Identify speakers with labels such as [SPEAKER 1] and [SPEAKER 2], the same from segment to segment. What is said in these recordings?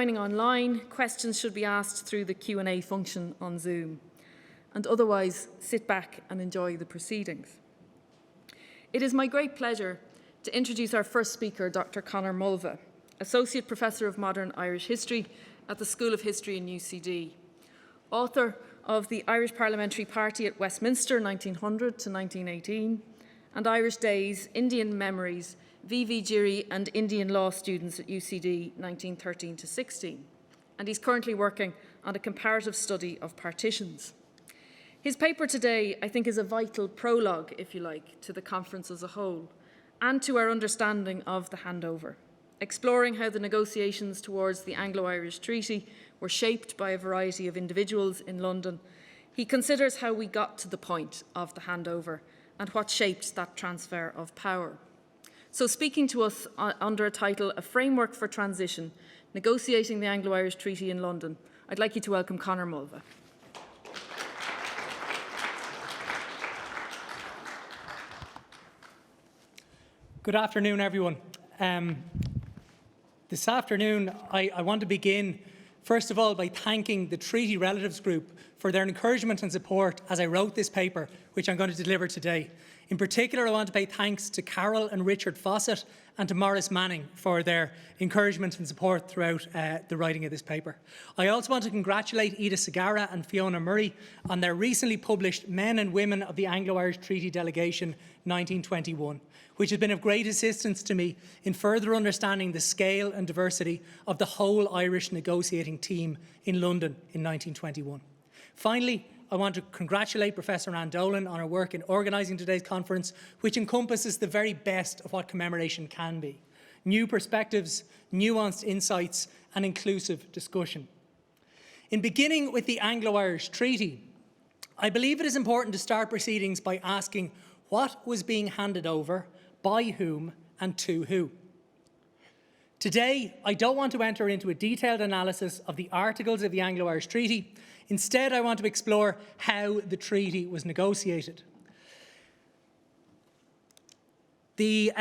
[SPEAKER 1] joining online, questions should be asked through the Q&A function on Zoom. And otherwise, sit back and enjoy the proceedings. It is my great pleasure to introduce our first speaker, Dr. Conor Mulvagh, Associate Professor of Modern Irish History at the School of History in UCD, author of The Irish Parliamentary Party at Westminster 1900 to 1918 and Irish Days, Indian Memories, V.V. Giri and Indian Law Students at UCD 1913 to 16, and he's currently working on a comparative study of partitions. His paper today, I think, is a vital prologue, if you like, to the conference as a whole and to our understanding of the handover, exploring how the negotiations towards the Anglo-Irish Treaty were shaped by a variety of individuals in London. He considers how we got to the point of the handover and what shaped that transfer of power. So speaking to us under a title, A Framework for Transition, Negotiating the Anglo-Irish Treaty in London, I'd like you to welcome Conor Mulvagh.
[SPEAKER 2] Good afternoon, everyone. This afternoon, I want to begin, first of all, by thanking the Treaty Relatives Group for their encouragement and support as I wrote this paper, which I'm going to deliver today. In particular, I want to pay thanks to Carol and Richard Fawcett and to Maurice Manning for their encouragement and support throughout the writing of this paper. I also want to congratulate Edith Segarra and Fiona Murray on their recently published Men and Women of the Anglo-Irish Treaty Delegation 1921, which has been of great assistance to me in further understanding the scale and diversity of the whole Irish negotiating team in London in 1921. Finally, I want to congratulate Professor Anne Dolan on her work in organising today's conference, which encompasses the very best of what commemoration can be: new perspectives, nuanced insights, and inclusive discussion. In beginning with the Anglo-Irish Treaty, I believe it is important to start proceedings by asking what was being handed over, by whom, and to who. Today, I don't want to enter into a detailed analysis of the articles of the Anglo-Irish Treaty. Instead, I want to explore how the treaty was negotiated. The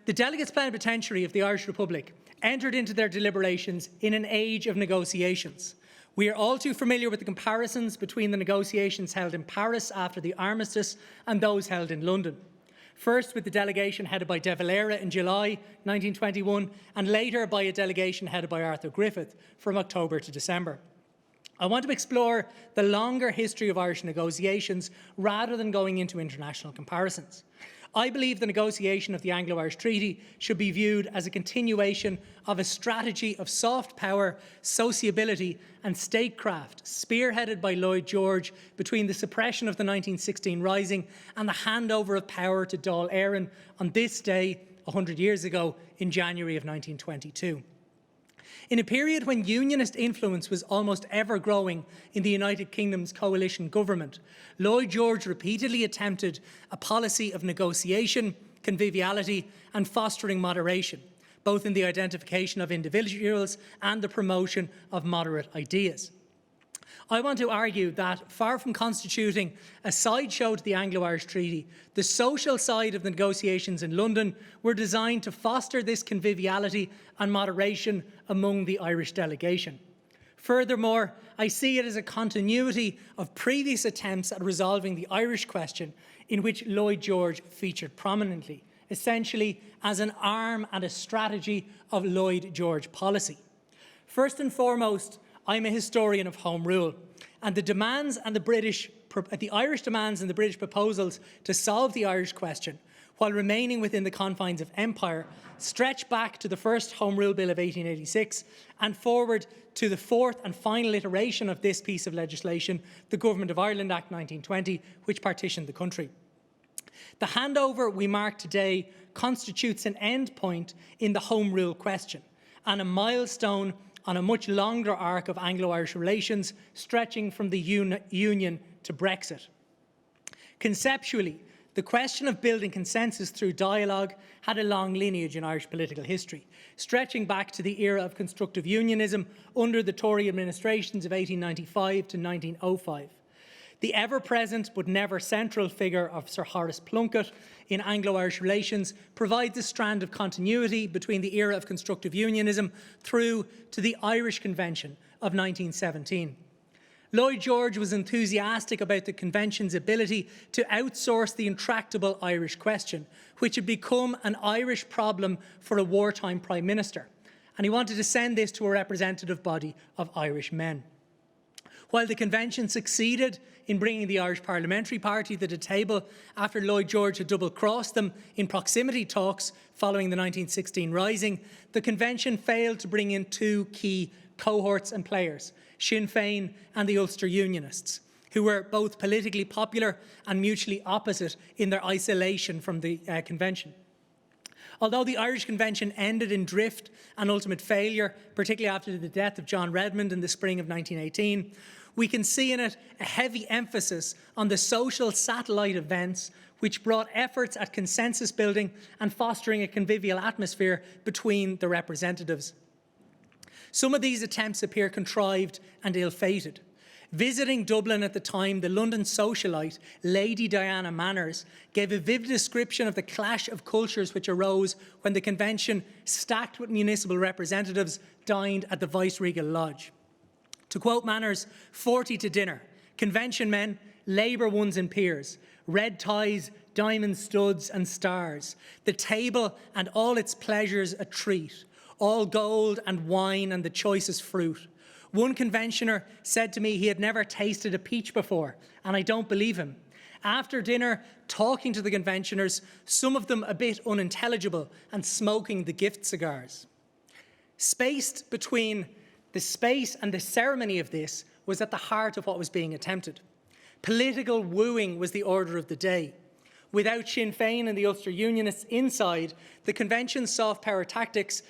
[SPEAKER 2] delegates plenipotentiary of the Irish Republic entered into their deliberations in an age of negotiations. We are all too familiar with the comparisons between the negotiations held in Paris after the armistice and those held in London. First with the delegation headed by De Valera in July 1921, and later by a delegation headed by Arthur Griffith from October to December. I want to explore the longer history of Irish negotiations rather than going into international comparisons. I believe the negotiation of the Anglo-Irish Treaty should be viewed as a continuation of a strategy of soft power, sociability and statecraft spearheaded by Lloyd George between the suppression of the 1916 Rising and the handover of power to Dáil Éireann on this day 100 years ago in January of 1922. In a period when unionist influence was almost ever growing in the United Kingdom's coalition government, Lloyd George repeatedly attempted a policy of negotiation, conviviality and fostering moderation, both in the identification of individuals and the promotion of moderate ideas. I want to argue that, far from constituting a sideshow to the Anglo-Irish Treaty, the social side of the negotiations in London were designed to foster this conviviality and moderation among the Irish delegation. Furthermore, I see it as a continuity of previous attempts at resolving the Irish question in which Lloyd George featured prominently, essentially as an arm and a strategy of Lloyd George policy. First and foremost, I'm a historian of Home Rule, and the Irish demands and the British proposals to solve the Irish question while remaining within the confines of empire stretch back to the first Home Rule Bill of 1886 and forward to the fourth and final iteration of this piece of legislation, the Government of Ireland Act 1920, which partitioned the country. The handover we mark today constitutes an end point in the Home Rule question and a milestone on a much longer arc of Anglo-Irish relations stretching from the Union to Brexit. Conceptually, the question of building consensus through dialogue had a long lineage in Irish political history, stretching back to the era of constructive unionism under the Tory administrations of 1895 to 1905. The ever-present but never central figure of Sir Horace Plunkett in Anglo-Irish relations provides a strand of continuity between the era of constructive unionism through to the Irish Convention of 1917. Lloyd George was enthusiastic about the Convention's ability to outsource the intractable Irish question, which had become an Irish problem for a wartime Prime Minister, and he wanted to send this to a representative body of Irish men. While the Convention succeeded in bringing the Irish Parliamentary Party to the table after Lloyd George had double-crossed them in proximity talks following the 1916 Rising, the Convention failed to bring in two key cohorts and players, Sinn Féin and the Ulster Unionists, who were both politically popular and mutually opposite in their isolation from the Convention. Although the Irish Convention ended in drift and ultimate failure, particularly after the death of John Redmond in the spring of 1918, we can see in it a heavy emphasis on the social satellite events which brought efforts at consensus building and fostering a convivial atmosphere between the representatives. Some of these attempts appear contrived and ill-fated. Visiting Dublin at the time, the London socialite Lady Diana Manners gave a vivid description of the clash of cultures which arose when the Convention, stacked with municipal representatives, dined at the Viceregal Lodge. To quote Manners, 40 to dinner, Convention men, Labour ones and peers, red ties, diamond studs and stars, the table and all its pleasures a treat, all gold and wine and the choicest fruit. One conventioner said to me he had never tasted a peach before, and I don't believe him. After dinner, talking to the conventioners, some of them a bit unintelligible, and smoking the gift cigars. Spaced between the space and the ceremony of this was at the heart of what was being attempted. Political wooing was the order of the day. Without Sinn Féin and the Ulster Unionists inside, the Convention's soft power tactics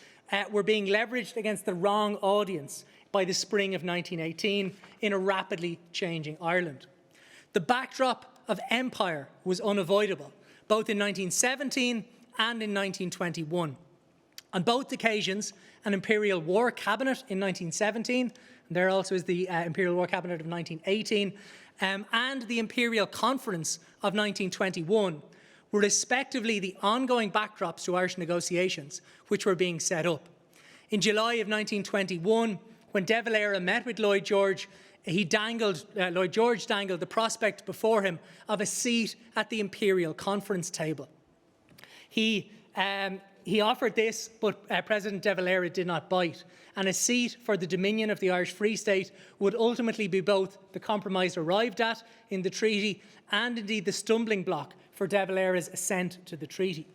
[SPEAKER 2] were being leveraged against the wrong audience by the spring of 1918 in a rapidly changing Ireland. The backdrop of empire was unavoidable, both in 1917 and in 1921. On both occasions, an Imperial War Cabinet in 1917, and there also is the Imperial War Cabinet of 1918, and the Imperial Conference of 1921 were respectively the ongoing backdrops to Irish negotiations which were being set up. In July of 1921, when De Valera met with Lloyd George, Lloyd George dangled the prospect before him of a seat at the Imperial Conference table. He offered this, but President De Valera did not bite, and a seat for the Dominion of the Irish Free State would ultimately be both the compromise arrived at in the treaty and indeed the stumbling block for De Valera's assent to the treaty.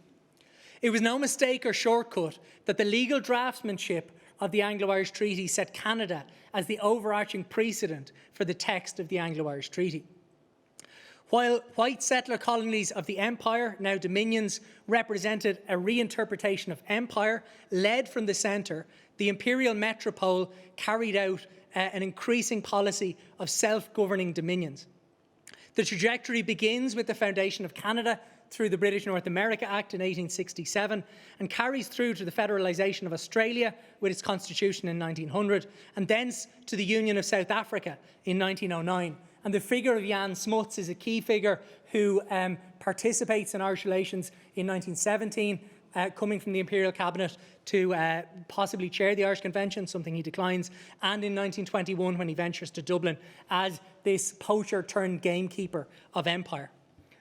[SPEAKER 2] It was no mistake or shortcut that the legal draftsmanship of the Anglo-Irish Treaty set Canada as the overarching precedent for the text of the Anglo-Irish Treaty. While white settler colonies of the Empire, now Dominions, represented a reinterpretation of empire led from the centre, the imperial metropole carried out an increasing policy of self-governing dominions. The trajectory begins with the foundation of Canada through the British North America Act in 1867 and carries through to the federalisation of Australia with its constitution in 1900 and thence to the Union of South Africa in 1909. And the figure of Jan Smuts is a key figure who participates in Irish relations in 1917, coming from the Imperial Cabinet to possibly chair the Irish Convention, something he declines, and in 1921 when he ventures to Dublin as this poacher turned gamekeeper of empire.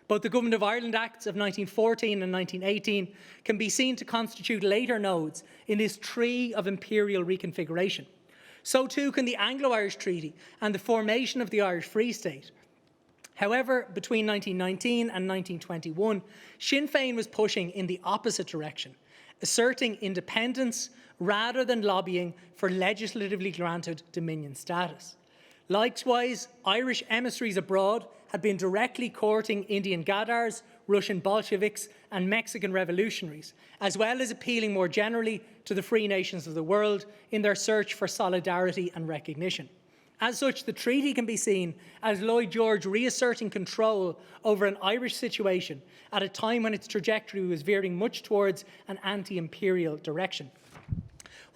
[SPEAKER 2] Both the Government of Ireland Acts of 1914 and 1918 can be seen to constitute later nodes in this tree of imperial reconfiguration. So too can the Anglo-Irish Treaty and the formation of the Irish Free State. However, between 1919 and 1921, Sinn Féin was pushing in the opposite direction, asserting independence rather than lobbying for legislatively granted Dominion status. Likewise, Irish emissaries abroad had been directly courting Indian Gadars, Russian Bolsheviks and Mexican revolutionaries, as well as appealing more generally to the free nations of the world in their search for solidarity and recognition. As such, the treaty can be seen as Lloyd George reasserting control over an Irish situation at a time when its trajectory was veering much towards an anti-imperial direction.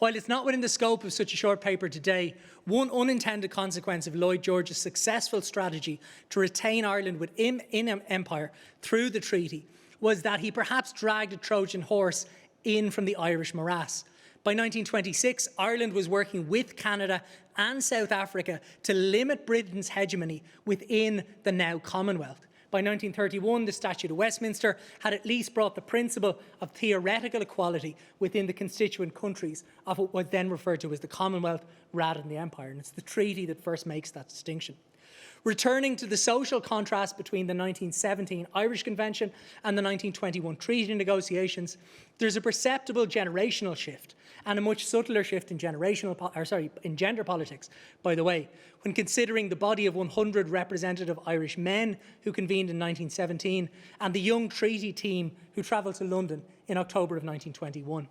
[SPEAKER 2] While it's not within the scope of such a short paper today, one unintended consequence of Lloyd George's successful strategy to retain Ireland within empire through the treaty was that he perhaps dragged a Trojan horse in from the Irish morass. By 1926, Ireland was working with Canada and South Africa to limit Britain's hegemony within the now Commonwealth. By 1931, the Statute of Westminster had at least brought the principle of theoretical equality within the constituent countries of what was then referred to as the Commonwealth rather than the Empire, and it's the treaty that first makes that distinction. Returning to the social contrast between the 1917 Irish Convention and the 1921 treaty negotiations, there's a perceptible generational shift and a much subtler shift in gender politics, by the way, when considering the body of 100 representative Irish men who convened in 1917 and the young treaty team who travelled to London in October of 1921.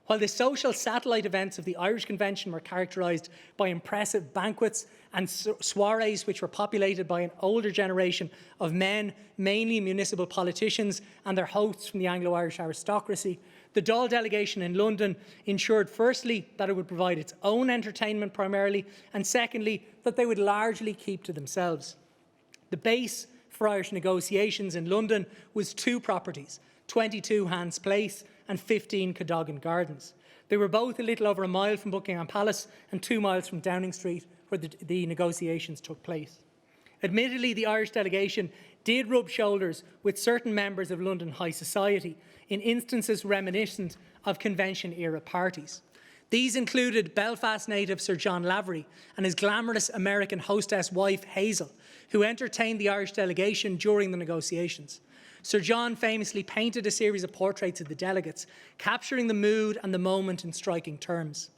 [SPEAKER 2] While the social satellite events of the Irish Convention were characterised by impressive banquets and soirees which were populated by an older generation of men, mainly municipal politicians and their hosts from the Anglo-Irish aristocracy, the Dáil delegation in London ensured firstly that it would provide its own entertainment primarily, and secondly that they would largely keep to themselves. The base for Irish negotiations in London was two properties, 22 Hans Place and 15 Cadogan Gardens. They were both a little over a mile from Buckingham Palace and 2 miles from Downing Street, where the negotiations took place. Admittedly, the Irish delegation did rub shoulders with certain members of London high society in instances reminiscent of convention-era parties. These included Belfast native Sir John Lavery and his glamorous American hostess wife Hazel, who entertained the Irish delegation during the negotiations. Sir John famously painted a series of portraits of the delegates, capturing the mood and the moment in striking terms.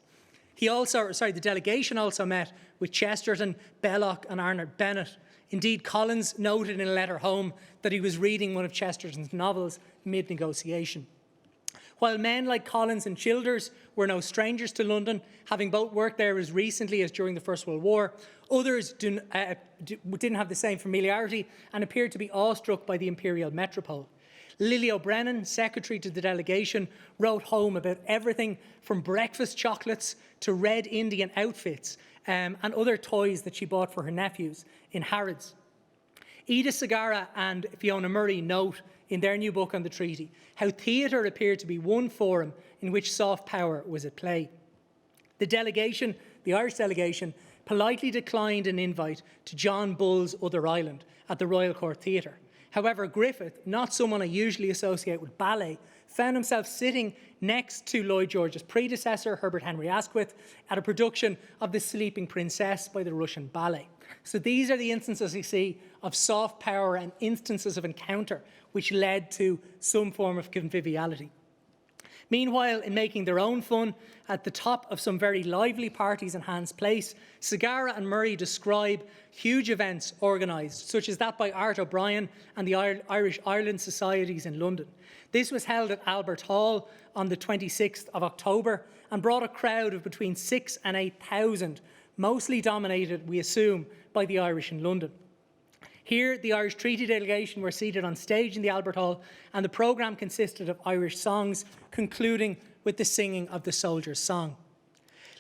[SPEAKER 2] The delegation also met with Chesterton, Belloc and Arnold Bennett. Indeed, Collins noted in a letter home that he was reading one of Chesterton's novels mid-negotiation. While men like Collins and Childers were no strangers to London, having both worked there as recently as during the First World War, others didn't have the same familiarity and appeared to be awestruck by the imperial metropole. Lily O'Brien, secretary to the delegation, wrote home about everything from breakfast chocolates to red Indian outfits and other toys that she bought for her nephews in Harrods. Edith Segarra and Fiona Murray note in their new book on the treaty how theatre appeared to be one forum in which soft power was at play. The Irish delegation, politely declined an invite to John Bull's Other Island at the Royal Court Theatre. However, Griffith, not someone I usually associate with ballet, found himself sitting next to Lloyd George's predecessor, Herbert Henry Asquith, at a production of The Sleeping Princess by the Russian Ballet. So these are the instances you see of soft power and instances of encounter which led to some form of conviviality. Meanwhile, in making their own fun, at the top of some very lively parties in Hans Place, Segarra and Murray describe huge events organised, such as that by Art O'Brien and the Irish Ireland Societies in London. This was held at Albert Hall on the 26th of October and brought a crowd of between 6,000 and 8,000, mostly dominated, we assume, by the Irish in London. Here, the Irish Treaty delegation were seated on stage in the Albert Hall, and the programme consisted of Irish songs, concluding with the singing of the Soldier's Song.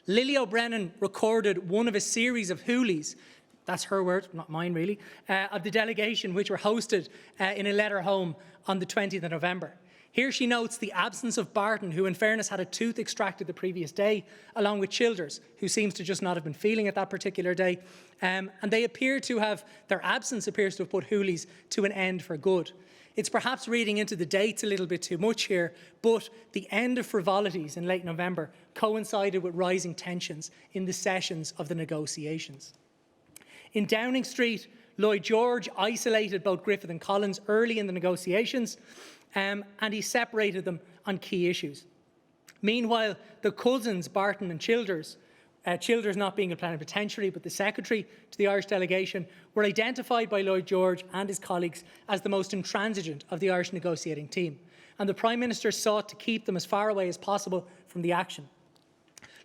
[SPEAKER 2] Lily O'Brien recorded one of a series of hoolies, that's her word, not mine really, of the delegation, which were hosted in a letter home on the 20th of November. Here she notes the absence of Barton, who in fairness had a tooth extracted the previous day, along with Childers, who seems to just not have been feeling it that particular day. And their absence appears to have put Hooley's to an end for good. It's perhaps reading into the dates a little bit too much here, but the end of frivolities in late November coincided with rising tensions in the sessions of the negotiations. In Downing Street, Lloyd George isolated both Griffith and Collins early in the negotiations, and he separated them on key issues. Meanwhile, the cousins, Barton and Childers, Childers not being a plenipotentiary but the secretary to the Irish delegation, were identified by Lloyd George and his colleagues as the most intransigent of the Irish negotiating team, and the Prime Minister sought to keep them as far away as possible from the action.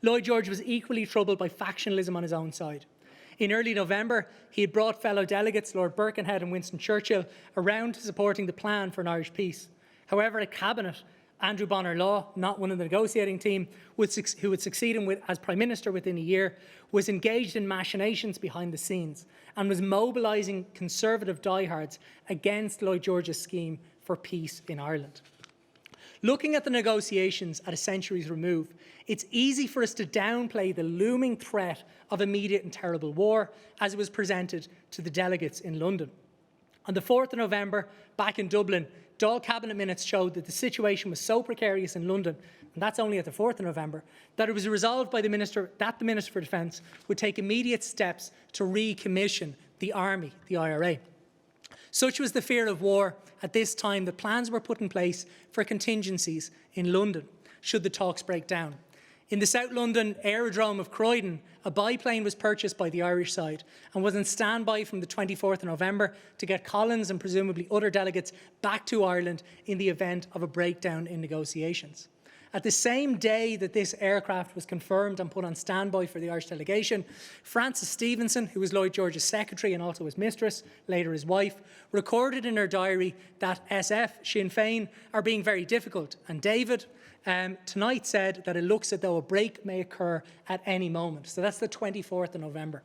[SPEAKER 2] Lloyd George was equally troubled by factionalism on his own side. In early November, he had brought fellow delegates, Lord Birkenhead and Winston Churchill, around to supporting the plan for an Irish peace. However, a cabinet Andrew Bonar Law, not one of the negotiating team, who would succeed him as Prime Minister within a year, was engaged in machinations behind the scenes and was mobilising Conservative diehards against Lloyd George's scheme for peace in Ireland. Looking at the negotiations at a century's remove, it's easy for us to downplay the looming threat of immediate and terrible war as it was presented to the delegates in London. On the 4th of November, back in Dublin, Dáil Cabinet minutes showed that the situation was so precarious in London, and that's only at the 4th of November, that it was resolved by the Minister for Defence would take immediate steps to recommission the Army, the IRA. Such was the fear of war at this time that plans were put in place for contingencies in London, should the talks break down. In the South London aerodrome of Croydon, a biplane was purchased by the Irish side and was on standby from the 24th of November to get Collins and presumably other delegates back to Ireland in the event of a breakdown in negotiations. At the same day that this aircraft was confirmed and put on standby for the Irish delegation, Frances Stevenson, who was Lloyd George's secretary and also his mistress, later his wife, recorded in her diary that SF, Sinn Féin, are being very difficult, and David tonight said that it looks as though a break may occur at any moment. So that's the 24th of November.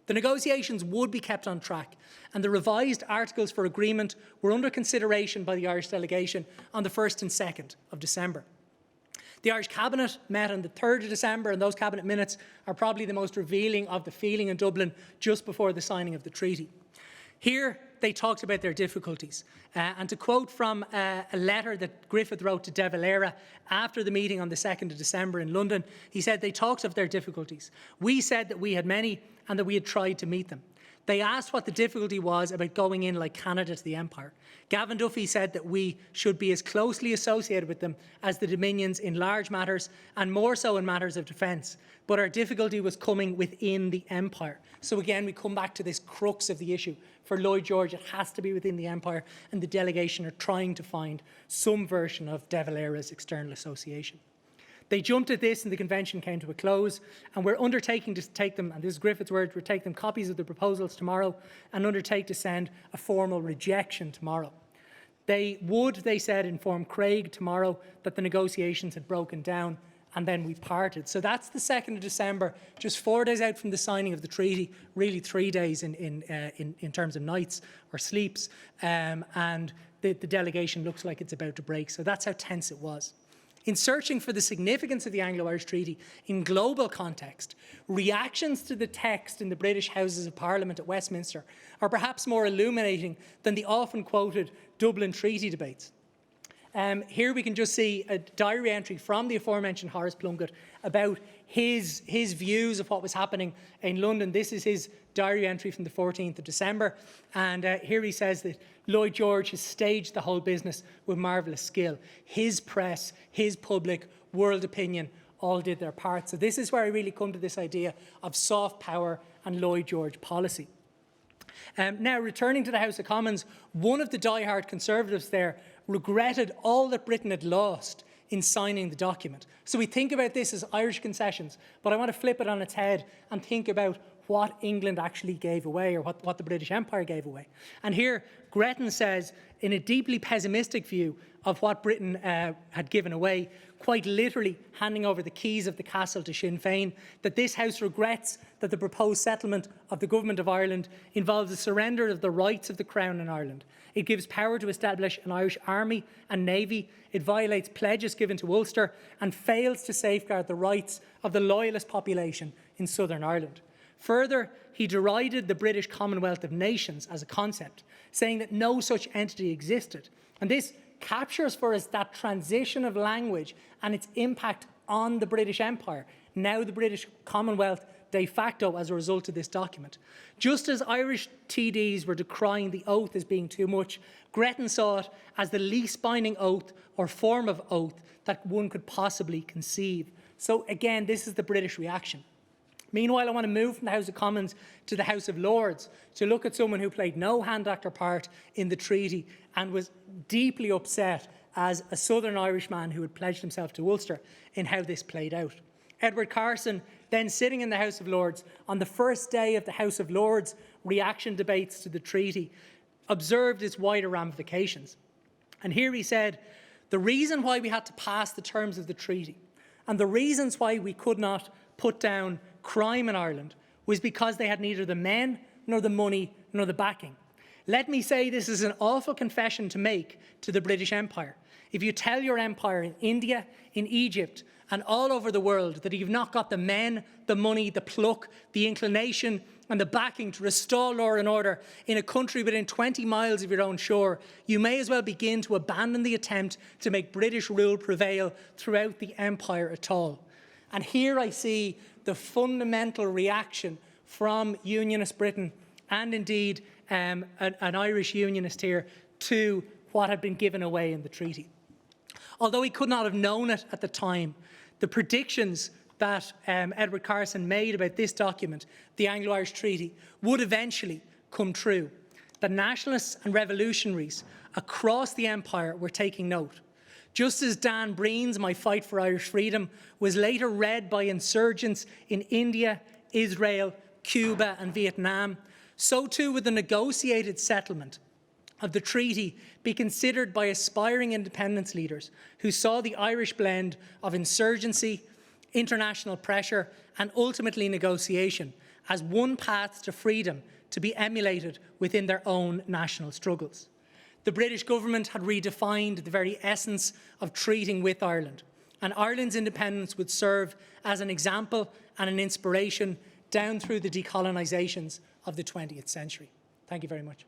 [SPEAKER 2] The negotiations would be kept on track, and the revised articles for agreement were under consideration by the Irish delegation on the 1st and 2nd of December. The Irish Cabinet met on the 3rd of December, and those Cabinet minutes are probably the most revealing of the feeling in Dublin just before the signing of the treaty. Here, they talked about their difficulties. And to quote from a letter that Griffith wrote to De Valera after the meeting on the 2nd of December in London, he said they talked of their difficulties. We said that we had many and that we had tried to meet them. They asked what the difficulty was about going in like Canada to the Empire. Gavin Duffy said that we should be as closely associated with them as the Dominions in large matters and more so in matters of defence. But our difficulty was coming within the Empire. So again, we come back to this crux of the issue. For Lloyd George, it has to be within the Empire, and the delegation are trying to find some version of De Valera's external association. They jumped at this and the convention came to a close, and we're undertaking to take them, and this is Griffith's word, we'll take them copies of the proposals tomorrow and undertake to send a formal rejection tomorrow. They would, they said, inform Craig tomorrow that the negotiations had broken down, and then we parted. So that's the 2nd of December, just 4 days out from the signing of the treaty, really 3 days in terms of nights or sleeps, and the delegation looks like it's about to break. So that's how tense it was. In searching for the significance of the Anglo-Irish Treaty in global context, reactions to the text in the British Houses of Parliament at Westminster are perhaps more illuminating than the often quoted Dublin Treaty debates. Here we can just see a diary entry from the aforementioned Horace Plunkett about his views of what was happening in London. This is his diary entry from the 14th of December. And here he says that Lloyd George has staged the whole business with marvellous skill. His press, his public, world opinion all did their part. So this is where I really come to this idea of soft power and Lloyd George policy. Now, returning to the House of Commons, one of the diehard Conservatives there regretted all that Britain had lost in signing the document. So we think about this as Irish concessions, but I want to flip it on its head and think about what England actually gave away, or what the British Empire gave away. And here, Gretton says, in a deeply pessimistic view of what Britain had given away, quite literally handing over the keys of the castle to Sinn Féin, that this House regrets that the proposed settlement of the Government of Ireland involves the surrender of the rights of the Crown in Ireland. It gives power to establish an Irish army and navy. It violates pledges given to Ulster and fails to safeguard the rights of the loyalist population in Southern Ireland. Further, he derided the British Commonwealth of Nations as a concept, saying that no such entity existed. And this captures for us that transition of language and its impact on the British Empire, now the British Commonwealth de facto as a result of this document. Just as Irish TDs were decrying the oath as being too much, Gretton saw it as the least binding oath or form of oath that one could possibly conceive. So again, this is the British reaction. Meanwhile, I want to move from the House of Commons to the House of Lords to look at someone who played no hand actor part in the treaty and was deeply upset as a Southern Irishman who had pledged himself to Ulster in how this played out. Edward Carson, then sitting in the House of Lords on the first day of the House of Lords reaction debates to the treaty, observed its wider ramifications. And here he said, The reason why we had to pass the terms of the treaty and the reasons why we could not put down crime in Ireland was because they had neither the men, nor the money, nor the backing. Let me say this is an awful confession to make to the British Empire. If you tell your empire in India, in Egypt, and all over the world that you've not got the men, the money, the pluck, the inclination, and the backing to restore law and order in a country within 20 miles of your own shore, you may as well begin to abandon the attempt to make British rule prevail throughout the empire at all. And here I see the fundamental reaction from Unionist Britain and indeed an Irish Unionist here to what had been given away in the treaty. Although he could not have known it at the time, the predictions that Edward Carson made about this document, the Anglo-Irish Treaty, would eventually come true. The nationalists and revolutionaries across the empire were taking note. Just as Dan Breen's My Fight for Irish Freedom was later read by insurgents in India, Israel, Cuba and Vietnam, so too would the negotiated settlement of the treaty be considered by aspiring independence leaders who saw the Irish blend of insurgency, international pressure and ultimately negotiation as one path to freedom to be emulated within their own national struggles. The British government had redefined the very essence of treating with Ireland, and Ireland's independence would serve as an example and an inspiration down through the decolonisations of the 20th century. Thank you very much.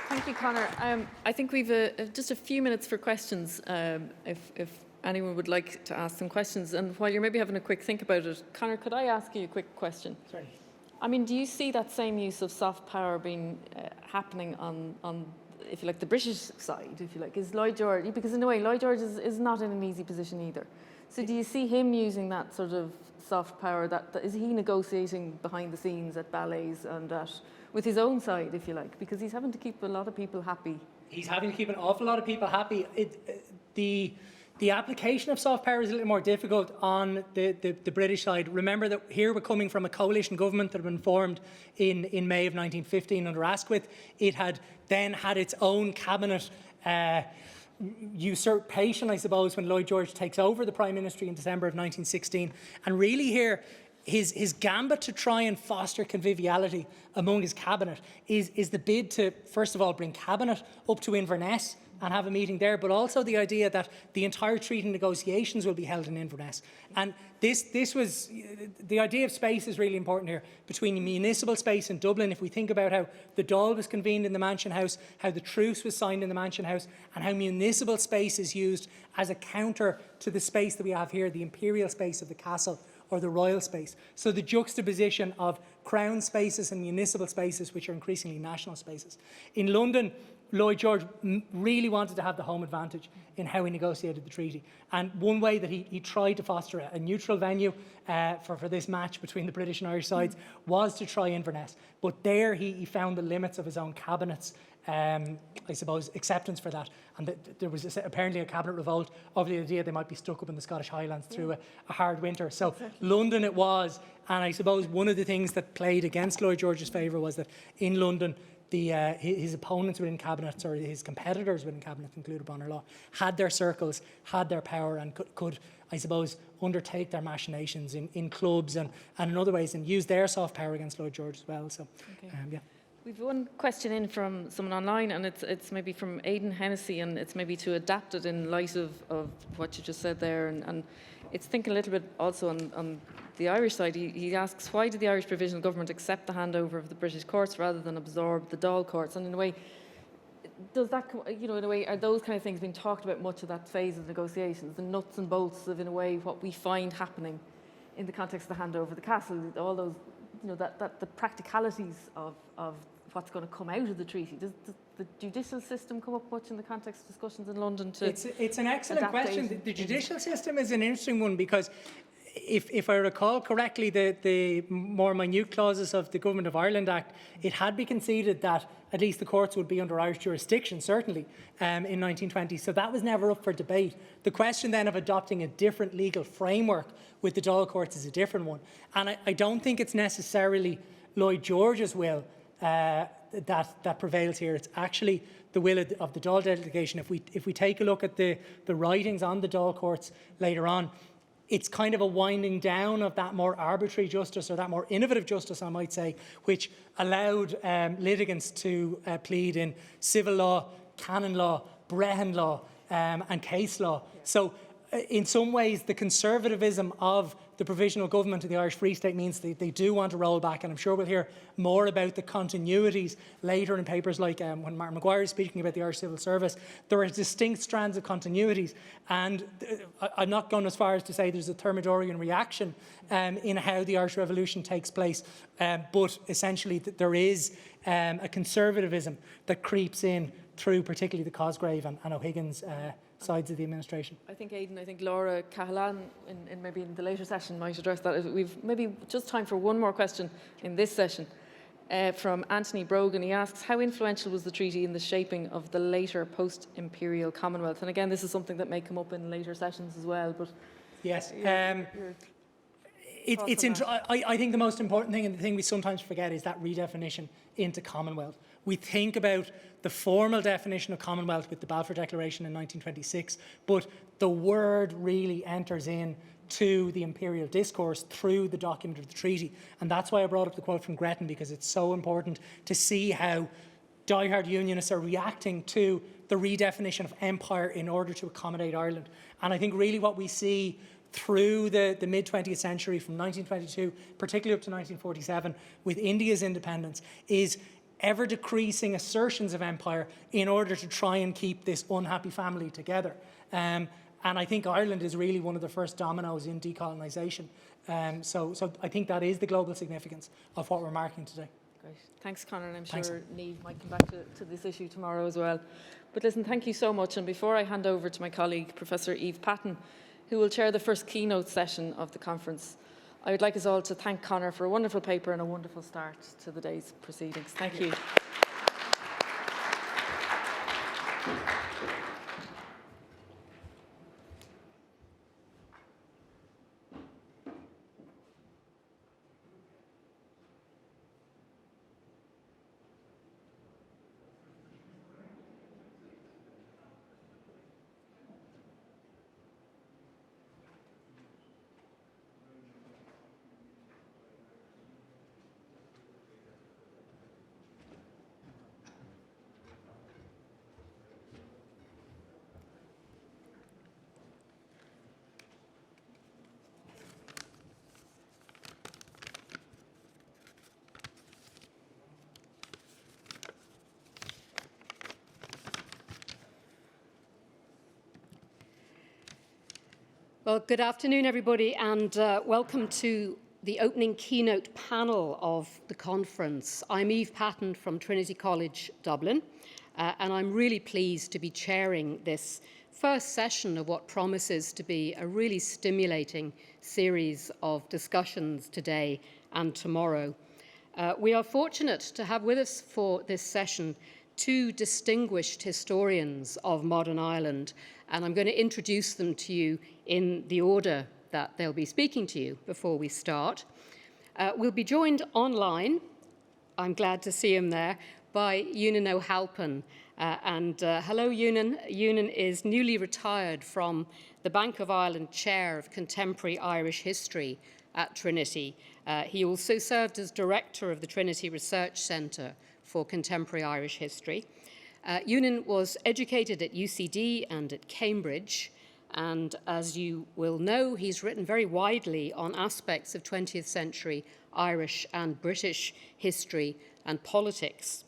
[SPEAKER 1] Thank you, Conor. I think we've just a few minutes for questions, if anyone would like to ask some questions. And while you're maybe having a quick think about it, Conor, could I ask you a quick question?
[SPEAKER 2] Sorry.
[SPEAKER 1] I mean, do you see that same use of soft power being happening on, if you like, the British side, if you like? Is Lloyd George, because in a way, Lloyd George is not in an easy position either. So do you see him using that sort of soft power? Is he negotiating behind the scenes at ballets and with his own side, if you like? Because he's having to keep a lot of people happy.
[SPEAKER 2] He's having to keep an awful lot of people happy. The application of soft power is a little more difficult on the British side. Remember that here we're coming from a coalition government that had been formed in May of 1915 under Asquith. It had then had its own cabinet usurpation, I suppose, when Lloyd George takes over the Prime Ministry in December of 1916. And really here, his gambit to try and foster conviviality among his cabinet is the bid to, first of all, bring cabinet up to Inverness and have a meeting there, but also the idea that the entire treaty negotiations will be held in Inverness. And this was, the idea of space is really important here, between the municipal space in Dublin, if we think about how the Dáil was convened in the Mansion House, how the truce was signed in the Mansion House, and how municipal space is used as a counter to the space that we have here, the imperial space of the castle or the royal space. So the juxtaposition of crown spaces and municipal spaces, which are increasingly national spaces. In London, Lloyd George really wanted to have the home advantage in how he negotiated the treaty. And one way that he tried to foster a neutral venue for this match between the British and Irish sides was to try Inverness. But there he found the limits of his own cabinet's, I suppose, acceptance for that. And there was apparently a cabinet revolt over the idea they might be stuck up in the Scottish Highlands through a hard winter. So London it was. And I suppose one of the things that played against Lloyd George's favour was that in London, his opponents within cabinets, or his competitors within cabinets, included Bonner Law, had their circles, had their power, and could I suppose, undertake their machinations in clubs and in other ways, and use their soft power against Lloyd George as well. So, yeah.
[SPEAKER 1] We've one question in from someone online, and it's maybe from Aidan Hennessy, and it's maybe to adapt it in light of what you just said there, and it's thinking a little bit also on the Irish side. He asks, why did the Irish Provisional Government accept the handover of the British courts rather than absorb the Dáil courts? And in a way, does that, in a way, are those kind of things being talked about much of that phase of negotiations, the nuts and bolts of, in a way, what we find happening in the context of the handover of the castle, all those, that the practicalities of what's going to come out of the treaty? Does the judicial system come up much in the context of discussions in London?
[SPEAKER 2] It's an excellent question. The judicial system is an interesting one because if I recall correctly, the more minute clauses of the Government of Ireland Act, it had been conceded that at least the courts would be under Irish jurisdiction, certainly, in 1920. So that was never up for debate. The question then of adopting a different legal framework with the Dáil courts is a different one. And I don't think it's necessarily Lloyd George's will that prevails here. It's actually the will of the Dáil delegation. If we take a look at the writings on the Dáil courts later on, it's kind of a winding down of that more arbitrary justice, or that more innovative justice, I might say, which allowed litigants to plead in civil law, canon law, Brehon law, and case law. So in some ways, the conservatism of the provisional government of the Irish Free State means they do want to roll back, and I'm sure we'll hear more about the continuities later in papers like when Martin Mcguire is speaking about the Irish Civil Service. There are distinct strands of continuities, and I'm not going as far as to say there's a Thermidorian reaction in how the Irish Revolution takes place, but essentially there is a conservatism that creeps in through particularly the Cosgrave and O'Higgins sides of the administration.
[SPEAKER 1] I think, Aidan, Laura Cahalane in maybe in the later session might address that. We've maybe just time for one more question in this session from Anthony Brogan. He asks, how influential was the treaty in the shaping of the later post-imperial Commonwealth? And again, this is something that may come up in later sessions as well. But
[SPEAKER 2] yes. I think the most important thing, and the thing we sometimes forget, is that redefinition into Commonwealth. We think about the formal definition of Commonwealth with the Balfour Declaration in 1926, but the word really enters in to the imperial discourse through the document of the treaty. And that's why I brought up the quote from Gretton, because it's so important to see how diehard Unionists are reacting to the redefinition of empire in order to accommodate Ireland. And I think really what we see through the mid-20th century, from 1922, particularly up to 1947, with India's independence, is ever-decreasing assertions of empire in order to try and keep this unhappy family together. And I think Ireland is really one of the first dominoes in decolonisation. So I think that is the global significance of what we're marking today.
[SPEAKER 1] Great. Thanks, Conor, and I'm sure Niamh might come back to this issue tomorrow as well. But listen, thank you so much. And before I hand over to my colleague, Professor Eve Patton, who will chair the first keynote session of the conference, I would like us all to thank Conor for a wonderful paper and a wonderful start to the day's proceedings. Thank you.
[SPEAKER 3] Well, good afternoon, everybody, and welcome to the opening keynote panel of the conference. I'm Eve Patton from Trinity College, Dublin, and I'm really pleased to be chairing this first session of what promises to be a really stimulating series of discussions today and tomorrow. We are fortunate to have with us for this session two distinguished historians of modern Ireland, and I'm going to introduce them to you in the order that they'll be speaking to you before we start. We'll be joined online, I'm glad to see him there, by Eunan O'Halpin. Hello, Eunan. Eunan is newly retired from the Bank of Ireland Chair of Contemporary Irish History at Trinity. He also served as Director of the Trinity Research Centre for Contemporary Irish History. Eunan was educated at UCD and at Cambridge, and as you will know, he's written very widely on aspects of 20th century Irish and British history and politics.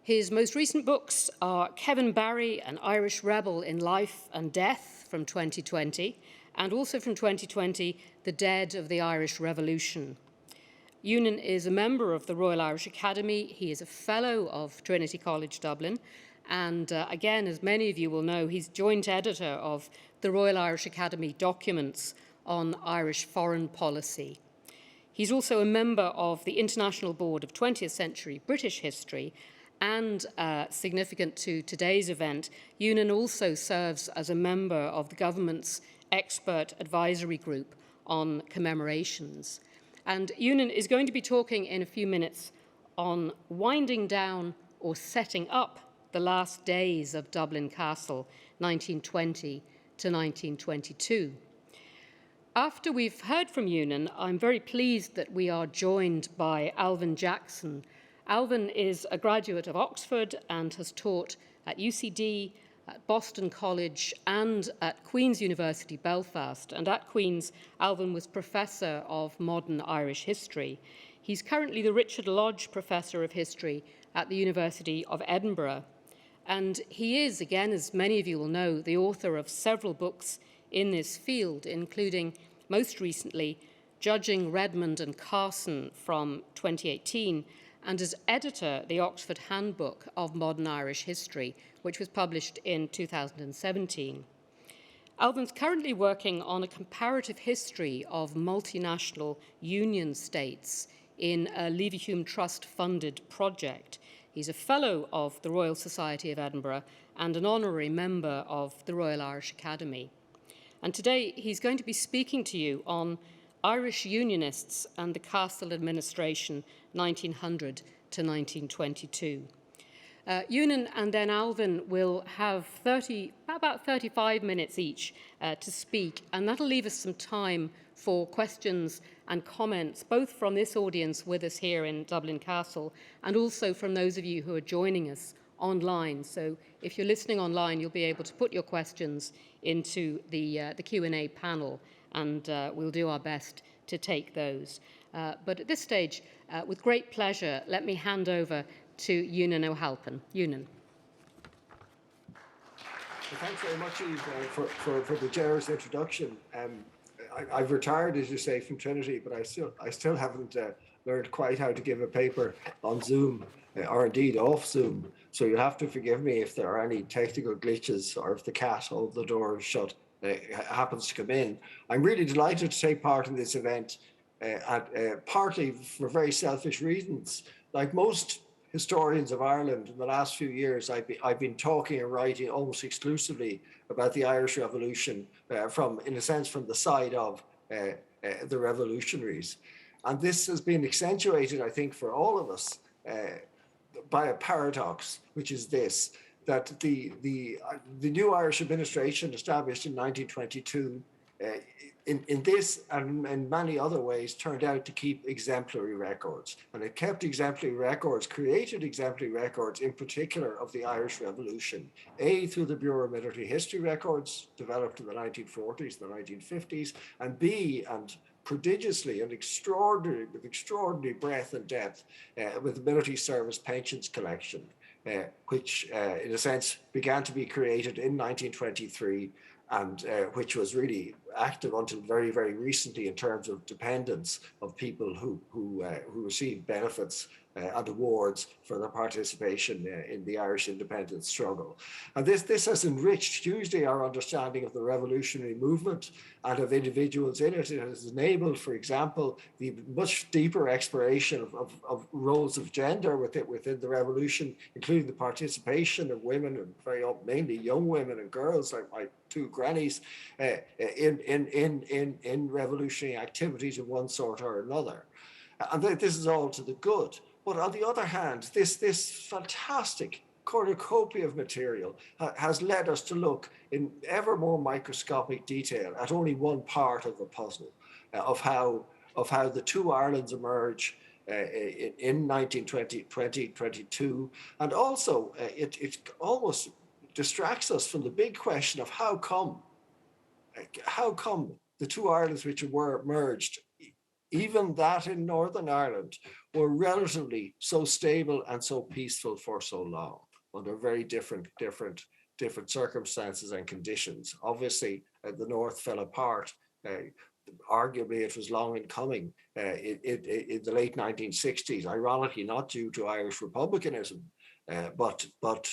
[SPEAKER 3] His most recent books are Kevin Barry, An Irish Rebel in Life and Death from 2020, and also from 2020, The Dead of the Irish Revolution. Eunan is a member of the Royal Irish Academy. He is a fellow of Trinity College Dublin. And again, as many of you will know, he's joint editor of the Royal Irish Academy documents on Irish foreign policy. He's also a member of the International Board of 20th Century British History, and significant to today's event, Eunan also serves as a member of the government's expert advisory group on commemorations. And Eunan is going to be talking in a few minutes on winding down or setting up the last days of Dublin Castle, 1920 to 1922. After we've heard from Ewan, I'm very pleased that we are joined by Alvin Jackson. Alvin is a graduate of Oxford and has taught at UCD, at Boston College and at Queen's University Belfast. And at Queen's, Alvin was Professor of Modern Irish History. He's currently the Richard Lodge Professor of History at the University of Edinburgh. And he is, again, as many of you will know, the author of several books in this field, including, most recently, Judging Redmond and Carson from 2018, and as editor, the Oxford Handbook of Modern Irish History, which was published in 2017. Alvin's currently working on a comparative history of multinational union states in a Leverhulme Trust-funded project. He's a Fellow of the Royal Society of Edinburgh and an honorary member of the Royal Irish Academy. And today he's going to be speaking to you on Irish Unionists and the Castle Administration, 1900 to 1922. Ewan and then Alvin will have about 35 minutes each to speak, and that'll leave us some time for questions and comments, both from this audience with us here in Dublin Castle and also from those of you who are joining us online. So if you're listening online, you'll be able to put your questions into the Q&A panel, and we'll do our best to take those. But at this stage, with great pleasure, let me hand over to Ewan O'Halpin. Ewan.
[SPEAKER 4] Well, thanks very much, Eve, for the generous introduction. I've retired, as you say, from Trinity, but I still haven't learned quite how to give a paper on Zoom, or indeed off Zoom. So you'll have to forgive me if there are any technical glitches or if the cat over the door is shut happens to come in. I'm really delighted to take part in this event, partly for very selfish reasons. Like most historians of Ireland in the last few years, I've been talking and writing almost exclusively about the Irish Revolution in a sense, from the side of the revolutionaries. And this has been accentuated, I think, for all of us by a paradox, which is this, that the new Irish administration established in 1922 in this and in many other ways turned out to keep exemplary records. And it kept exemplary records, created exemplary records in particular of the Irish Revolution, A, through the Bureau of Military History records developed in the 1940s, the 1950s, and B, and prodigiously and with extraordinary breadth and depth with the Military Service Pensions Collection, which in a sense began to be created in 1923 and which was really active until very, very recently in terms of dependence of people who received benefits and awards for their participation in the Irish independence struggle. And this has enriched hugely our understanding of the revolutionary movement and of individuals in it. It has enabled, for example, the much deeper exploration of roles of gender within the revolution, including the participation of women, and mainly young women and girls, like my two grannies, in revolutionary activities of one sort or another. And this is all to the good. But on the other hand, this fantastic cornucopia of material has led us to look in ever more microscopic detail at only one part of the puzzle of how the two Irelands emerge in 1922. And also, it almost distracts us from the big question of how come the two Irelands which were merged, even that in Northern Ireland, were relatively so stable and so peaceful for so long under very different circumstances and conditions. Obviously, the North fell apart. Arguably, it was long in coming in the late 1960s, ironically not due to Irish republicanism, but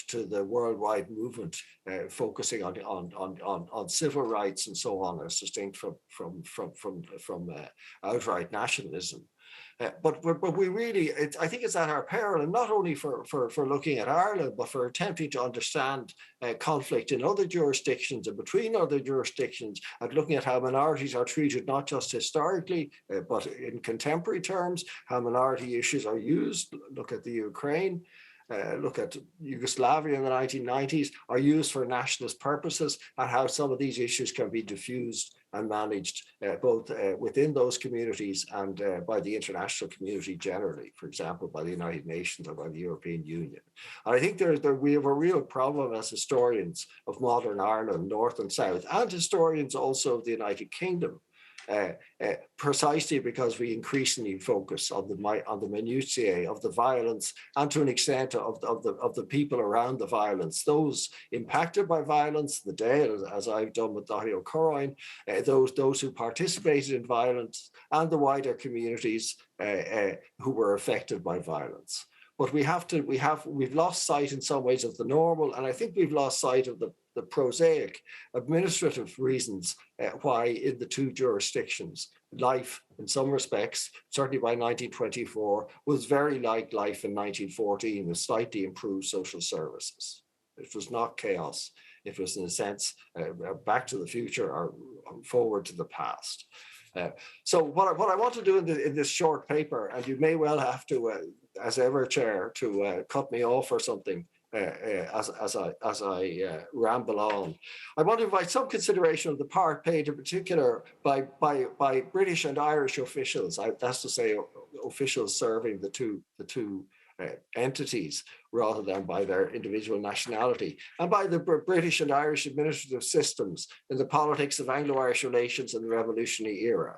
[SPEAKER 4] to the worldwide movement focusing on civil rights and so on, as distinct from outright nationalism. But we really, I think it's at our peril, and not only for looking at Ireland, but for attempting to understand conflict in other jurisdictions and between other jurisdictions, and looking at how minorities are treated, not just historically, but in contemporary terms, how minority issues are used. Look at the Ukraine. Look at Yugoslavia in the 1990s, are used for nationalist purposes, and how some of these issues can be diffused and managed both within those communities and by the international community generally, for example, by the United Nations or by the European Union. And I think we have a real problem as historians of modern Ireland, North and South, and historians also of the United Kingdom, precisely because we increasingly focus on the minutiae of the violence, and to an extent of the people around the violence, those impacted by violence, the dead, as I've done with Daithí O'Coroyne, those who participated in violence, and the wider communities who were affected by violence. But we've lost sight in some ways of the normal, and I think we've lost sight of the prosaic administrative reasons why in the two jurisdictions, life in some respects, certainly by 1924, was very like life in 1914 with slightly improved social services. It was not chaos. It was, in a sense, back to the future or forward to the past. So what I want to do in this short paper, and you may well have to, as ever, Chair, to cut me off or something, as I ramble on. I want to invite some consideration of the part paid in particular by British and Irish officials. That's to say, officials serving the two entities rather than by their individual nationality, and by the British and Irish administrative systems in the politics of Anglo-Irish relations in the revolutionary era.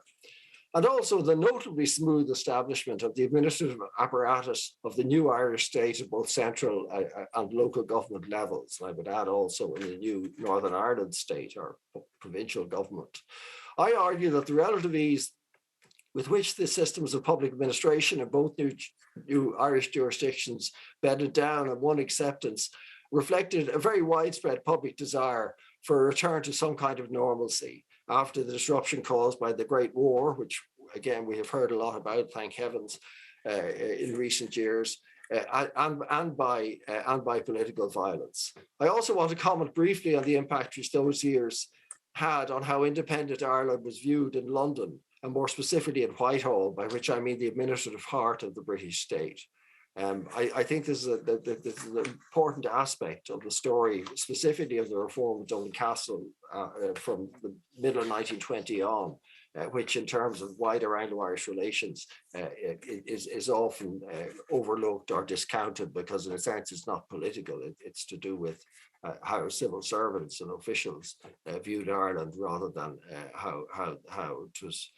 [SPEAKER 4] And also the notably smooth establishment of the administrative apparatus of the new Irish state at both central and local government levels. And I would add also in the new Northern Ireland state or provincial government. I argue that the relative ease with which the systems of public administration in both new Irish jurisdictions bedded down and won acceptance reflected a very widespread public desire for a return to some kind of normalcy after the disruption caused by the Great War, which again we have heard a lot about, thank heavens, in recent years, and by political violence. I also want to comment briefly on the impact which those years had on how independent Ireland was viewed in London, and more specifically in Whitehall, by which I mean the administrative heart of the British state. I think this is an important aspect of the story, specifically of the reform of Dublin Castle from the middle of 1920 on, which in terms of wider Anglo-Irish relations is often overlooked or discounted because in a sense it's not political, it's to do with how civil servants and officials viewed Ireland rather than how it was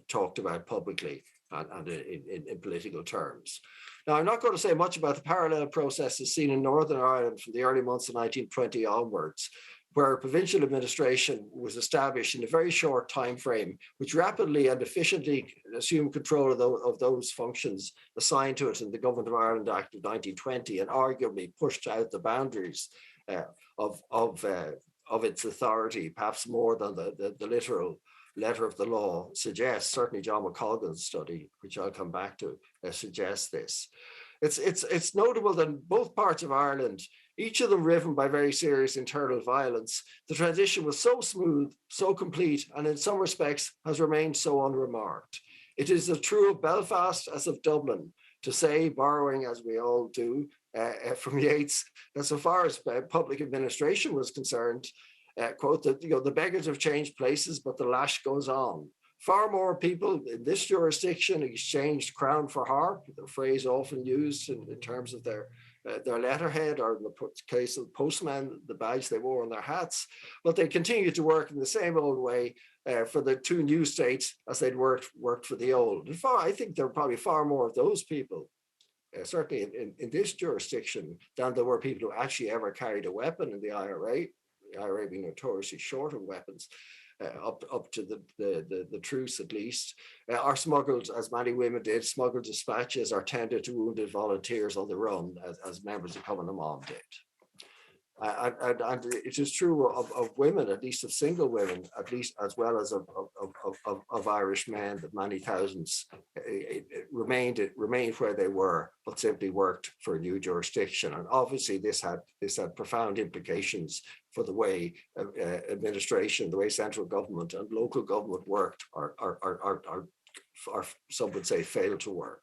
[SPEAKER 4] talked about publicly and in political terms. Now, I'm not going to say much about the parallel processes seen in Northern Ireland from the early months of 1920 onwards, where provincial administration was established in a very short time frame, which rapidly and efficiently assumed control of those functions assigned to it in the Government of Ireland Act of 1920, and arguably pushed out the boundaries of its authority, perhaps more than the literal letter of the law suggests. Certainly John McColgan's study, which I'll come back to, suggests this. It's notable that in both parts of Ireland, each of them riven by very serious internal violence, the transition was so smooth, so complete, and in some respects has remained so unremarked. It is as true of Belfast as of Dublin to say, borrowing as we all do from Yeats, that so far as public administration was concerned, quote, that the beggars have changed places, but the lash goes on. Far more people in this jurisdiction exchanged crown for harp, the phrase often used in terms of their letterhead, or in the case of postmen, the badge they wore on their hats. But they continued to work in the same old way for the two new states as they'd worked for the old. And I think there are probably far more of those people, certainly in this jurisdiction, than there were people who actually ever carried a weapon in the IRA. The IRA being notoriously short of weapons, up to the truce at least, are smuggled, as many women did, smuggled dispatches or tended to wounded volunteers on the run, as members of Common Amon did. And it is true of women, at least of single women, at least as well as of Irish men, that many thousands remained where they were, but simply worked for a new jurisdiction. And obviously this had profound implications for the way administration, the way central government and local government worked, or some would say failed to work.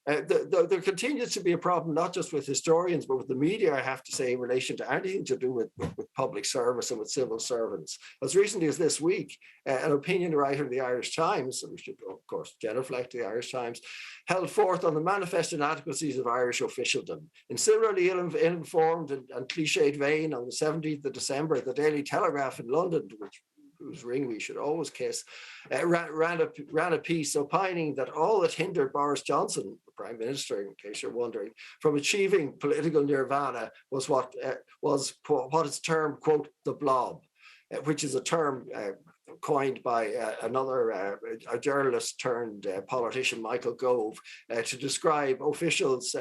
[SPEAKER 4] There continues to be a problem, not just with historians, but with the media, I have to say, in relation to anything to do with public service and with civil servants. As recently as this week, an opinion writer in the Irish Times, and we should, of course, genuflect the Irish Times, held forth on the manifest inadequacies of Irish officialdom. In similarly ill-informed and cliched vein, on the 17th of December, the Daily Telegraph in London, whose ring we should always kiss, ran a piece opining that all that hindered Boris Johnson, the Prime Minister, in case you're wondering, from achieving political nirvana was what is termed, quote, the blob, which is a term coined by a journalist turned politician, Michael Gove, to describe officials,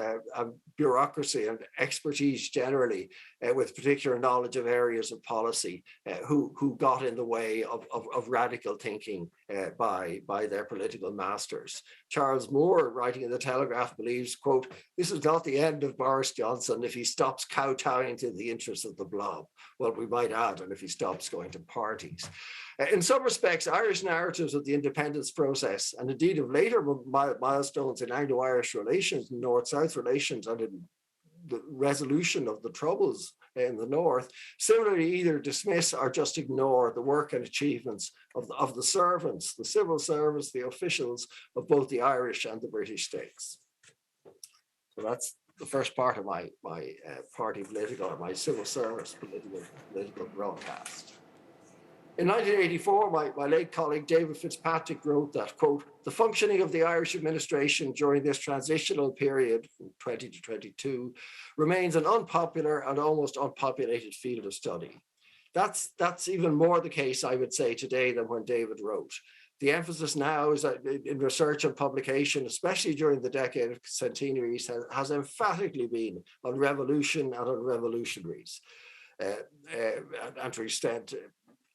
[SPEAKER 4] bureaucracy and expertise generally, with particular knowledge of areas of policy, who got in the way of radical thinking by their political masters. Charles Moore, writing in the Telegraph, believes, quote, this is not the end of Boris Johnson if he stops kowtowing to the interests of the blob. Well, we might add, and if he stops going to parties. In some respects, Irish narratives of the independence process, and indeed of later milestones in Anglo-Irish relations, North-South relations, and in the resolution of the troubles in the North, similarly either dismiss or just ignore the work and achievements of the servants, the civil service, the officials of both the Irish and the British states. So that's the first part of my party political, or my civil service political broadcast. In 1984, my late colleague David Fitzpatrick wrote that, quote, the functioning of the Irish administration during this transitional period from 20 to 22 remains an unpopular and almost unpopulated field of study. That's even more the case, I would say, today than when David wrote. The emphasis now is in research and publication, especially during the decade of centenaries, has emphatically been on revolution and on revolutionaries. And to extent,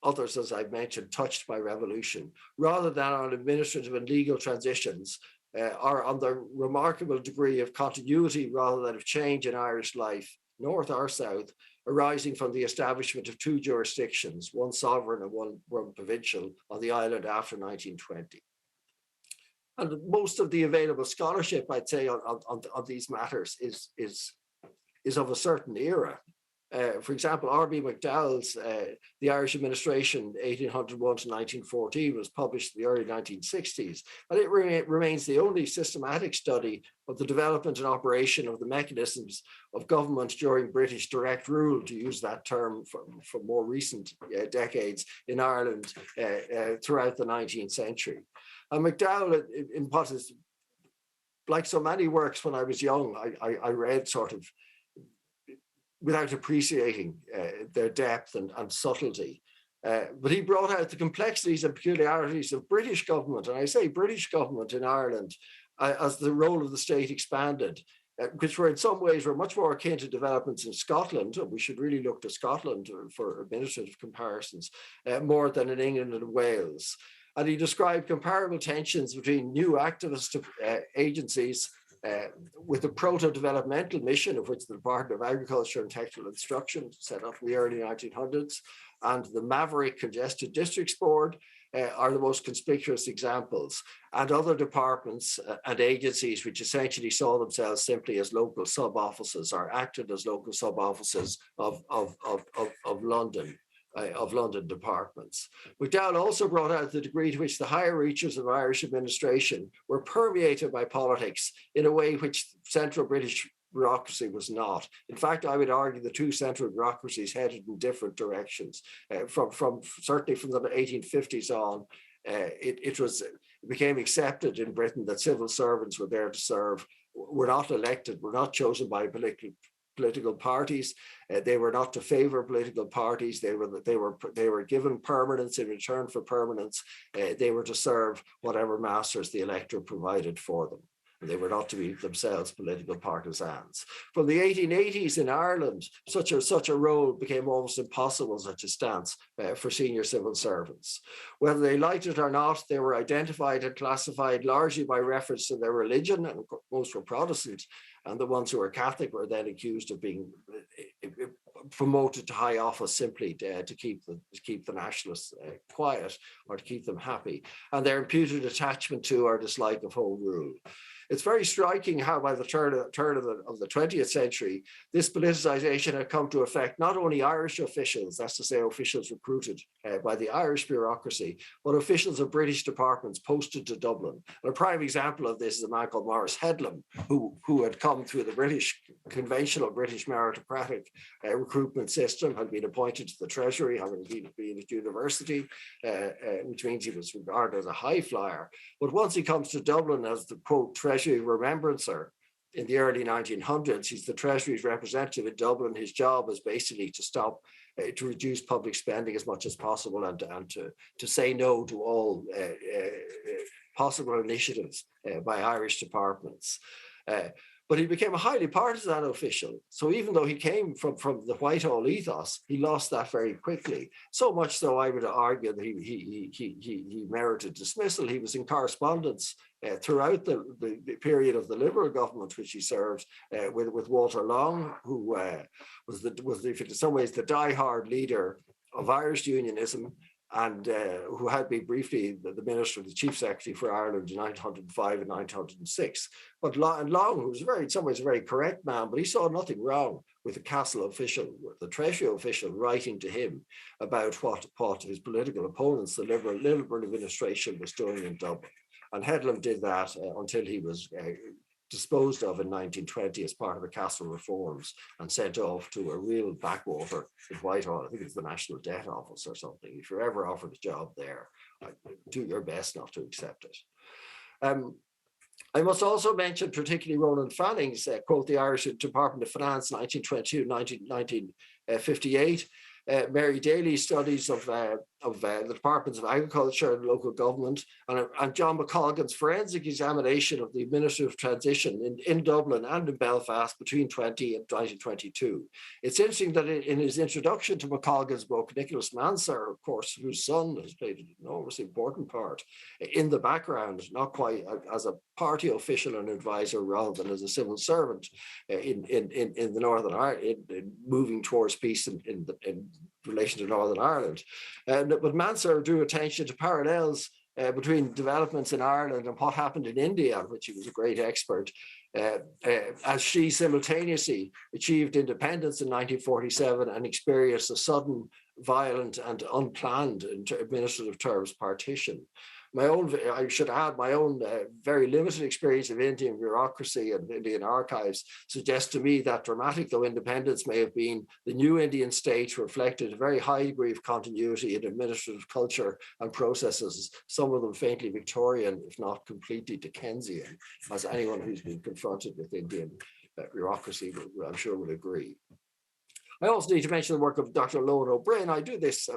[SPEAKER 4] others, as I've mentioned, touched by revolution, rather than on administrative and legal transitions, or on the remarkable degree of continuity rather than of change in Irish life, North or South, arising from the establishment of two jurisdictions, one sovereign and one provincial, on the island after 1920. And most of the available scholarship, I'd say, on these matters is of a certain era. For example, R.B. McDowell's The Irish Administration, 1801 to 1914, was published in the early 1960s, and it remains the only systematic study of the development and operation of the mechanisms of government during British direct rule, to use that term from more recent decades in Ireland throughout the 19th century. And McDowell, in what is, like so many works when I was young, I read sort of without appreciating their depth and subtlety. But he brought out the complexities and peculiarities of British government, and I say British government in Ireland, as the role of the state expanded, which were in some ways were much more akin to developments in Scotland, and we should really look to Scotland for administrative comparisons, more than in England and Wales. And he described comparable tensions between new activist agencies with the proto-developmental mission of which the Department of Agriculture and Technical Instruction set up in the early 1900s, and the maverick Congested Districts Board are the most conspicuous examples, and other departments and agencies which essentially saw themselves simply as local sub-offices or acted as local sub-offices of London. Of London departments. McDowell also brought out the degree to which the higher reaches of Irish administration were permeated by politics in a way which central British bureaucracy was not. In fact, I would argue the two central bureaucracies headed in different directions. Certainly from the 1850s on, it became accepted in Britain that civil servants were there to serve, were not elected, were not chosen by political parties. They were not to favor political parties. They were given permanence in return for permanence. They were to serve whatever masters the electorate provided for them. They were not to be themselves political partisans. From the 1880s in Ireland, such a role became almost impossible, such a stance for senior civil servants. Whether they liked it or not, they were identified and classified largely by reference to their religion, and most were Protestant, and the ones who were Catholic were then accused of being promoted to high office simply to keep the nationalists quiet or to keep them happy, and their imputed attachment to or dislike of home rule. It's very striking how by the turn of the 20th century, this politicization had come to affect not only Irish officials, that's to say officials recruited by the Irish bureaucracy, but officials of British departments posted to Dublin. And a prime example of this is a man called Maurice Headlam, who had come through the conventional British meritocratic recruitment system, had been appointed to the Treasury, having been at university, which means he was regarded as a high flyer. But once he comes to Dublin as the, quote, Treasury remembrancer in the early 1900s, he's the Treasury's representative in Dublin. His job is basically to stop, to reduce public spending as much as possible and to say no to all possible initiatives by Irish departments. But he became a highly partisan official. So even though he came from the Whitehall ethos, he lost that very quickly. So much so, I would argue that he merited dismissal. He was in correspondence throughout the period of the Liberal government, which he served with Walter Long, who was in some ways the diehard leader of Irish unionism, and who had been briefly the Minister, the Chief Secretary for Ireland in 1905 and 1906. But Long, who was in some ways a very correct man, but he saw nothing wrong with the Castle official, the Treasury official, writing to him about what his political opponents, the Liberal administration, was doing in Dublin. And Headlam did that until he was disposed of in 1920 as part of the Castle reforms and sent off to a real backwater in Whitehall. I think it's the National Debt Office or something. If you're ever offered a job there, do your best not to accept it. I must also mention particularly Roland Fanning's quote, the Irish Department of Finance, 1922-1958. Mary Daly's studies of the Departments of Agriculture and Local Government, and John McColgan's forensic examination of the administrative transition in Dublin and in Belfast between 20 and 1922. It's interesting that in his introduction to McColgan's book, Nicholas Mansard, of course, whose son has played an enormously important part in the background, not quite as a party official and advisor rather than as a civil servant in the Northern Ireland, in moving towards peace in relation to Northern Ireland. But Mansard drew attention to parallels between developments in Ireland and what happened in India, on which he was a great expert, as she simultaneously achieved independence in 1947 and experienced a sudden, violent and unplanned, in administrative terms, partition. I should add, my own very limited experience of Indian bureaucracy and Indian archives suggests to me that dramatic though independence may have been, the new Indian state reflected a very high degree of continuity in administrative culture and processes, some of them faintly Victorian, if not completely Dickensian, as anyone who's been confronted with Indian bureaucracy, I'm sure, would agree. I also need to mention the work of Dr. Loan O'Brien. I do this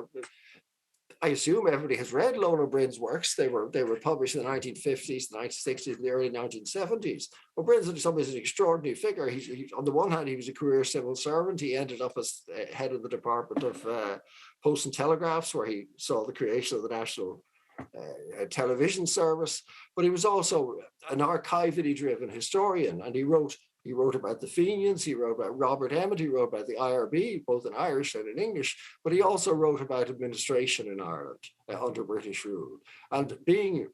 [SPEAKER 4] I assume everybody has read Loan O'Brien's works. They were published in the 1950s, the 1960s, and the early 1970s. O'Brien's in some ways an extraordinary figure. He, on the one hand, he was a career civil servant. He ended up as head of the Department of Post and Telegraphs, where he saw the creation of the National Television Service. But he was also an archivally driven historian, and he wrote about the Fenians, he wrote about Robert Emmet, he wrote about the IRB, both in Irish and in English, but he also wrote about administration in Ireland under British rule. And being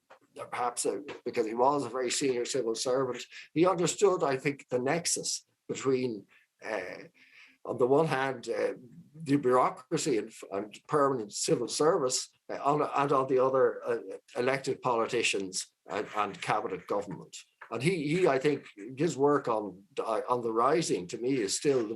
[SPEAKER 4] perhaps, because he was a very senior civil servant, he understood, I think, the nexus between, on the one hand, the bureaucracy and permanent civil service, and on the other, elected politicians and cabinet government. And he, I think, his work on the Rising, to me, is still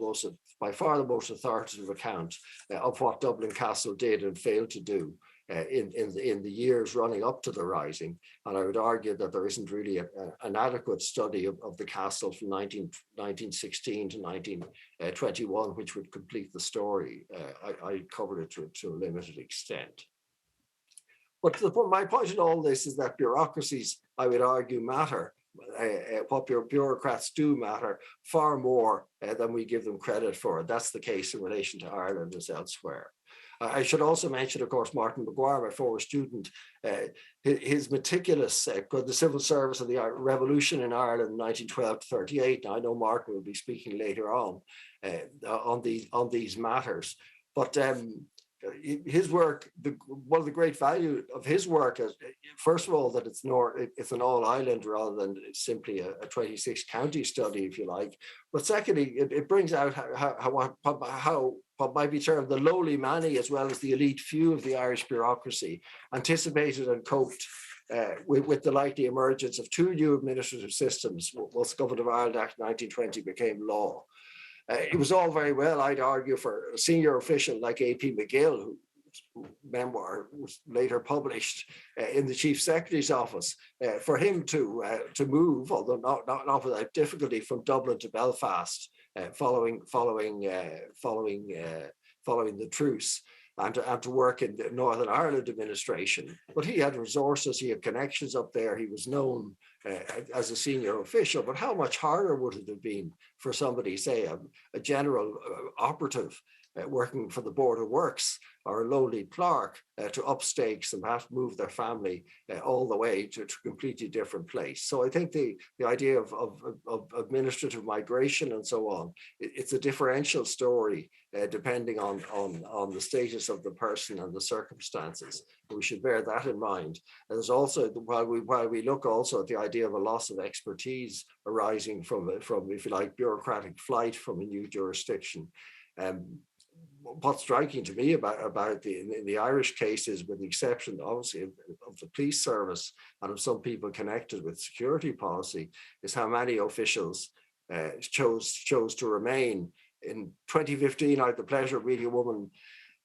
[SPEAKER 4] by far the most authoritative account of what Dublin Castle did and failed to do in the years running up to the Rising. And I would argue that there isn't really an adequate study of the castle from 1916 to 1921, which would complete the story. I covered it to a limited extent. But my point in all this is that bureaucracies, I would argue, matter. what bureaucrats do matter far more than we give them credit for. That's the case in relation to Ireland as elsewhere. I should also mention, of course, Martin Mcguire, my former student, his meticulous, the civil service of the revolution in Ireland, 1912 to 38. Now, I know Martin will be speaking later on these matters, but his work, one of the great value of his work is, first of all, that it's an all-island rather than simply a 26-county study, if you like. But secondly, it brings out how what might be termed the lowly many, as well as the elite few of the Irish bureaucracy, anticipated and coped with the likely emergence of two new administrative systems once the Government of Ireland Act 1920 became law. It was all very well, I'd argue, for a senior official like A.P. McGill, whose memoir was later published in the Chief Secretary's office, for him to move, although not without difficulty, from Dublin to Belfast, following the truce, and to work in the Northern Ireland administration. But he had resources, he had connections up there, he was known as a senior official. But how much harder would it have been for somebody, say a general operative working for the Board of Works or a lowly clerk to up stakes and have to move their family all the way to a completely different place? So I think the idea of administrative migration and so on, it's a differential story depending on the status of the person and the circumstances. We should bear that in mind. And there's also, while we look also at the idea of a loss of expertise arising from if you like, bureaucratic flight from a new jurisdiction, what's striking to me about the Irish case is, with the exception obviously of the police service and of some people connected with security policy, is how many officials chose to remain. In 2015, I had the pleasure of meeting a woman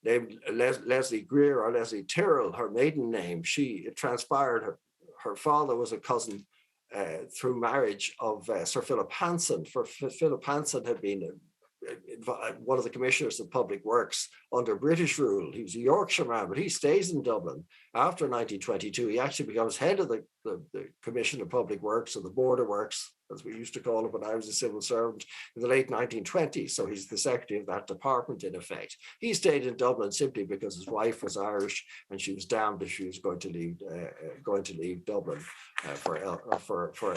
[SPEAKER 4] named Leslie Greer, or Leslie Tyrrell, her maiden name. It transpired her father was a cousin through marriage of Sir Philip Hanson. Philip Hanson had been one of the commissioners of public works under British rule. He was a Yorkshire man, but he stays in Dublin. After 1922, he actually becomes head of the Commission of Public Works, or the Board of Works, as we used to call it when I was a civil servant, in the late 1920s. So he's the secretary of that department, in effect. He stayed in Dublin simply because his wife was Irish, and she was damned if she was going to leave Dublin for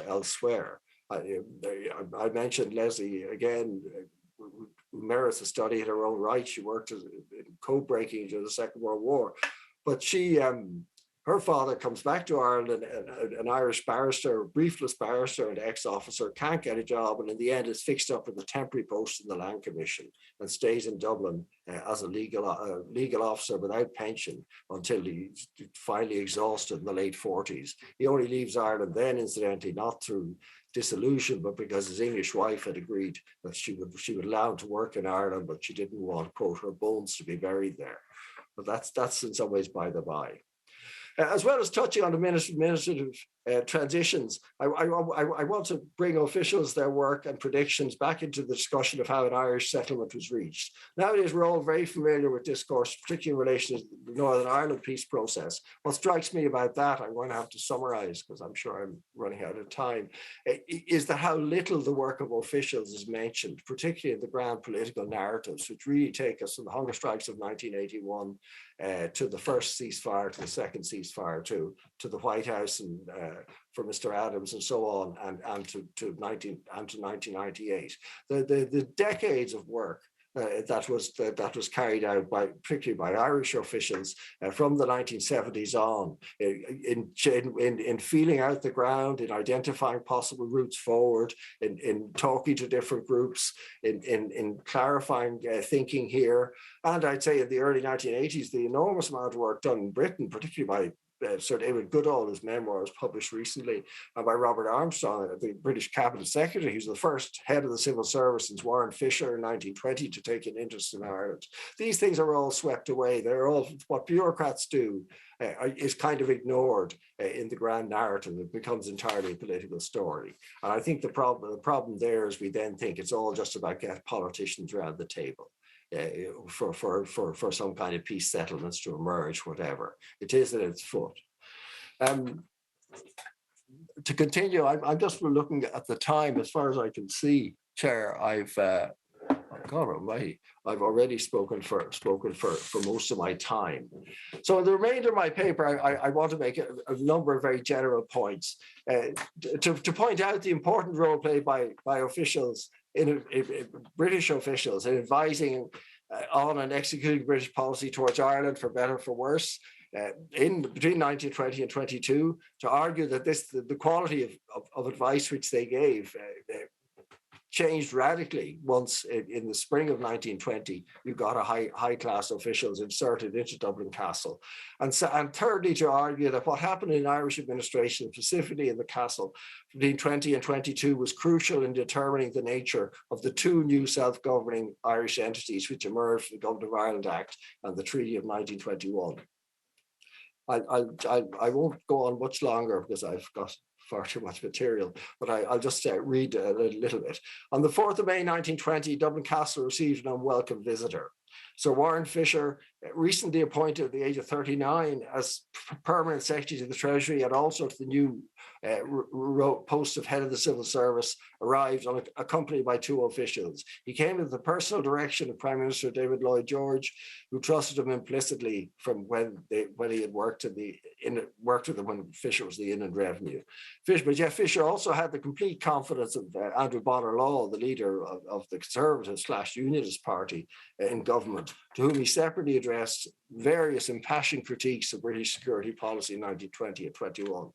[SPEAKER 4] elsewhere. I mentioned Leslie again, who merits a study in her own right. She worked in code breaking during the Second World War, but her father comes back to Ireland, an Irish barrister, briefless barrister and ex-officer, can't get a job, and in the end is fixed up with a temporary post in the Land Commission and stays in Dublin as a legal officer without pension until he's finally exhausted in the late 40s. He only leaves Ireland then, incidentally, not through disillusion, but because his English wife had agreed that she would allow him to work in Ireland, but she didn't want, quote, her bones to be buried there. But that's in some ways by the by. As well as touching on administrative transitions, I want to bring officials, their work and predictions back into the discussion of how an Irish settlement was reached. Nowadays, we're all very familiar with discourse, particularly in relation to the Northern Ireland peace process. What strikes me about that, I'm going to have to summarize because I'm sure I'm running out of time, is that how little the work of officials is mentioned, particularly in the grand political narratives, which really take us from the hunger strikes of 1981 to the first ceasefire, to the second ceasefire, to the White House and for Mr. Adams and so on, and to 1998. The decades of work that was carried out particularly by Irish officials from the 1970s on, in feeling out the ground, in identifying possible routes forward, in talking to different groups, in clarifying thinking here, and I'd say in the early 1980s, the enormous amount of work done in Britain, particularly by Sir David Goodall, his memoir was published recently, and by Robert Armstrong, the British Cabinet Secretary. He's the first head of the civil service since Warren Fisher in 1920 to take an interest in Ireland. These things are all swept away. They're all what bureaucrats do is kind of ignored in the grand narrative. It becomes entirely a political story. And I think the problem there is we then think it's all just about getting politicians around the table. For some kind of peace settlements to emerge, whatever. It is at its foot. to continue, I'm just looking at the time. As far as I can see, Chair, God almighty, I've already spoken for most of my time. So in the remainder of my paper, I want to make a number of very general points to point out the important role played by officials, in British officials, in advising on and executing British policy towards Ireland, for better or for worse, between 1920 and 22, to argue that the quality of advice which they gave changed radically once in the spring of 1920 you got a high class officials inserted into Dublin Castle, and thirdly to argue that what happened in Irish administration, specifically in the Castle between 20 and 22, was crucial in determining the nature of the two new self-governing Irish entities which emerged from the Government of Ireland Act and the Treaty of 1921. I won't go on much longer because I've got far too much material, but I'll just read a little bit. On the 4th of May 1920, Dublin Castle received an unwelcome visitor. Sir Warren Fisher, recently appointed at the age of 39 as permanent Secretary to the Treasury and also to the new post of Head of the Civil Service, arrived accompanied by two officials. He came with the personal direction of Prime Minister David Lloyd George, who trusted him implicitly from when he had worked with him when Fisher was the Inland Revenue. Fisher also had the complete confidence of Andrew Bonner Law, the leader of the Conservative/Unionist Party in government, to whom he separately addressed various impassioned critiques of British security policy in 1920 and 21.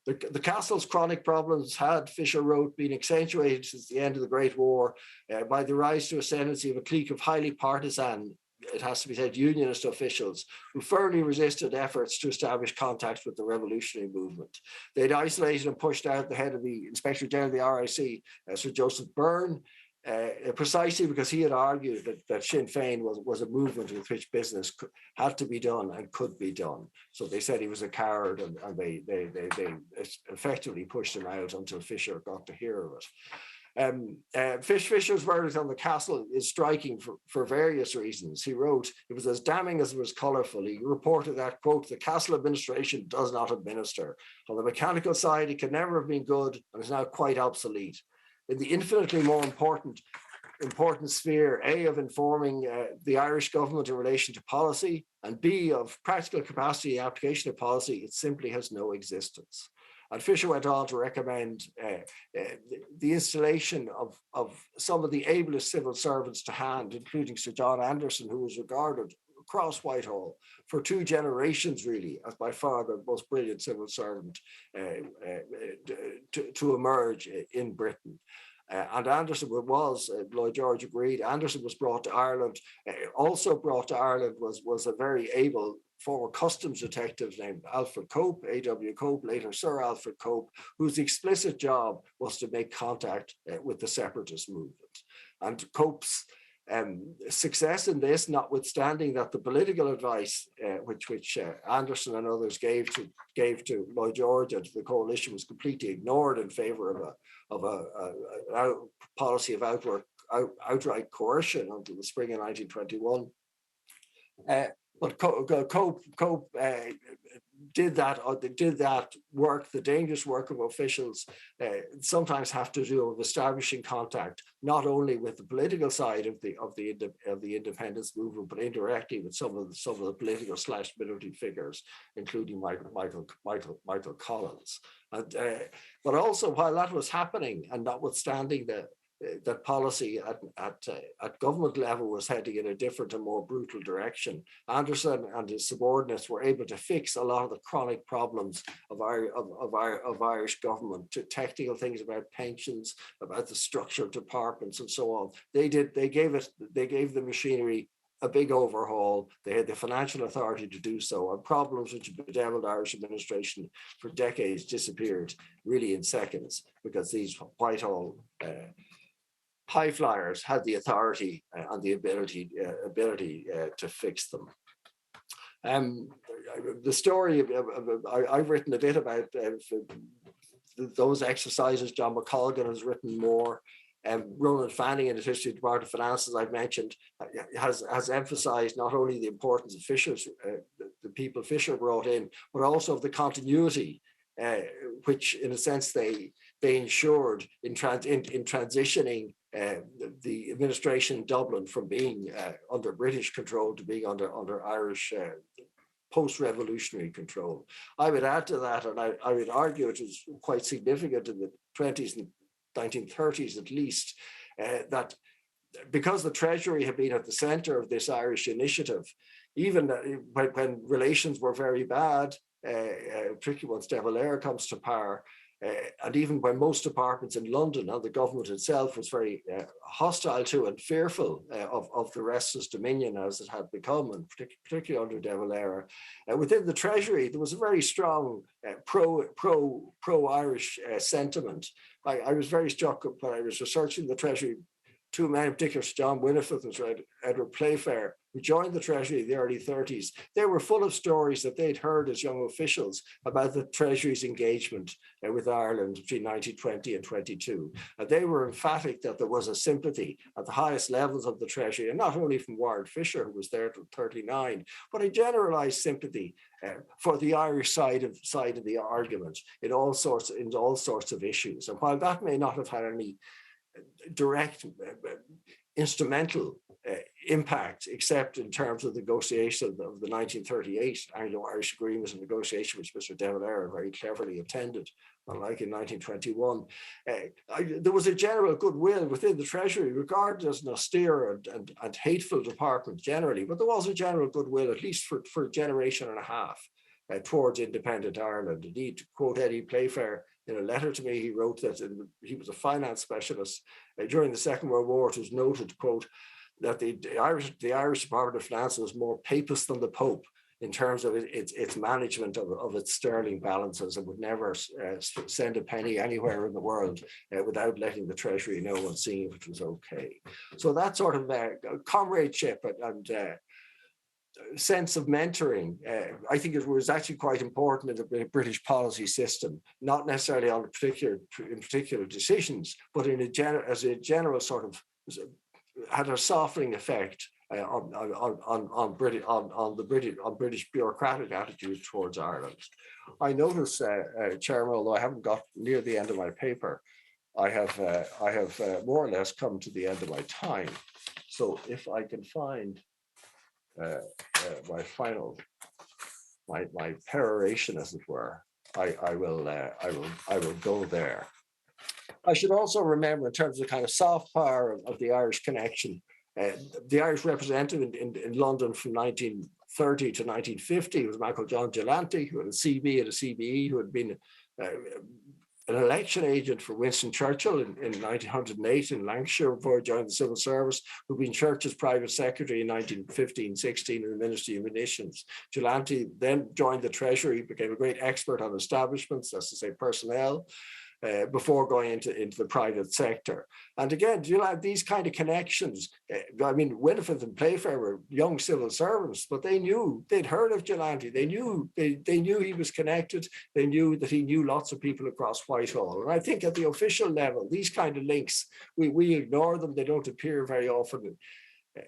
[SPEAKER 4] The Castle's chronic problems had, Fisher wrote, been accentuated since the end of the Great War by the rise to ascendancy of a clique of highly partisan, it has to be said, Unionist officials who firmly resisted efforts to establish contacts with the revolutionary movement. They'd isolated and pushed out the head of the Inspector General of the RIC, Sir Joseph Byrne, precisely because he had argued that Sinn Féin was a movement with which business had to be done and could be done. So they said he was a coward, and they effectively pushed him out until Fisher got to hear of it. Fisher's verdict on the Castle is striking for various reasons. He wrote, it was as damning as it was colourful. He reported that, quote, the Castle administration does not administer. On the mechanical side, it can never have been good and is now quite obsolete. In the infinitely more important sphere, A, of informing the Irish government in relation to policy, and B, of practical capacity and application of policy, it simply has no existence. And Fisher went on to recommend the installation of some of the ablest civil servants to hand, including Sir John Anderson, who was regarded across Whitehall for 2 generations, really, as by far the most brilliant civil servant to emerge in Britain. And Anderson was, Lloyd George agreed, Anderson was brought to Ireland. Also brought to Ireland was a very able former customs detective named Alfred Cope, A.W. Cope, later Sir Alfred Cope, whose explicit job was to make contact with the separatist movement. And Cope's success in this, notwithstanding that the political advice which Anderson and others gave to Lloyd George and to the coalition was completely ignored in favour of a policy of outright coercion until the spring of 1921. But Cope did that work, the dangerous work of officials sometimes have to do with establishing contact, not only with the political side of the independence movement, but indirectly with some of the political / military figures, including Michael Collins. But also, while that was happening, and notwithstanding that policy at government level was heading in a different and more brutal direction, Anderson and his subordinates were able to fix a lot of the chronic problems of Irish government, to technical things about pensions, about the structure of departments and so on. They gave the machinery a big overhaul. They had the financial authority to do so, and problems which had bedeviled Irish administration for decades disappeared really in seconds, because these Whitehall high flyers had the authority and the ability to fix them. The story I've written a bit about those exercises. John McColgan has written more. Roland Fanning, in his History of the Department of Finance, as I've mentioned, has emphasised not only the importance of Fisher's, the people Fisher brought in, but also of the continuity which in a sense they ensured in transitioning the administration in Dublin from being under British control to being under Irish post-revolutionary control. I would add to that, and I would argue it was quite significant in the 20s and 1930s at least, that because the Treasury had been at the centre of this Irish initiative, even when relations were very bad, particularly once De Valera comes to power, and even when most departments in London and the government itself was very hostile to and fearful of the restless Dominion as it had become, and particularly under De Valera, within the Treasury there was a very strong pro-Irish sentiment. I was very struck when I was researching the Treasury. Two men in particular, John Winifred and Edward Playfair, who joined the Treasury in the early 30s, they were full of stories that they'd heard as young officials about the Treasury's engagement with Ireland between 1920 and 22. And they were emphatic that there was a sympathy at the highest levels of the Treasury, and not only from Warren Fisher, who was there till 39, but a generalized sympathy for the Irish side of the argument in all sorts of issues. And while that may not have had any direct instrumental impact, except in terms of the negotiation of the 1938 Anglo-Irish Agreement and negotiation, which Mr. De Valera very cleverly attended, unlike in 1921. There was a general goodwill within the Treasury, regarded as an austere and hateful department generally, but there was a general goodwill, at least for a generation and a half, towards independent Ireland. Indeed, to quote Eddie Playfair, in a letter to me, he wrote that he was a finance specialist during the Second World War. It was noted, quote, that the Irish Department of Finance was more papist than the Pope in terms of its management of its sterling balances, and would never send a penny anywhere in the world without letting the Treasury know and seeing if it was okay. So that sort of comradeship and sense of mentoring, I think it was actually quite important in the British policy system, not necessarily on particular decisions, but as a general sort of had a softening effect on British bureaucratic attitude towards Ireland. I notice, Chairman, although I haven't got near the end of my paper, I have more or less come to the end of my time. So if I can find my peroration, as it were, I will go there. I should also remember, in terms of the kind of soft power of the Irish connection, the Irish representative in London from 1930 to 1950 was Michael John Gelante, who had a CB and a CBE, who had been an election agent for Winston Churchill in 1908 in Lancashire before he joined the civil service, who'd been Churchill's private secretary in 1915-16 in the Ministry of Munitions. Gelante then joined the Treasury, became a great expert on establishments, that's to say personnel, before going into the private sector. And again, these kind of connections, I mean, Winifred and Playfair were young civil servants, but they'd heard of Gelante. They knew he was connected. They knew that he knew lots of people across Whitehall. And I think at the official level, these kind of links, we ignore them. They don't appear very often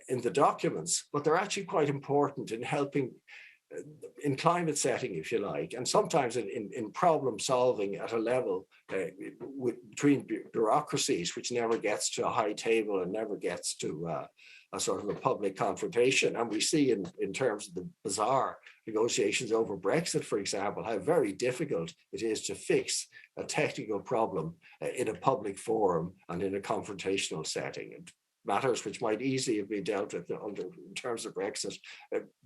[SPEAKER 4] in the documents, but they're actually quite important in helping in climate setting, if you like, and sometimes in problem solving at a level between bureaucracies, which never gets to a high table and never gets to a sort of a public confrontation. And we see in terms of the bizarre negotiations over Brexit, for example, how very difficult it is to fix a technical problem in a public forum and in a confrontational setting. And matters which might easily have been dealt with in terms of Brexit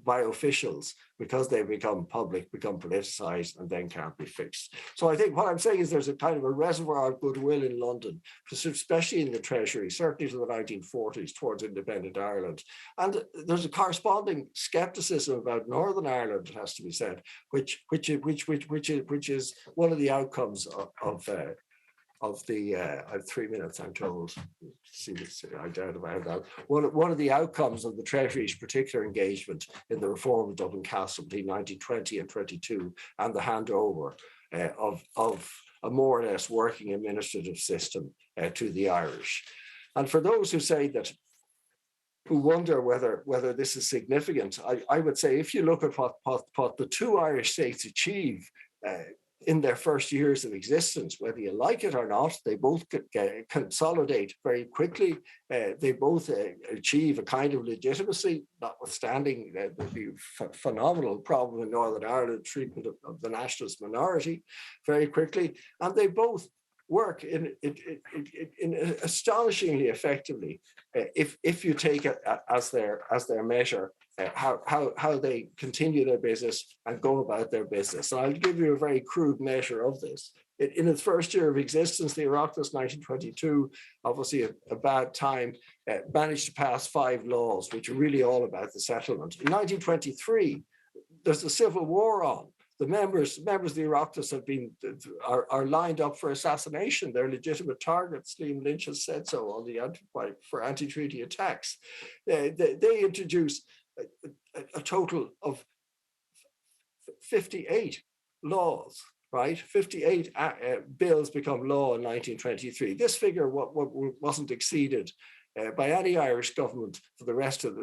[SPEAKER 4] by officials, because they become public, become politicized, and then can't be fixed. So I think what I'm saying is there's a kind of a reservoir of goodwill in London, especially in the Treasury, certainly to the 1940s, towards independent Ireland. And there's a corresponding skepticism about Northern Ireland, it has to be said, which is one of the outcomes of the I have 3 minutes, I'm told. I doubt if I have that. One of the outcomes of the Treasury's particular engagement in the reform of Dublin Castle between 1920 and 22, and the handover of a more or less working administrative system to the Irish. And for those who say that, who wonder whether this is significant, I would say if you look at what the two Irish states achieve in their first years of existence, whether you like it or not. They both consolidate very quickly. They both achieve a kind of legitimacy, notwithstanding the phenomenal problem in Northern Ireland treatment of the nationalist minority very quickly. And they both work in astonishingly effectively if you take it as their measure how they continue their business and go about their business. And I'll give you a very crude measure of this. In its first year of existence, the Oireachtas 1922, obviously a bad time, managed to pass 5 laws, which are really all about the settlement. In 1923, there's a civil war on. The members of the Oireachtas are lined up for assassination. They're legitimate targets. Liam Lynch has said so on for anti-treaty attacks. They introduce a total of 58 laws, right? 58 bills become law in 1923. This figure wasn't exceeded by any Irish government for the rest of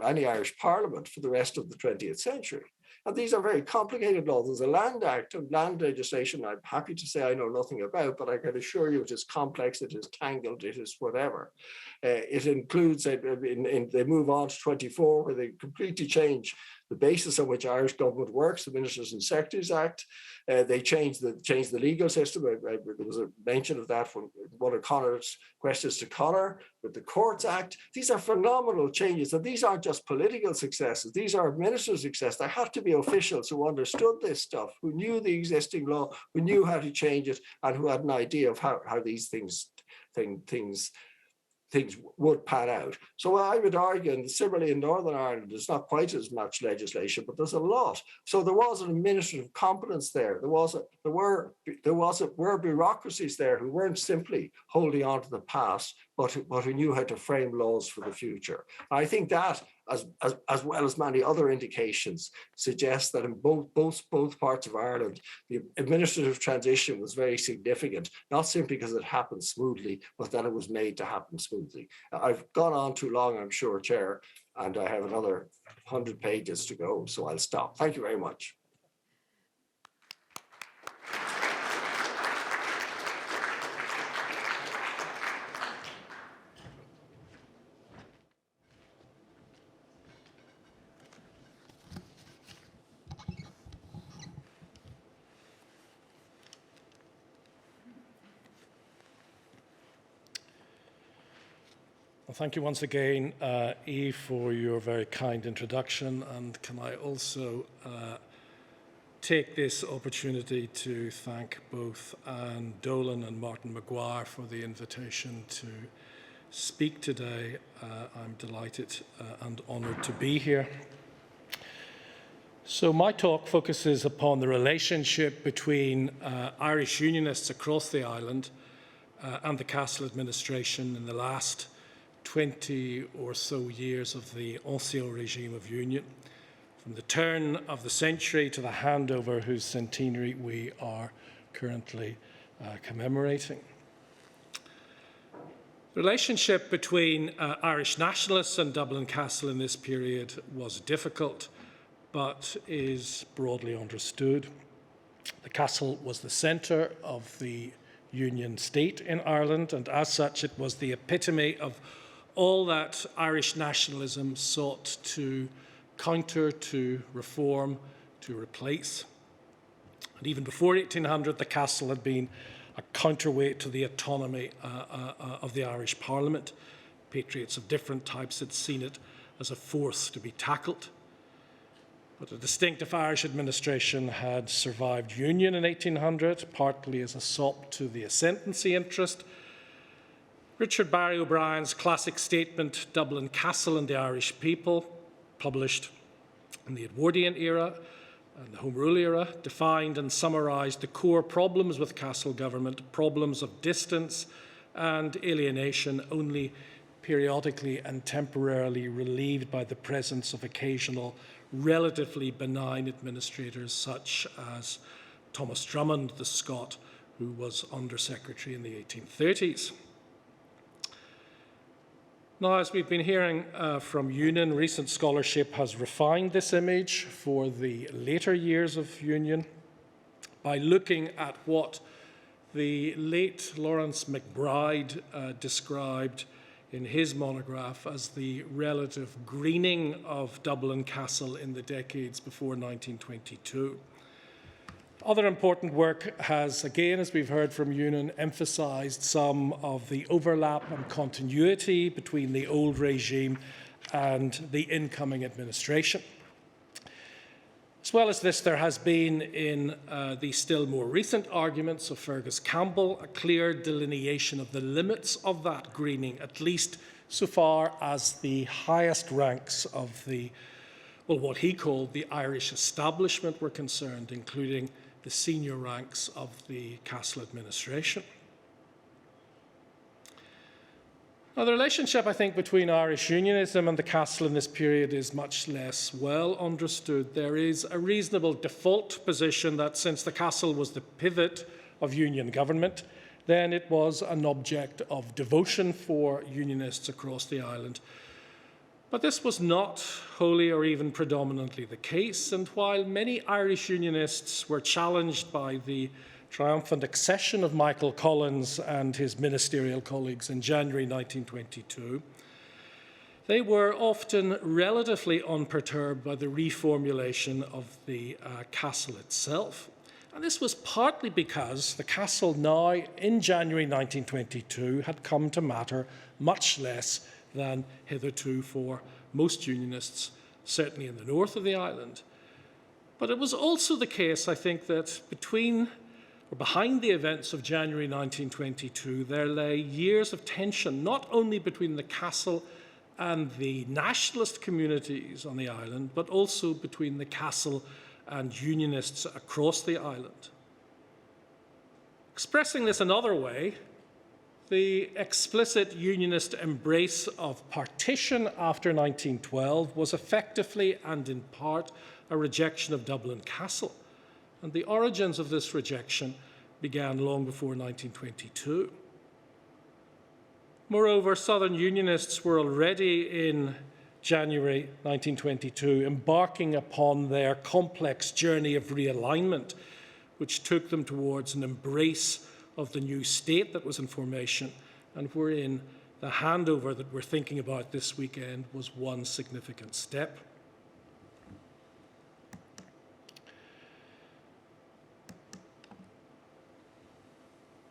[SPEAKER 4] any Irish Parliament for the rest of the 20th century. And these are very complicated laws. There's a Land Act and land legislation I'm happy to say I know nothing about, but I can assure you it is complex, it is tangled, it is whatever. It includes, they move on to 24, where they completely change the basis on which Irish government works, the Ministers and Secretaries Act. They change the legal system. There was a mention of that from one of Connor's questions to Connor with the Courts Act. These are phenomenal changes, and these aren't just political successes. These are administrative successes. There have to be officials who understood this stuff, who knew the existing law, who knew how to change it, and who had an idea of how these things would pan out. So I would argue, and similarly in Northern Ireland, there's not quite as much legislation, but there's a lot. So there was an administrative competence there. There were bureaucracies there who weren't simply holding on to the past, but who knew how to frame laws for the future. And I think that, as well as many other indications, suggests that in both parts of Ireland, the administrative transition was very significant, not simply because it happened smoothly, but that it was made to happen smoothly. I've gone on too long, I'm sure, Chair, and I have another 100 pages to go, so I'll stop. Thank you very much.
[SPEAKER 5] Well, thank you once again, Eve, for your very kind introduction. And can I also take this opportunity to thank both Anne Dolan and Martin Mcguire for the invitation to speak today. I'm delighted and honoured to be here. So my talk focuses upon the relationship between Irish Unionists across the island and the Castle administration in the last 20 or so years of the Ancien regime of union, from the turn of the century to the handover whose centenary we are currently commemorating. The relationship between Irish nationalists and Dublin Castle in this period was difficult, but is broadly understood. The castle was the centre of the Union state in Ireland, and as such it was the epitome of all that Irish nationalism sought to counter, to reform, to replace. And even before 1800, the castle had been a counterweight to the autonomy of the Irish Parliament. Patriots of different types had seen it as a force to be tackled. But a distinctive Irish administration had survived union in 1800, partly as a sop to the ascendancy interest. Richard Barry O'Brien's classic statement, Dublin Castle and the Irish People, published in the Edwardian era and the Home Rule era, defined and summarised the core problems with castle government, problems of distance and alienation, only periodically and temporarily relieved by the presence of occasional relatively benign administrators such as Thomas Drummond, the Scot, who was Under-Secretary in the 1830s. Now, as we've been hearing from Union, recent scholarship has refined this image for the later years of Union, by looking at what the late Lawrence McBride described in his monograph as the relative greening of Dublin Castle in the decades before 1922. Other important work has, again, as we've heard from Ewan, emphasised some of the overlap and continuity between the old regime and the incoming administration. As well as this, there has been in the still more recent arguments of Fergus Campbell a clear delineation of the limits of that greening, at least so far as the highest ranks of the, well, what he called the Irish establishment were concerned, including the senior ranks of the Castle administration. Now, the relationship, I think, between Irish unionism and the Castle in this period is much less well understood. There is a reasonable default position that since the Castle was the pivot of union government, then it was an object of devotion for unionists across the island. But this was not wholly or even predominantly the case, and while many Irish unionists were challenged by the triumphant accession of Michael Collins and his ministerial colleagues in January 1922, they were often relatively unperturbed by the reformulation of the Castle itself. And this was partly because the Castle now, in January 1922, had come to matter much less than hitherto for most unionists, certainly in the north of the island. But it was also the case, I think, that behind the events of January 1922, there lay years of tension, not only between the Castle and the nationalist communities on the island, but also between the Castle and unionists across the island. Expressing this another way, the explicit unionist embrace of partition after 1912 was effectively and in part a rejection of Dublin Castle. And the origins of this rejection began long before 1922. Moreover, Southern Unionists were already in January 1922 embarking upon their complex journey of realignment, which took them towards an embrace of the new state that was in formation, and wherein the handover that we're thinking about this weekend was one significant step.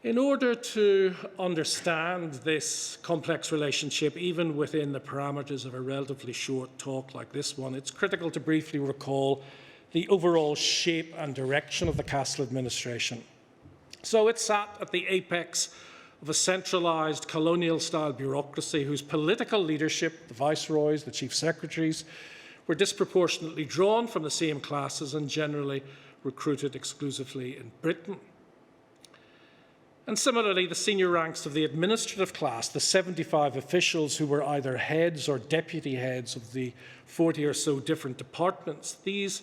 [SPEAKER 5] In order to understand this complex relationship, even within the parameters of a relatively short talk like this one, it's critical to briefly recall the overall shape and direction of the Castle administration. So it sat at the apex of a centralised colonial-style bureaucracy whose political leadership, the viceroys, the chief secretaries, were disproportionately drawn from the same classes and generally recruited exclusively in Britain. And similarly, the senior ranks of the administrative class, the 75 officials who were either heads or deputy heads of the 40 or so different departments, these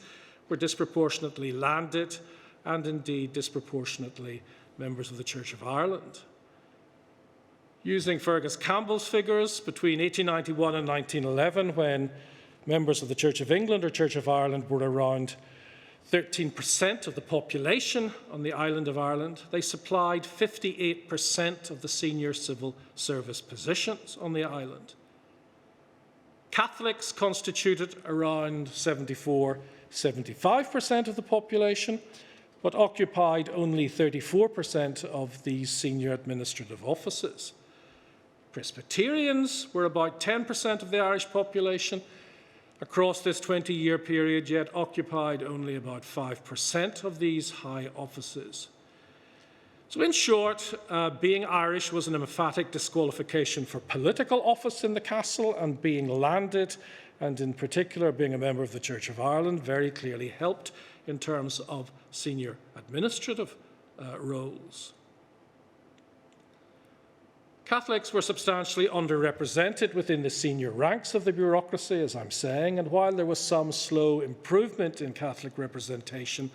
[SPEAKER 5] were disproportionately landed and indeed disproportionately members of the Church of Ireland. Using Fergus Campbell's figures, between 1891 and 1911, when members of the Church of England or Church of Ireland were around 13% of the population on the island of Ireland, they supplied 58% of the senior civil service positions on the island. Catholics constituted around 75% of the population, but occupied only 34% of these senior administrative offices. Presbyterians were about 10% of the Irish population across this 20-year period, yet occupied only about 5% of these high offices. So in short, being Irish was an emphatic disqualification for political office in the Castle, and being landed, and in particular being a member of the Church of Ireland, very clearly helped in terms of senior administrative roles. Catholics were substantially underrepresented within the senior ranks of the bureaucracy, as I'm saying, and while there was some slow improvement in Catholic representation,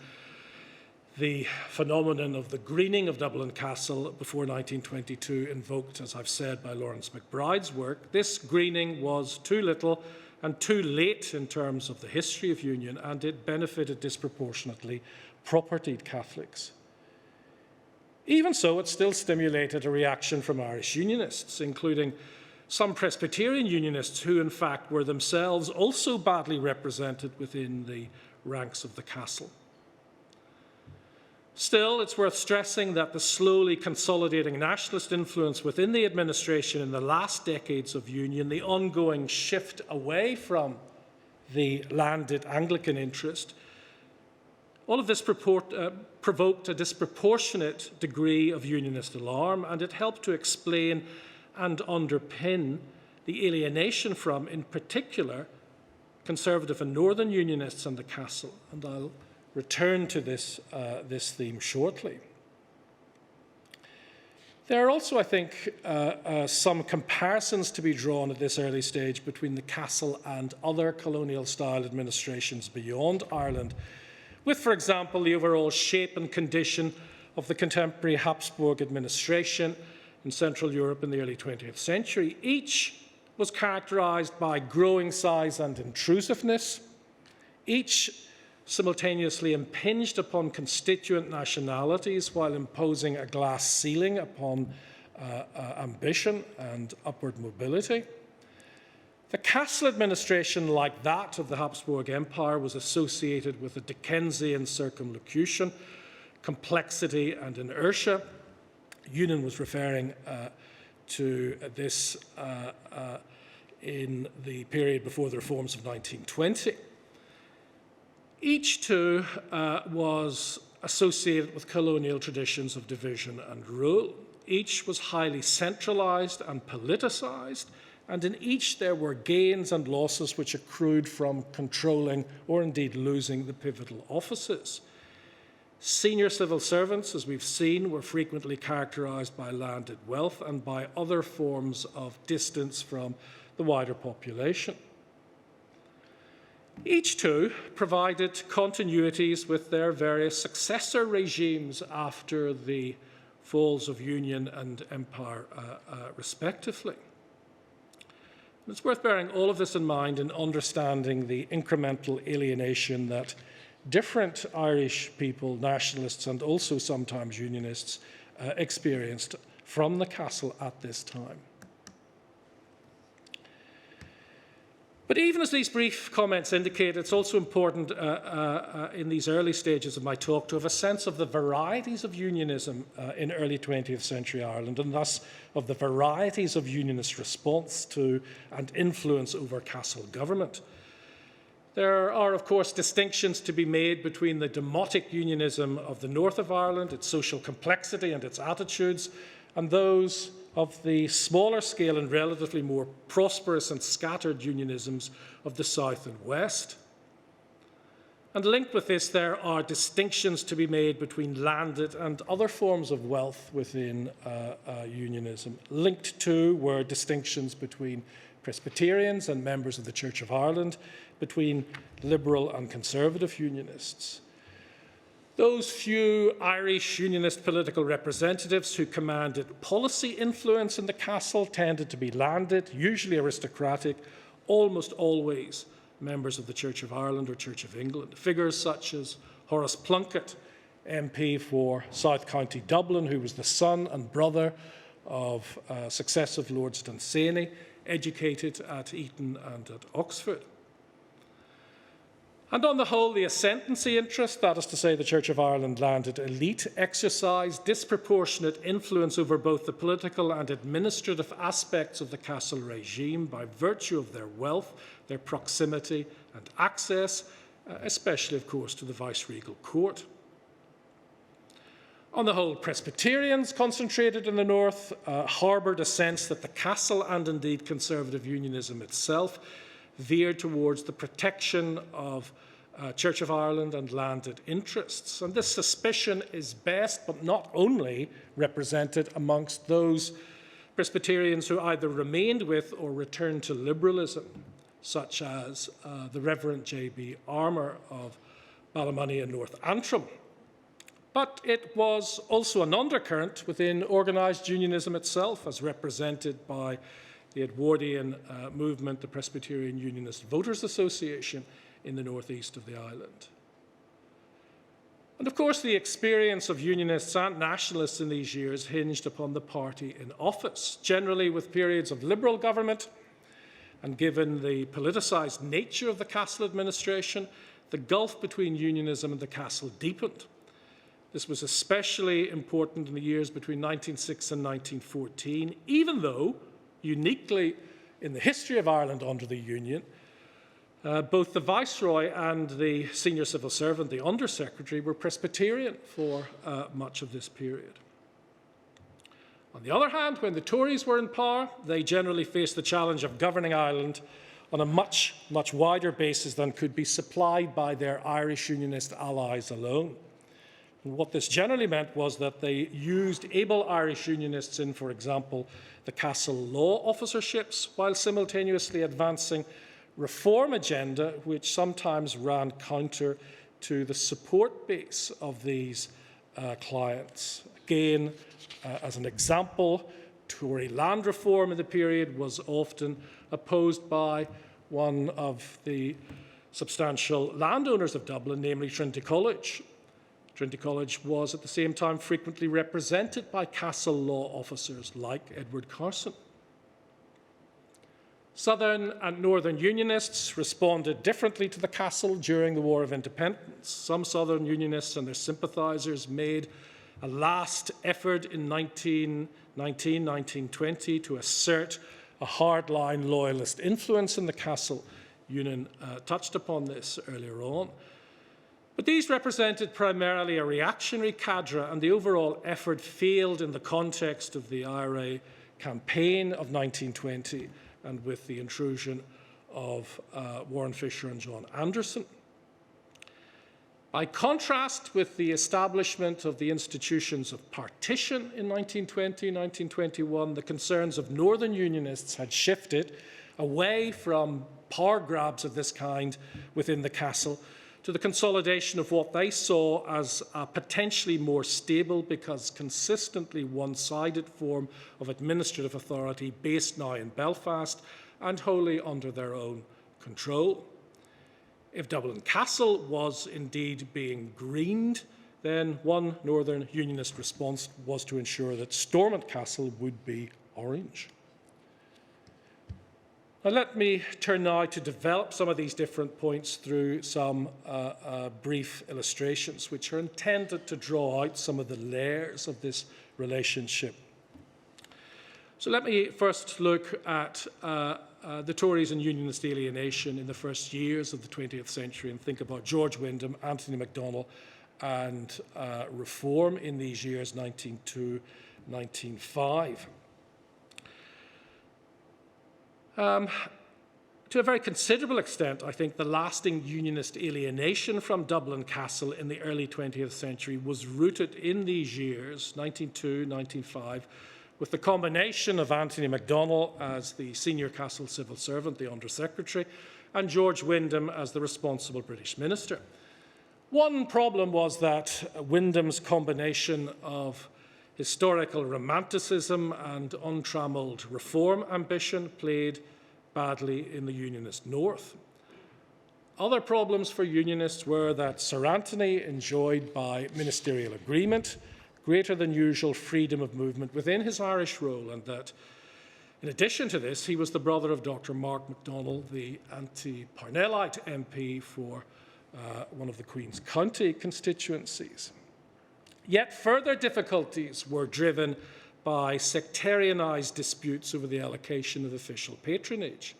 [SPEAKER 5] the phenomenon of the greening of Dublin Castle before 1922, invoked, as I've said, by Lawrence McBride's work, this greening was too little and too late in terms of the history of union, and it benefited disproportionately propertied Catholics. Even so, it still stimulated a reaction from Irish Unionists, including some Presbyterian Unionists who, in fact, were themselves also badly represented within the ranks of the Castle. Still, it's worth stressing that the slowly consolidating nationalist influence within the administration in the last decades of union, the ongoing shift away from the landed Anglican interest, all of this provoked a disproportionate degree of unionist alarm, and it helped to explain and underpin the alienation from, in particular, Conservative and Northern Unionists and the Castle. And I'll return to this theme shortly. There are also, I think, some comparisons to be drawn at this early stage between the Castle and other colonial-style administrations beyond Ireland, with, for example, the overall shape and condition of the contemporary Habsburg administration in Central Europe in the early 20th century. Each was characterized by growing size and intrusiveness. Each simultaneously impinged upon constituent nationalities while imposing a glass ceiling upon ambition and upward mobility. The Castle administration, like that of the Habsburg Empire, was associated with a Dickensian circumlocution, complexity and inertia. Union was referring to this in the period before the reforms of 1920. Each, too, was associated with colonial traditions of division and rule. Each was highly centralized and politicized, and in each there were gains and losses which accrued from controlling or indeed losing the pivotal offices. Senior civil servants, as we've seen, were frequently characterized by landed wealth and by other forms of distance from the wider population. Each, too, provided continuities with their various successor regimes after the falls of Union and Empire, respectively. And it's worth bearing all of this in mind in understanding the incremental alienation that different Irish people, nationalists and also sometimes Unionists, experienced from the Castle at this time. But even as these brief comments indicate, it's also important in these early stages of my talk to have a sense of the varieties of unionism in early 20th century Ireland, and thus of the varieties of unionist response to and influence over Castle government. There are, of course, distinctions to be made between the demotic unionism of the north of Ireland, its social complexity and its attitudes, and those of the smaller scale and relatively more prosperous and scattered unionisms of the south and west. And linked with this, there are distinctions to be made between landed and other forms of wealth within unionism. Linked to were distinctions between Presbyterians and members of the Church of Ireland, between liberal and conservative unionists. Those few Irish unionist political representatives who commanded policy influence in the Castle tended to be landed, usually aristocratic, almost always members of the Church of Ireland or Church of England. Figures such as Horace Plunkett, MP for South County Dublin, who was the son and brother of successive Lords Dunsany, educated at Eton and at Oxford. And on the whole, the ascendancy interest, that is to say the Church of Ireland landed elite, exercised disproportionate influence over both the political and administrative aspects of the Castle regime by virtue of their wealth, their proximity and access, especially, of course, to the viceregal court. On the whole, Presbyterians concentrated in the north harboured a sense that the Castle and indeed conservative unionism itself veered towards the protection of Church of Ireland and landed interests. And this suspicion is best, but not only, represented amongst those Presbyterians who either remained with or returned to liberalism, such as the Reverend J.B. Armour of Ballymoney and North Antrim. But it was also an undercurrent within organised unionism itself, as represented by the Edwardian movement, the Presbyterian Unionist Voters Association in the northeast of the island. And of course, the experience of Unionists and Nationalists in these years hinged upon the party in office, generally with periods of Liberal government. And given the politicised nature of the Castle administration, the gulf between Unionism and the Castle deepened. This was especially important in the years between 1906 and 1914, even though, uniquely in the history of Ireland under the Union, both the Viceroy and the senior civil servant, the Under-Secretary, were Presbyterian for much of this period. On the other hand, when the Tories were in power, they generally faced the challenge of governing Ireland on a much wider basis than could be supplied by their Irish Unionist allies alone. And what this generally meant was that they used able Irish Unionists in, for example, the Castle law officerships, while simultaneously advancing reform agenda, which sometimes ran counter to the support base of these clients. Again, as an example, Tory land reform in the period was often opposed by one of the substantial landowners of Dublin, namely Trinity College. Trinity College was at the same time frequently represented by Castle law officers like Edward Carson. Southern and Northern Unionists responded differently to the Castle during the War of Independence. Some Southern Unionists and their sympathisers made a last effort in 1919-1920 to assert a hardline loyalist influence in the Castle. Union touched upon this earlier on. But these represented primarily a reactionary cadre, and the overall effort failed in the context of the IRA campaign of 1920 and with the intrusion of Warren Fisher and John Anderson. By contrast with the establishment of the institutions of partition in 1920-1921, the concerns of Northern Unionists had shifted away from power grabs of this kind within the Castle to the consolidation of what they saw as a potentially more stable because consistently one-sided form of administrative authority based now in Belfast and wholly under their own control. If Dublin Castle was indeed being greened, then one Northern Unionist response was to ensure that Stormont Castle would be orange. Now, let me turn now to develop some of these different points through some brief illustrations, which are intended to draw out some of the layers of this relationship. So let me first look at the Tories and Unionist alienation in the first years of the 20th century and think about George Wyndham, Anthony MacDonald, and reform in these years, 1902-1905. To a very considerable extent, I think the lasting Unionist alienation from Dublin Castle in the early 20th century was rooted in these years, 1902-1905, with the combination of Anthony MacDonald as the senior Castle civil servant, the Under-Secretary, and George Wyndham as the responsible British minister. One problem was that Wyndham's combination of historical romanticism and untrammelled reform ambition played badly in the Unionist North. Other problems for Unionists were that Sir Anthony enjoyed by ministerial agreement greater than usual freedom of movement within his Irish role, and that in addition to this, he was the brother of Dr. Mark MacDonald, the anti-Parnellite MP for one of the Queen's County constituencies. Yet further difficulties were driven by sectarianised disputes over the allocation of official patronage.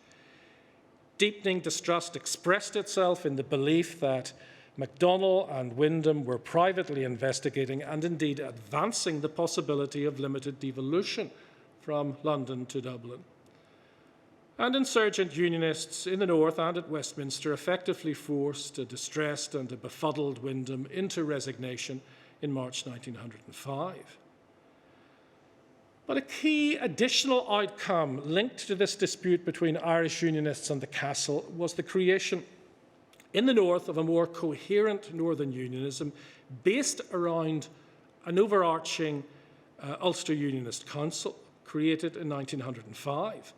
[SPEAKER 5] Deepening distrust expressed itself in the belief that MacDonald and Wyndham were privately investigating and indeed advancing the possibility of limited devolution from London to Dublin. And insurgent Unionists in the north and at Westminster effectively forced a distressed and a befuddled Wyndham into resignation in March 1905. But a key additional outcome linked to this dispute between Irish Unionists and the Castle was the creation in the north of a more coherent Northern Unionism based around an overarching Ulster Unionist Council created in 1905.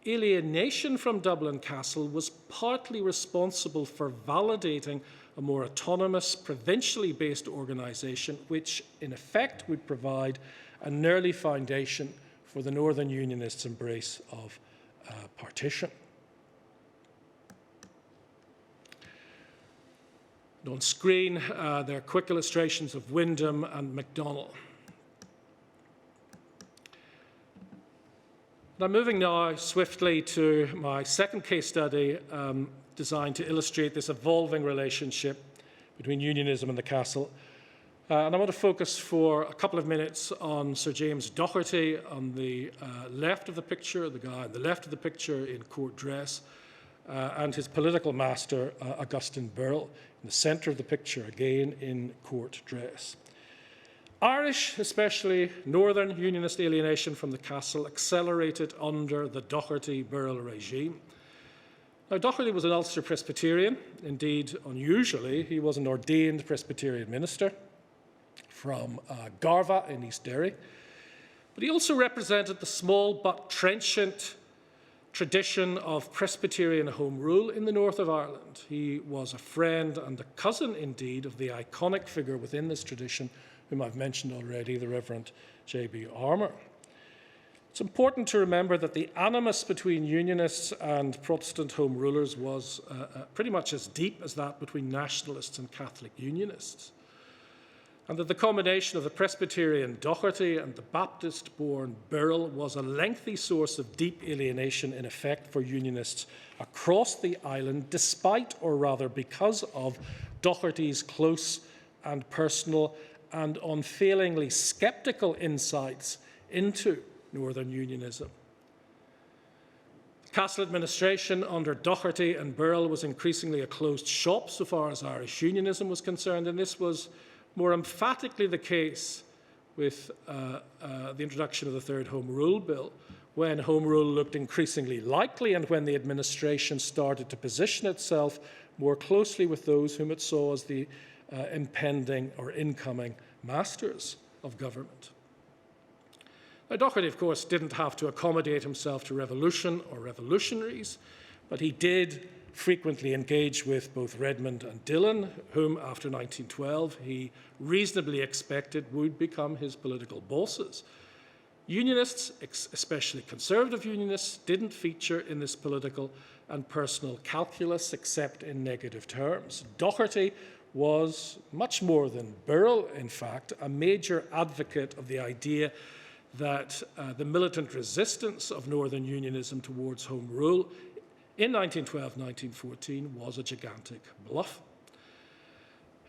[SPEAKER 5] Alienation from Dublin Castle was partly responsible for validating a more autonomous, provincially based organisation, which in effect would provide an early foundation for the Northern Unionists' embrace of partition. And on screen, there are quick illustrations of Wyndham and MacDonald. I'm moving now swiftly to my second case study, designed to illustrate this evolving relationship between unionism and the castle. And I want to focus for a couple of minutes on Sir James Doherty on the left of the picture, the guy on the left of the picture in court dress, and his political master, Augustine Birrell, in the centre of the picture, again in court dress. Irish, especially Northern Unionist alienation from the castle, accelerated under the Doherty-Birrell regime. Now, Doherty was an Ulster Presbyterian. Indeed, unusually, he was an ordained Presbyterian minister from Garva in East Derry. But he also represented the small but trenchant tradition of Presbyterian Home Rule in the north of Ireland. He was a friend and a cousin, indeed, of the iconic figure within this tradition, whom I've mentioned already, the Reverend J.B. Armour. It's important to remember that the animus between Unionists and Protestant Home Rulers was pretty much as deep as that between Nationalists and Catholic Unionists, and that the combination of the Presbyterian Doherty and the Baptist-born Birrell was a lengthy source of deep alienation in effect for Unionists across the island, despite, or rather because of, Doherty's close and personal and unfailingly sceptical insights into Northern Unionism. The Castle administration under Doherty and Birrell was increasingly a closed shop so far as Irish unionism was concerned, and this was more emphatically the case with the introduction of the Third Home Rule Bill, when Home Rule looked increasingly likely and when the administration started to position itself more closely with those whom it saw as the impending or incoming masters of government. Now, Doherty, of course, didn't have to accommodate himself to revolution or revolutionaries, but he did frequently engage with both Redmond and Dillon, whom, after 1912, he reasonably expected would become his political bosses. Unionists, especially conservative unionists, didn't feature in this political and personal calculus except in negative terms. Doherty was, much more than Birrell, in fact, a major advocate of the idea that the militant resistance of Northern Unionism towards Home Rule in 1912-1914 was a gigantic bluff.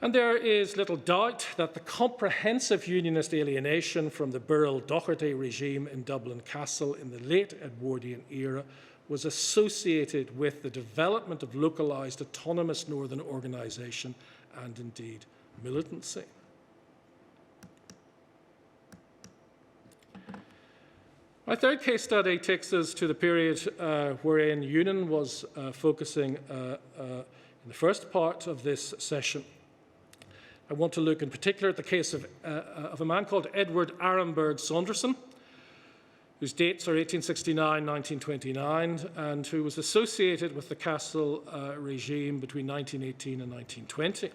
[SPEAKER 5] And there is little doubt that the comprehensive Unionist alienation from the Birrell-Doherty regime in Dublin Castle in the late Edwardian era was associated with the development of localised autonomous Northern organisation and indeed militancy. My third case study takes us to the period wherein Union was focusing in the first part of this session. I want to look in particular at the case of a man called Edward Aremberg Saunderson, whose dates are 1869-1929, and who was associated with the Castle regime between 1918 and 1920. In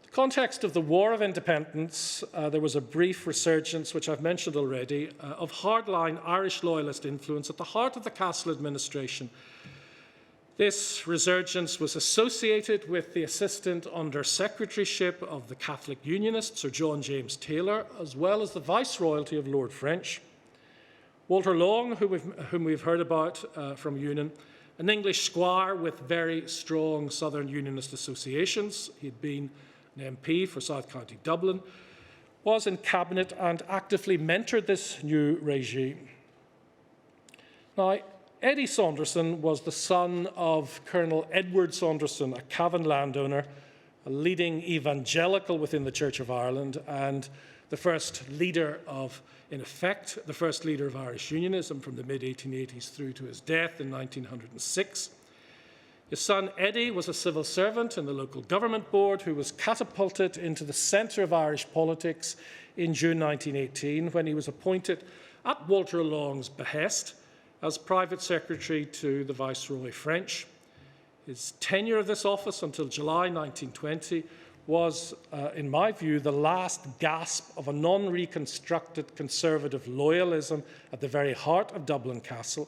[SPEAKER 5] the context of the War of Independence, there was a brief resurgence, which I've mentioned already, of hardline Irish loyalist influence at the heart of the Castle administration. This resurgence was associated with the Assistant Under-Secretaryship of the Catholic Unionists, Sir John James Taylor, as well as the Viceroyalty of Lord French. Walter Long, whom we've heard about from Union, an English squire with very strong Southern Unionist associations. He'd been an MP for South County Dublin, was in cabinet and actively mentored this new regime. Now, Eddie Saunderson was the son of Colonel Edward Saunderson, a Cavan landowner, a leading evangelical within the Church of Ireland, and the first leader of, in effect, the first leader of Irish unionism from the mid-1880s through to his death in 1906. His son Eddie was a civil servant in the local government board who was catapulted into the centre of Irish politics in June 1918 when he was appointed at Walter Long's behest as private secretary to the Viceroy French. His tenure of this office until July 1920 was, in my view, the last gasp of a non-reconstructed conservative loyalism at the very heart of Dublin Castle.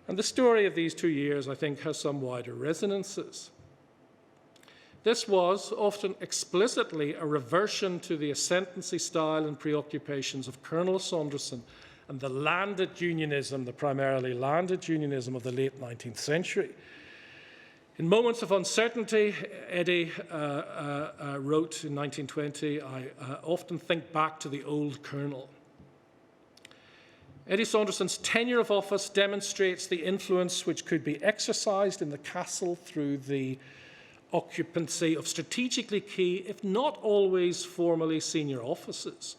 [SPEAKER 5] And the story of these 2 years, I think, has some wider resonances. This was often explicitly a reversion to the ascendancy style and preoccupations of Colonel Saunderson and the landed unionism, the primarily landed unionism of the late 19th century. In moments of uncertainty, Eddie wrote in 1920, I often think back to the old colonel. Eddie Saunderson's tenure of office demonstrates the influence which could be exercised in the castle through the occupancy of strategically key, if not always formally senior offices.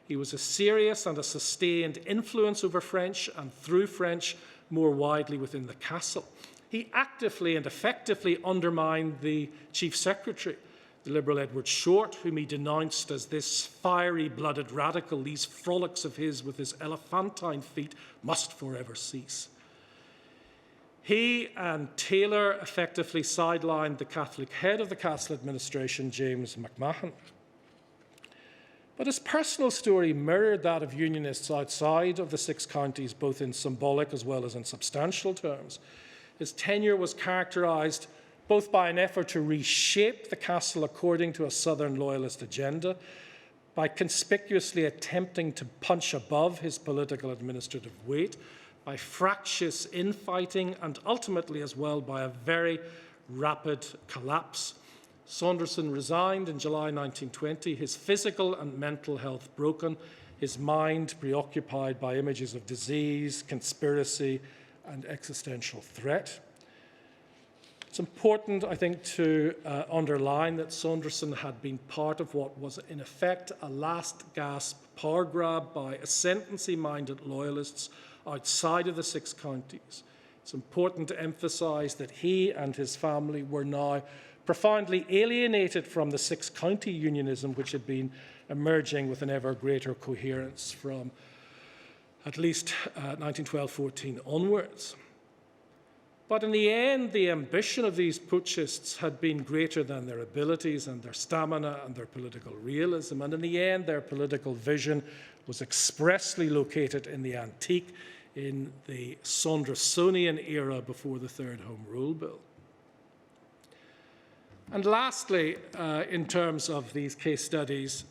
[SPEAKER 5] He was a serious and a sustained influence over French and through French more widely within the castle. He actively and effectively undermined the Chief Secretary, the Liberal Edward Short, whom he denounced as this fiery-blooded radical. These frolics of his with his elephantine feet must forever cease. He and Taylor effectively sidelined the Catholic head of the castle administration, James Mcmahon. But his personal story mirrored that of Unionists outside of the 6 counties, both in symbolic as well as in substantial terms. His tenure was characterised both by an effort to reshape the castle according to a Southern loyalist agenda, by conspicuously attempting to punch above his political administrative weight, by fractious infighting, and ultimately as well by a very rapid collapse. Saunderson resigned in July 1920, his physical and mental health broken, his mind preoccupied by images of disease, conspiracy, and existential threat. It's important, I think, to underline that Saunderson had been part of what was, in effect, a last-gasp power grab by ascendancy-minded loyalists outside of the 6 counties. It's important to emphasise that he and his family were now profoundly alienated from the 6-county unionism which had been emerging with an ever greater coherence from at least 1912-14 onwards. But in the end, the ambition of these putschists had been greater than their abilities and their stamina and their political realism. And in the end, their political vision was expressly located in the antique, in the Saundersonian era before the Third Home Rule Bill. And lastly, in terms of these case studies,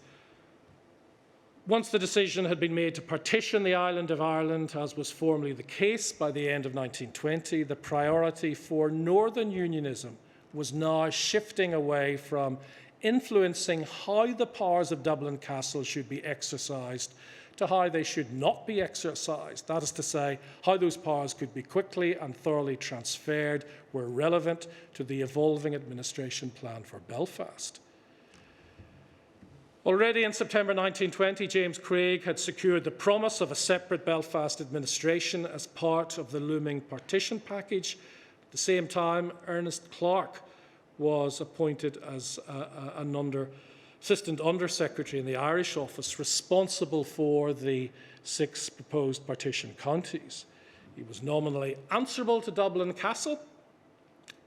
[SPEAKER 5] once the decision had been made to partition the island of Ireland, as was formerly the case by the end of 1920, the priority for Northern Unionism was now shifting away from influencing how the powers of Dublin Castle should be exercised to how they should not be exercised. That is to say, how those powers could be quickly and thoroughly transferred where relevant to the evolving administration plan for Belfast. Already in September 1920, James Craig had secured the promise of a separate Belfast administration as part of the looming partition package. At the same time, Ernest Clark was appointed as an Assistant Undersecretary in the Irish office, responsible for the 6 proposed partition counties. He was nominally answerable to Dublin Castle,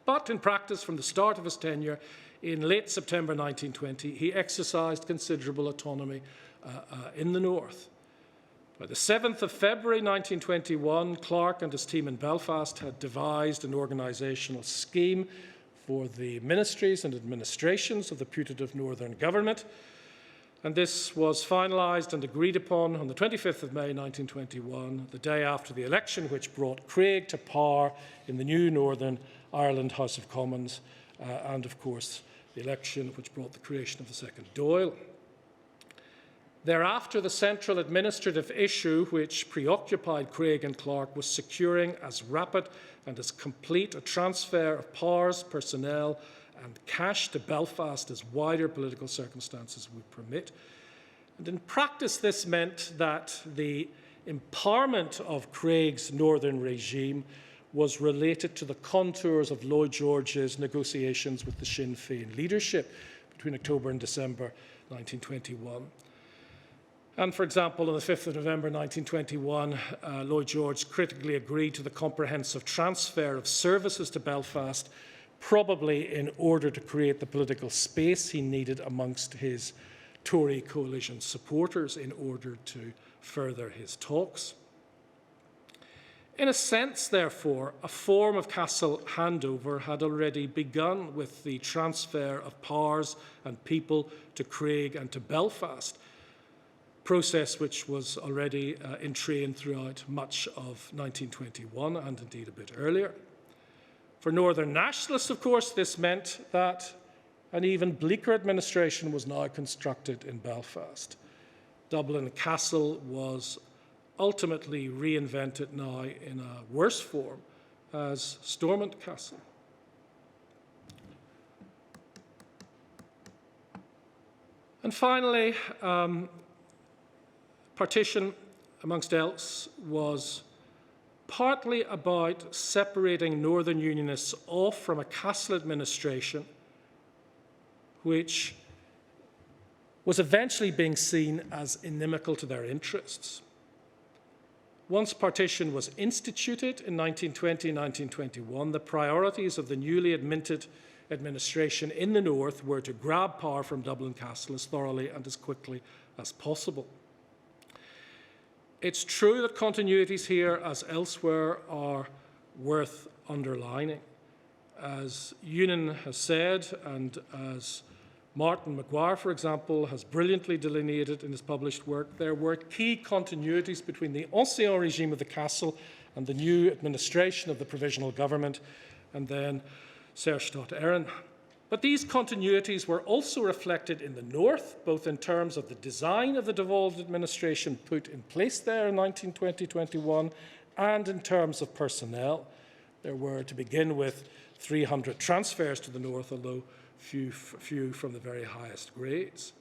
[SPEAKER 5] but in practice, from the start of his tenure, in late September 1920, he exercised considerable autonomy in the north. By the 7th of February 1921, Clark and his team in Belfast had devised an organisational scheme for the ministries and administrations of the putative Northern Government, and this was finalised and agreed upon on the 25th of May 1921, the day after the election which brought Craig to power in the new Northern Ireland House of Commons, and of course the election which brought the creation of the Second Dáil. Thereafter, the central administrative issue which preoccupied Craig and Clark was securing as rapid and as complete a transfer of powers, personnel and cash to Belfast as wider political circumstances would permit. And in practice, this meant that the empowerment of Craig's northern regime was related to the contours of Lloyd George's negotiations with the Sinn Féin leadership between October and December 1921. And, for example, on the 5th of November 1921, Lloyd George critically agreed to the comprehensive transfer of services to Belfast probably in order to create the political space he needed amongst his Tory coalition supporters in order to further his talks. In a sense, therefore, a form of castle handover had already begun with the transfer of powers and people to Craig and to Belfast, process which was already in train throughout much of 1921 and indeed a bit earlier. For Northern Nationalists, of course, this meant that an even bleaker administration was now constructed in Belfast. Dublin Castle was ultimately reinvented now in a worse form as Stormont Castle. And finally, partition, amongst else, was partly about separating Northern Unionists off from a castle administration which was eventually being seen as inimical to their interests. Once partition was instituted in 1920-1921, the priorities of the newly minted administration in the north were to grab power from Dublin Castle as thoroughly and as quickly as possible. It's true that continuities here, as elsewhere, are worth underlining. As Ewan has said, and as Martin Mcguire, for example, has brilliantly delineated in his published work, there were key continuities between the ancien regime of the castle and the new administration of the provisional government, and then Saoirse Éireann. But these continuities were also reflected in the north, both in terms of the design of the devolved administration put in place there in 1920-21 and in terms of personnel. There were, to begin with, 300 transfers to the north, although few from the very highest grades.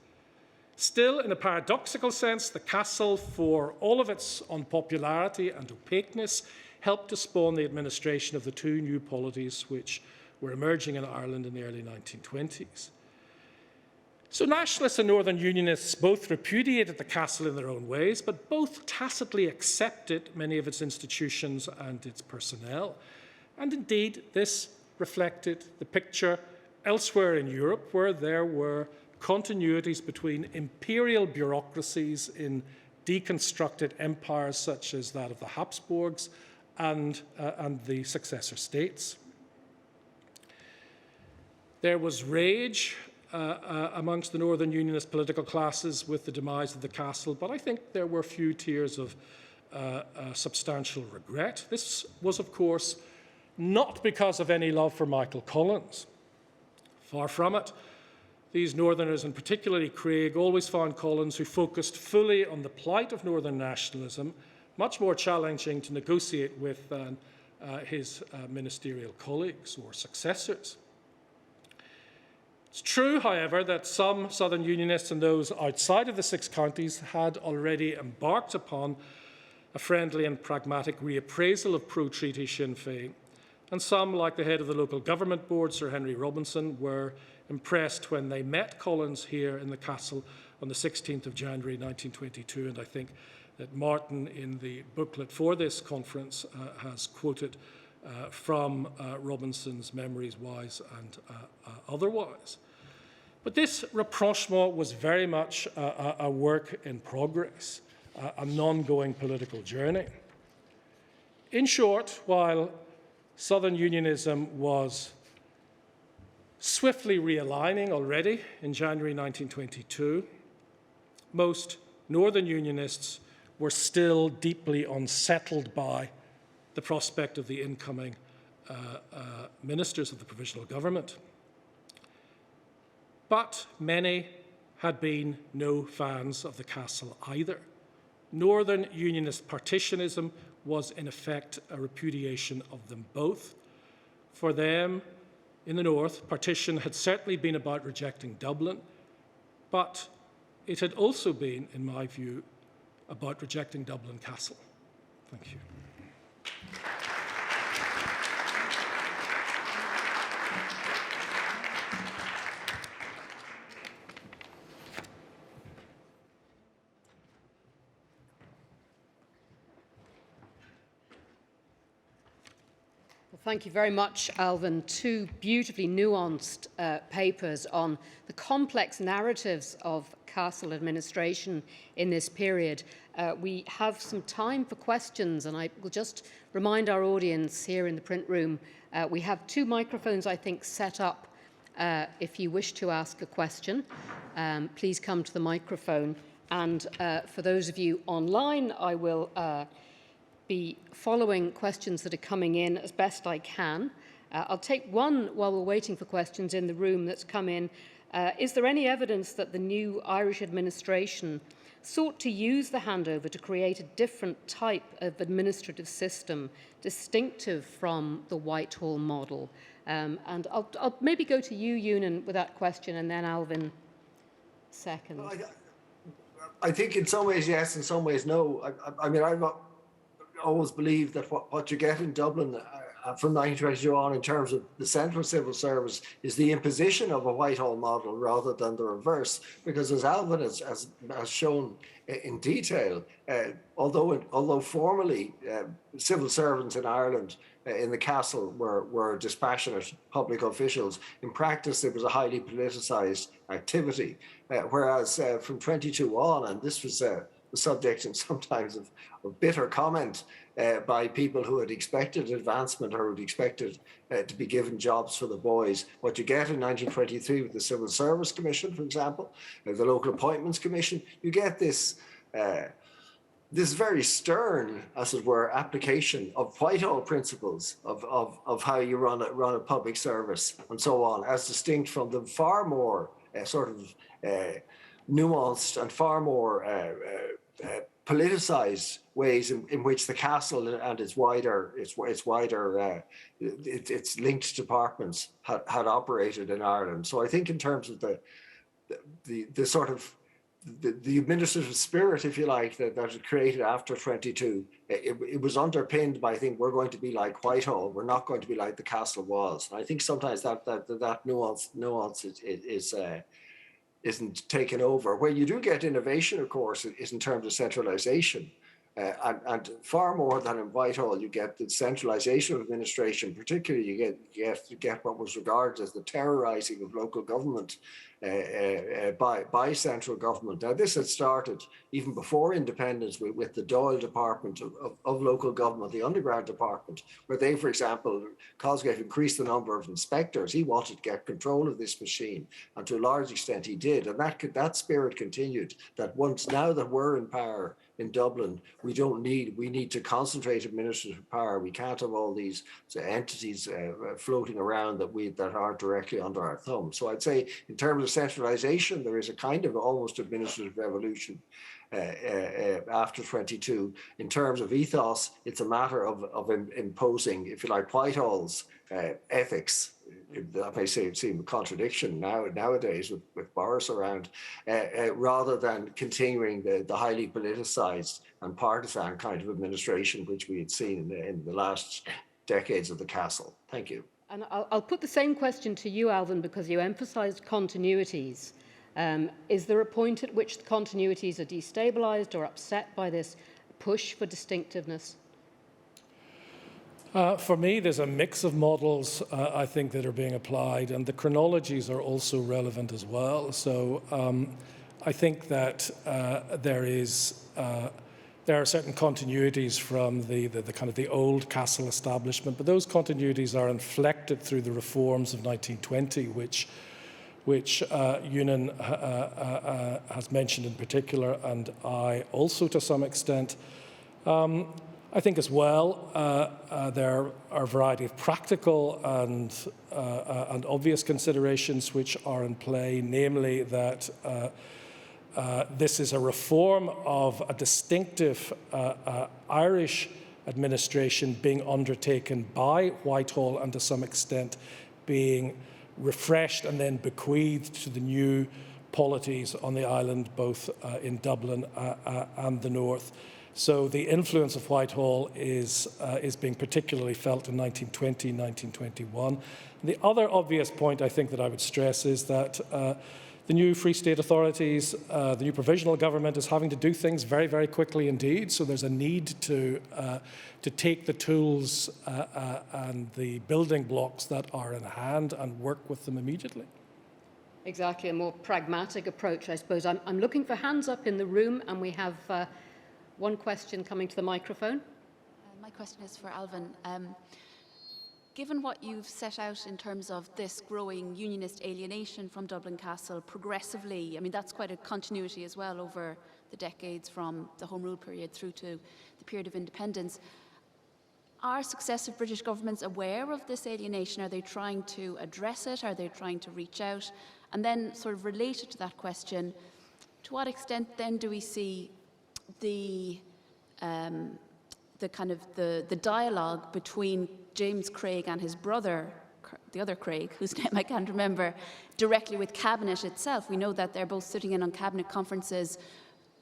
[SPEAKER 5] Still, in a paradoxical sense, the castle, for all of its unpopularity and opaqueness, helped to spawn the administration of the two new polities which were emerging in Ireland in the early 1920s. So nationalists and Northern Unionists both repudiated the castle in their own ways, but both tacitly accepted many of its institutions and its personnel. And indeed, this reflected the picture elsewhere in Europe, where there were continuities between imperial bureaucracies in deconstructed empires such as that of the Habsburgs and the successor states. There was rage amongst the Northern Unionist political classes with the demise of the castle, but I think there were few tears of substantial regret. This was, of course, not because of any love for Michael Collins. Far from it. These Northerners, and particularly Craig, always found Collins, who focused fully on the plight of Northern nationalism, much more challenging to negotiate with than his ministerial colleagues or successors. It's true, however, that some Southern Unionists and those outside of the six counties had already embarked upon a friendly and pragmatic reappraisal of pro-treaty Sinn Féin, and some, like the head of the local government board, Sir Henry Robinson, were impressed when they met Collins here in the castle on the 16th of January 1922, and I think that Martin, in the booklet for this conference, has quoted from Robinson's Memories Wise and otherwise. But this rapprochement was very much a work in progress, an ongoing political journey. In short, while Southern Unionism was swiftly realigning already in January 1922, most Northern Unionists were still deeply unsettled by the prospect of the incoming ministers of the Provisional Government. But many had been no fans of the castle either. Northern Unionist partitionism was in effect a repudiation of them both. For them, in the north, partition had certainly been about rejecting Dublin, but it had also been, in my view, about rejecting Dublin Castle. Thank you.
[SPEAKER 3] Well, Thank you very much, Alvin. Two beautifully nuanced papers on the complex narratives of castle administration in this period. We have some time for questions, and I will just remind our audience here in the print room, we have 2 microphones, I think, set up. If you wish to ask a question, please come to the microphone. And for those of you online, I will be following questions that are coming in as best I can. I'll take one while we're waiting for questions in the room that's come in. Is there any evidence that the new Irish administration sought to use the handover to create a different type of administrative system distinctive from the Whitehall model? And I'll maybe go to you, Ewan, with that question, and then Alvin second.
[SPEAKER 4] Well, I think in some ways yes, in some ways no. I mean, I've always believed that what you get in Dublin from 1922 on in terms of the central civil service is the imposition of a Whitehall model rather than the reverse, because as Alvin has shown in detail, although formally civil servants in Ireland in the castle were dispassionate public officials, in practice it was a highly politicised activity, whereas from 22 on, and this was the subject and sometimes of bitter comment by people who had expected advancement or had expected to be given jobs for the boys. What you get in 1923 with the Civil Service Commission, for example, the Local Appointments Commission, you get this very stern, as it were, application of Whitehall principles of how you run a public service and so on, as distinct from the far more nuanced and far more politicized ways in which the castle and its linked departments had operated in Ireland. So I think in terms of the sort of the administrative spirit, if you like, that it created after 22, it was underpinned by, I think, we're going to be like Whitehall, we're not going to be like the castle was. And I think sometimes that nuance isn't taken over. Where you do get innovation, of course, is in terms of centralisation. And far more than in Whitehall, you get the centralisation of administration. Particularly, you get what was regarded as the terrorising of local government by central government. Now, this had started even before independence with the Dáil Department of Local Government, the Underground Department, where they, for example, Cosgrave increased the number of inspectors. He wanted to get control of this machine, and to a large extent he did. And that spirit continued, that now that we're in power in Dublin, we need to concentrate administrative power. We can't have all these entities floating around that aren't directly under our thumb. So I'd say in terms of centralisation, there is a kind of almost administrative revolution after 22. In terms of ethos, it's a matter of imposing, if you like, Whitehall's ethics. That may seem a contradiction nowadays with Boris around, rather than continuing the highly politicised and partisan kind of administration which we had seen in the last decades of the castle. Thank you.
[SPEAKER 3] And I'll put the same question to you, Alvin, because you emphasised continuities. Is there a point at which the continuities are destabilised or upset by this push for distinctiveness?
[SPEAKER 5] For me, there's a mix of models, I think, that are being applied, and the chronologies are also relevant as well. So I think that there are certain continuities from the kind of the old castle establishment, but those continuities are inflected through the reforms of 1920, which Ewan has mentioned in particular, and I also to some extent. I think as well there are a variety of practical and obvious considerations which are in play, namely that this is a reform of a distinctive Irish administration being undertaken by Whitehall and to some extent being refreshed and then bequeathed to the new polities on the island, both in Dublin and the north. So the influence of Whitehall is being particularly felt in 1920, 1921. The other obvious point I think that I would stress is that The new Free State authorities, the new provisional government is having to do things very, very quickly indeed. So there's a need to take the tools and the building blocks that are in hand and work with them immediately.
[SPEAKER 3] Exactly, a more pragmatic approach, I suppose. I'm looking for hands up in the room, and we have one question coming to the microphone.
[SPEAKER 6] My question is for Alvin. Given what you've set out in terms of this growing unionist alienation from Dublin Castle progressively, I mean, that's quite a continuity as well over the decades from the Home Rule period through to the period of independence. Are successive British governments aware of this alienation? Are they trying to address it? Are they trying to reach out? And then, sort of related to that question, to what extent then do we see the dialogue between James Craig and his brother, the other Craig, whose name I can't remember, directly with Cabinet itself? We know that they're both sitting in on Cabinet conferences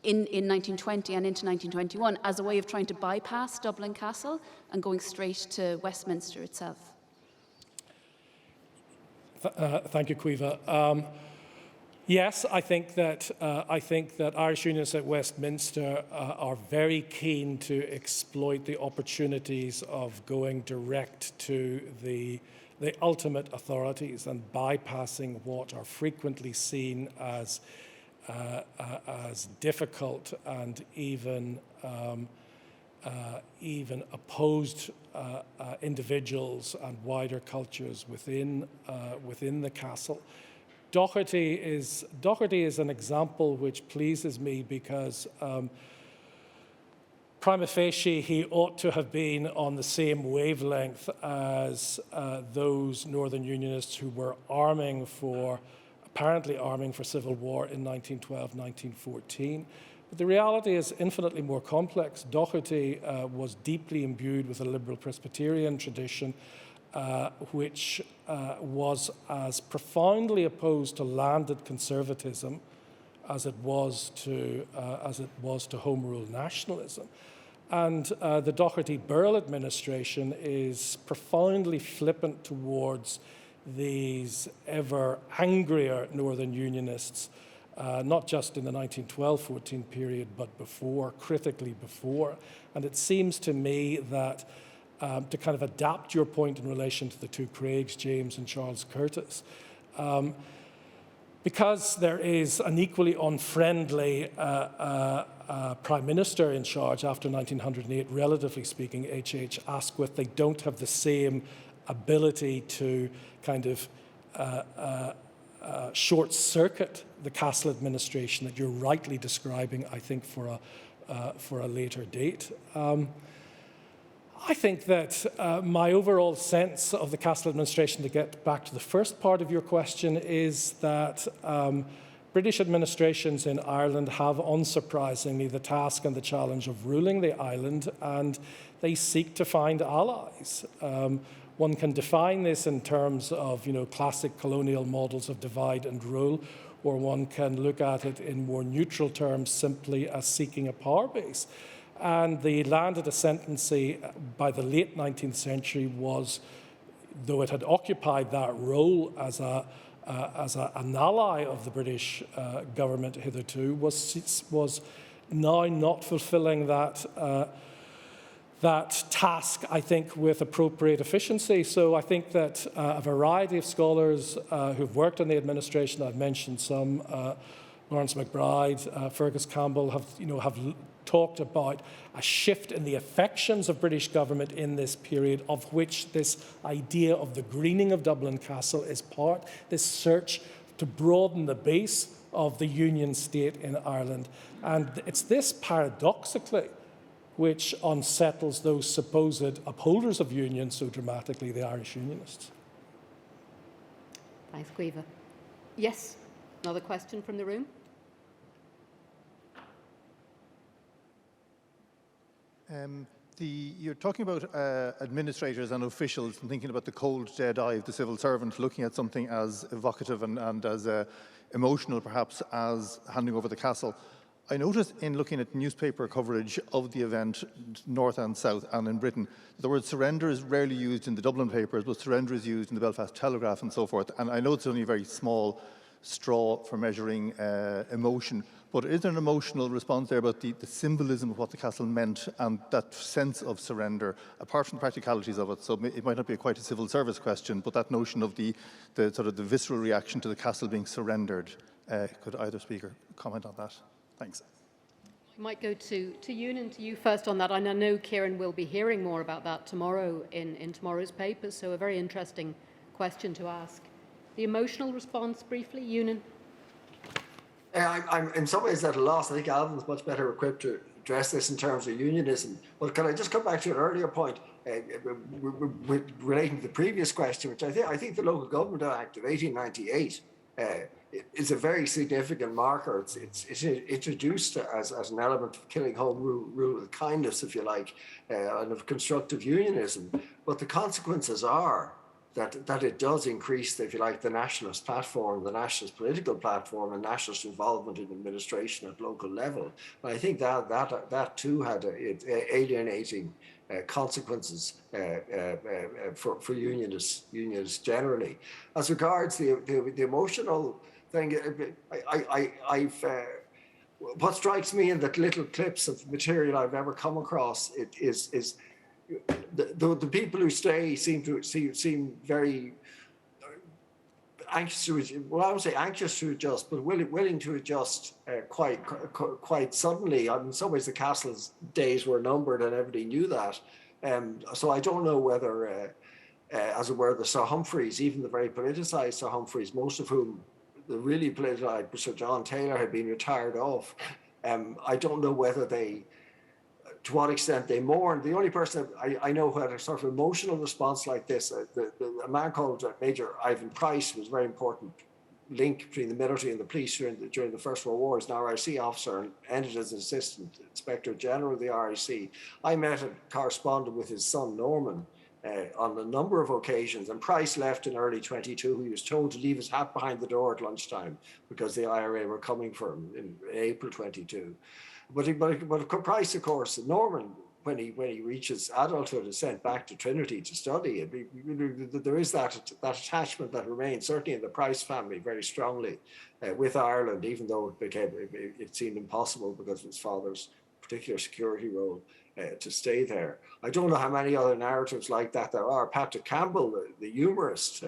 [SPEAKER 6] in 1920 and into 1921 as a way of trying to bypass Dublin Castle and going straight to Westminster itself.
[SPEAKER 5] Thank you, Caoimhe. Yes, I think that Irish Unionists at Westminster are very keen to exploit the opportunities of going direct to the ultimate authorities and bypassing what are frequently seen as difficult and even opposed individuals and wider cultures within the castle. Doherty is an example which pleases me because prima facie he ought to have been on the same wavelength as those Northern Unionists who were apparently arming for civil war in 1912, 1914. But the reality is infinitely more complex. Doherty was deeply imbued with a liberal Presbyterian tradition which was as profoundly opposed to landed conservatism as it was to Home Rule nationalism. And the Doherty-Burrell administration is profoundly flippant towards these ever angrier Northern Unionists, not just in the 1912-14 period, but before, critically before. And it seems to me that to kind of adapt your point in relation to the two Craigs, James and Charles Curtis, because there is an equally unfriendly Prime Minister in charge after 1908, relatively speaking, H.H. Asquith, they don't have the same ability to kind of short-circuit the Castle administration that you're rightly describing, I think, for a later date. I think that my overall sense of the Castle administration, to get back to the first part of your question, is that British administrations in Ireland have, unsurprisingly, the task and the challenge of ruling the island, and they seek to find allies. One can define this in terms of, classic colonial models of divide and rule, or one can look at it in more neutral terms, simply as seeking a power base. And the landed ascendancy by the late 19th century was, though it had occupied that role as an ally of the British government hitherto, was now not fulfilling that task, I think, with appropriate efficiency. So I think that a variety of scholars who've worked in the administration, I've mentioned some, Lawrence McBride, Fergus Campbell, have talked about a shift in the affections of British government in this period, of which this idea of the greening of Dublin Castle is part, this search to broaden the base of the Union state in Ireland. And it's this, paradoxically, which unsettles those supposed upholders of union so dramatically, the Irish Unionists.
[SPEAKER 3] Thanks, Caoimhe. Yes, another question from the room.
[SPEAKER 7] You're talking about administrators and officials and thinking about the cold, dead eye of the civil servant, looking at something as evocative and as emotional, perhaps, as handing over the castle. I noticed in looking at newspaper coverage of the event, north and south, and in Britain, the word surrender is rarely used in the Dublin papers, but surrender is used in the Belfast Telegraph and so forth. And I know it's only a very small straw for measuring emotion. But is there an emotional response there about the symbolism of what the castle meant and that sense of surrender, apart from the practicalities of it? So it might not be quite a civil service question, but that notion of the sort of the visceral reaction to the castle being surrendered. Could either speaker comment on that? Thanks.
[SPEAKER 3] I might go to Ewan and to you first on that. And I know Kieran will be hearing more about that tomorrow in tomorrow's papers, so a very interesting question to ask. The emotional response, briefly, Ewan.
[SPEAKER 4] I'm in some ways at a loss. I think Alvin's much better equipped to address this in terms of unionism. But can I just come back to an earlier point relating to the previous question, which I think the Local Government Act of 1898 is a very significant marker. It's introduced as an element of killing home rule with kindness, if you like, and of constructive unionism. But the consequences are that it does increase, if you like, the nationalist platform, the nationalist political platform, and nationalist involvement in administration at local level. And I think that too had alienating consequences for unionists generally. As regards the emotional thing, what strikes me in the little clips of material I've ever come across is the people who stay seem very anxious to, well, I would say anxious to adjust, but willing to adjust quite suddenly. In some ways, the castle's days were numbered, and everybody knew that. So I don't know whether, as it were, the Sir Humphreys, even the very politicised Sir Humphreys, most of whom the really politicised Sir John Taylor had been retired off. I don't know whether to what extent they mourned. The only person I know who had a sort of emotional response like this, a man called Major Ivan Price, who was a very important link between the military and the police during the First World War, is an RIC officer and ended as an Assistant Inspector General of the RIC. I met and corresponded with his son Norman on a number of occasions, and Price left in early 22. He was told to leave his hat behind the door at lunchtime because the IRA were coming for him in April 22. But Price, of course, Norman, when he reaches adulthood, is sent back to Trinity to study. There is that attachment that remains, certainly in the Price family, very strongly with Ireland, even though it seemed impossible because of his father's particular security role to stay there. I don't know how many other narratives like that there are. Patrick Campbell, the humorist,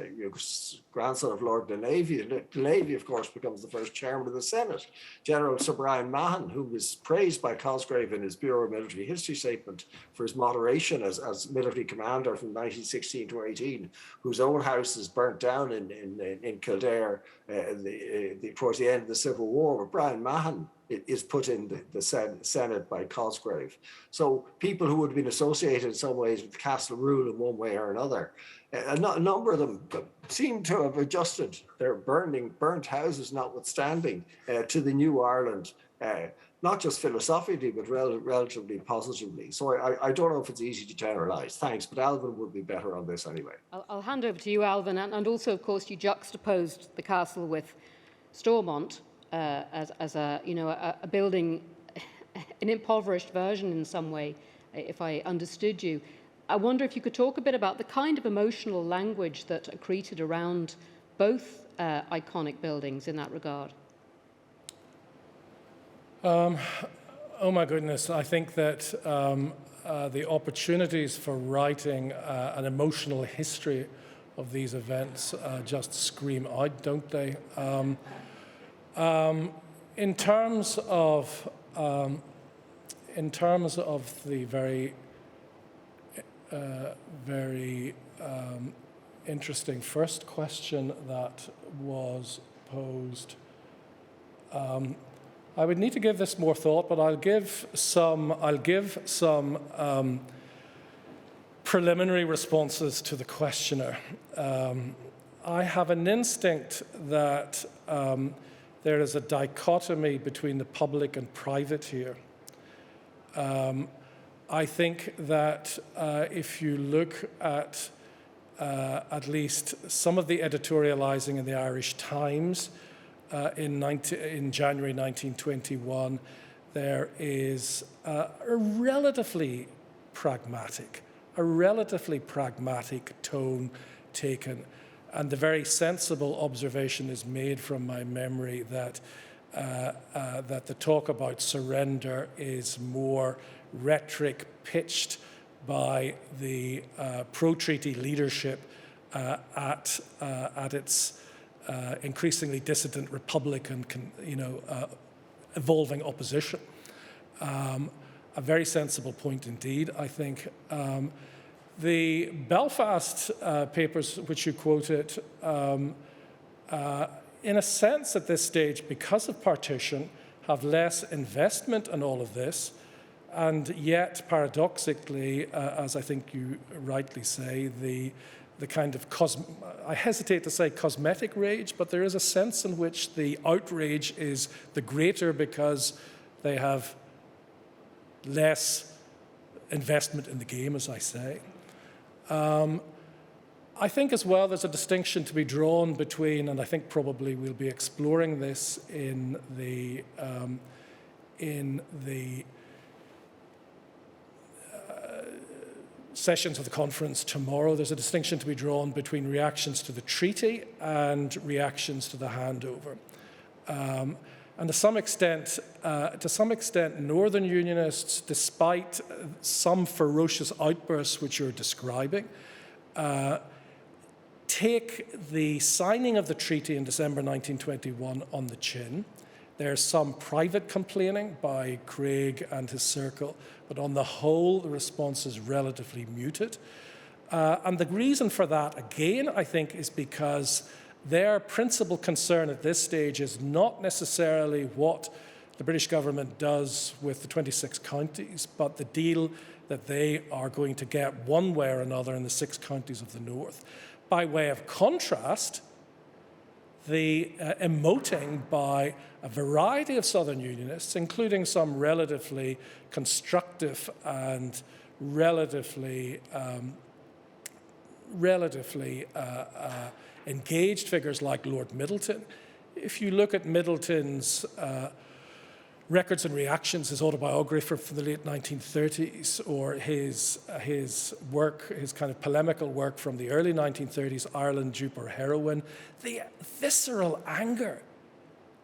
[SPEAKER 4] grandson of Lord Delavy, of course, becomes the first chairman of the Senate. General Sir Brian Mahon, who was praised by Cosgrave in his Bureau of Military History statement for his moderation as military commander from 1916 to 18, whose own house is burnt down in Kildare towards the end of the Civil War. But Brian Mahon is put in the Senate by Cosgrave. So people who would have been associated in some ways with the castle rule in one way or another, a number of them seem to have adjusted their burnt houses notwithstanding to the new Ireland, not just philosophically, but relatively positively. So I don't know if it's easy to generalise. Thanks, but Alvin would be better on this anyway.
[SPEAKER 3] I'll hand over to you, Alvin, and also, of course, you juxtaposed the castle with Stormont as a building, an impoverished version in some way, if I understood you. I wonder if you could talk a bit about the kind of emotional language that accreted around both iconic buildings in that regard.
[SPEAKER 5] Oh my goodness, I think that the opportunities for writing an emotional history of these events just scream out, don't they? In terms of the very interesting first question that was posed, I would need to give this more thought, but I'll give some preliminary responses to the questioner. I have an instinct that there is a dichotomy between the public and private here. I think that if you look at least some of the editorializing in the Irish Times in January 1921, there is a relatively pragmatic tone taken. And the very sensible observation is made from my memory that that the talk about surrender is more rhetoric pitched by the pro-treaty leadership at its increasingly dissident Republican, evolving opposition. A very sensible point indeed, I think. The Belfast papers, which you quoted, in a sense at this stage, because of partition, have less investment in all of this, and yet, paradoxically, as I think you rightly say, the kind of, I hesitate to say cosmetic rage, but there is a sense in which the outrage is the greater because they have less investment in the game, as I say. I think as well there's a distinction to be drawn between, and I think probably we'll be exploring this in the sessions of the conference tomorrow. There's a distinction to be drawn between reactions to the treaty and reactions to the handover. And to some extent, Northern Unionists, despite some ferocious outbursts which you're describing, take the signing of the treaty in December 1921 on the chin. There's some private complaining by Craig and his circle, but on the whole, the response is relatively muted. And the reason for that, again, I think, is because their principal concern at this stage is not necessarily what the British government does with the 26 counties, but the deal that they are going to get one way or another in the 6 counties of the north. By way of contrast, the emoting by a variety of Southern Unionists, including some relatively constructive and relatively engaged figures like Lord Middleton. If you look at Middleton's Records and Reactions, his autobiography from the late 1930s, or his work, his kind of polemical work from the early 1930s, Ireland, Dupe or Heroin, the visceral anger,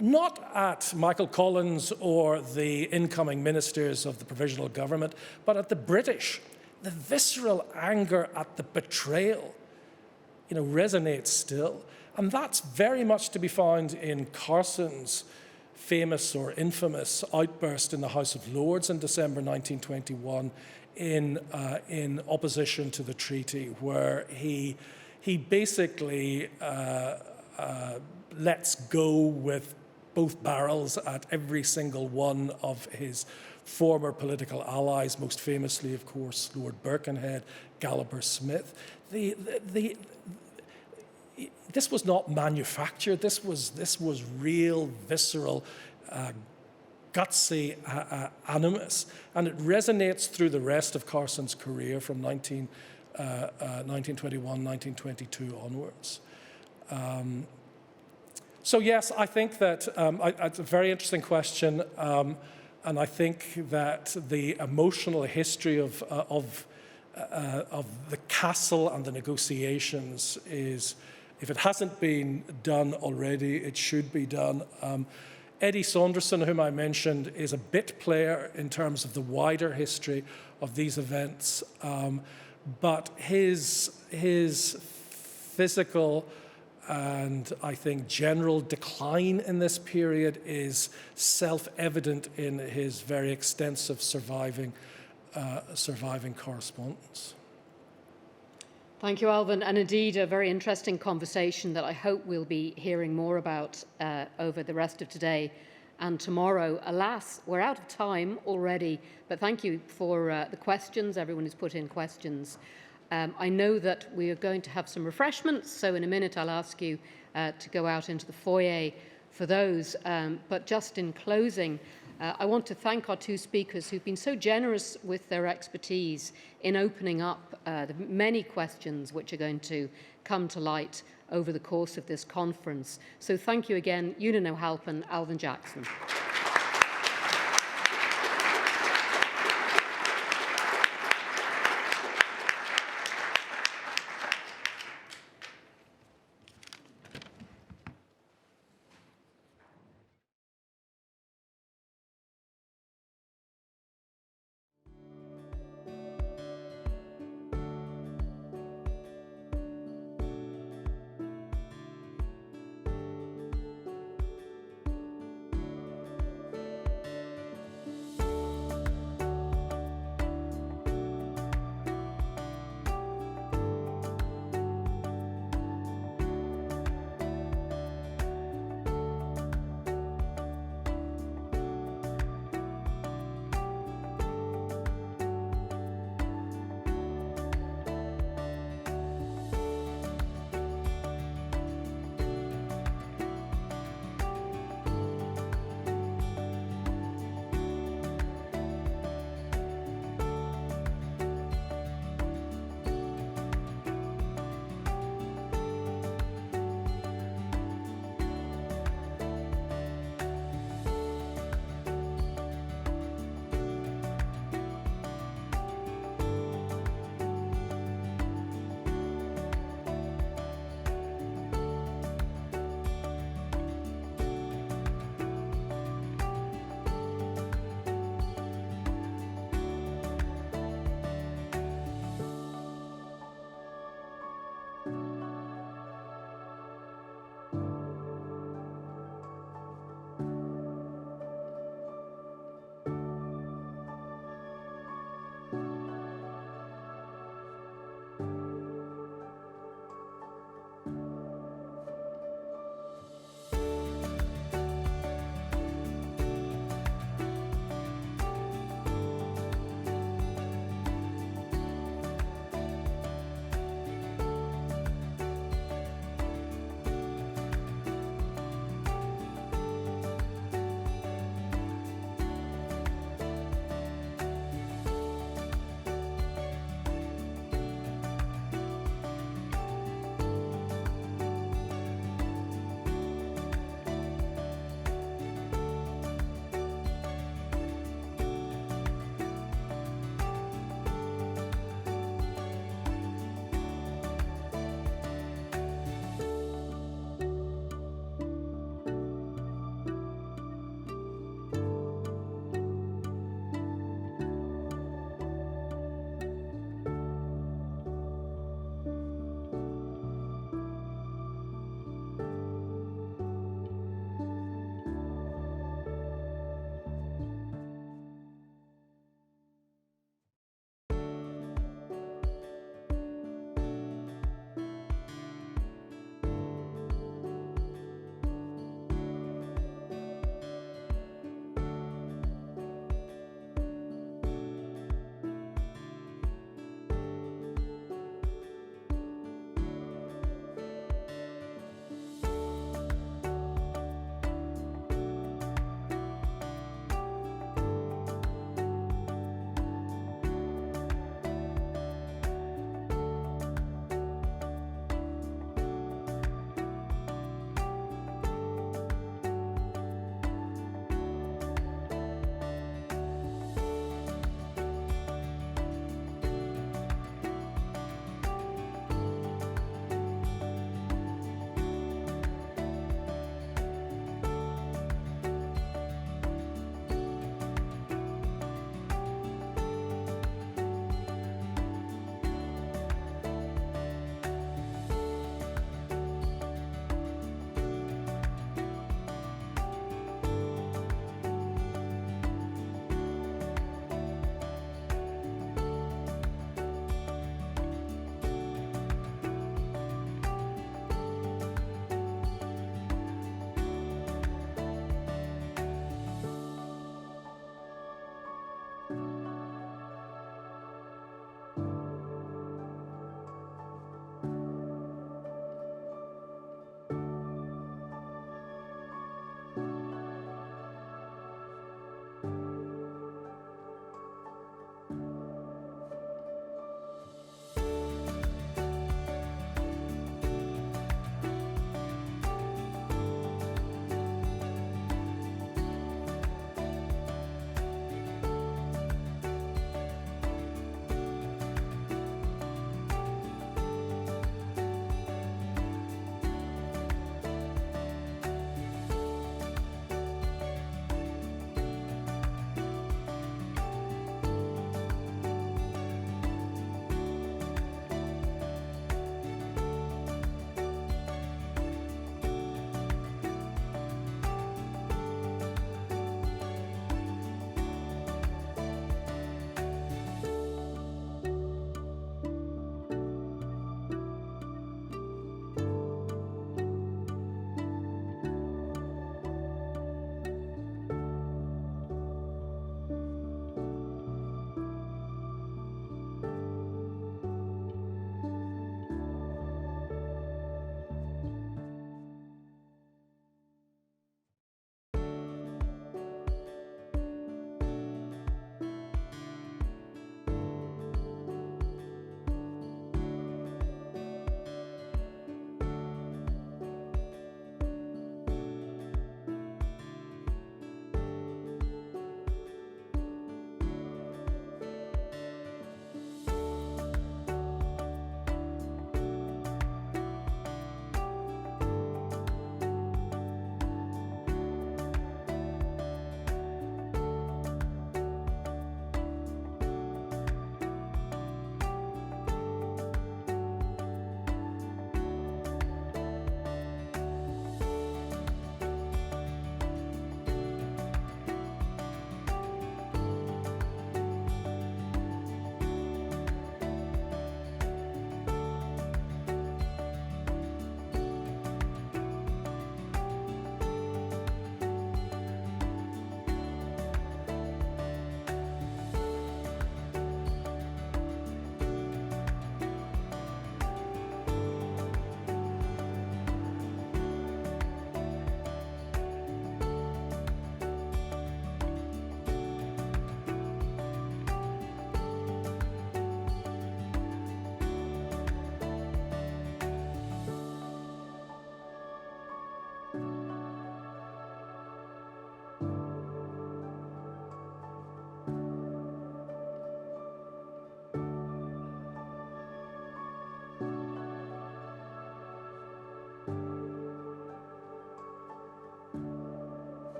[SPEAKER 5] not at Michael Collins or the incoming ministers of the Provisional government, but at the British, the visceral anger at the betrayal, resonates still. And that's very much to be found in Carson's famous or infamous outburst in the House of Lords in December 1921 in opposition to the treaty, where he basically lets go with both barrels at every single one of his former political allies, most famously, of course, Lord Birkenhead, Gallagher Smith. This was not manufactured. This was real, visceral, gutsy animus, and it resonates through the rest of Carson's career from 1921, 1922 onwards. So yes, I think that it's a very interesting question, and I think that the emotional history of the castle and the negotiations is, if it hasn't been done already, it should be done. Eddie Saunderson, whom I mentioned, is a bit player in terms of the wider history of these events, but his physical and I think general decline in this period is self-evident in his very extensive surviving correspondence.
[SPEAKER 3] Thank you, Alvin, and indeed a very interesting conversation that I hope we'll be hearing more about over the rest of today and tomorrow. Alas, we're out of time already, but thank you for the questions, everyone who's put in questions. I know that we are going to have some refreshments, so in a minute I'll ask you to go out into the foyer for those. But just in closing, I want to thank our 2 speakers who've been so generous with their expertise in opening up the many questions which are going to come to light over the course of this conference. So thank you again, Una O'Halpin, Alvin Jackson.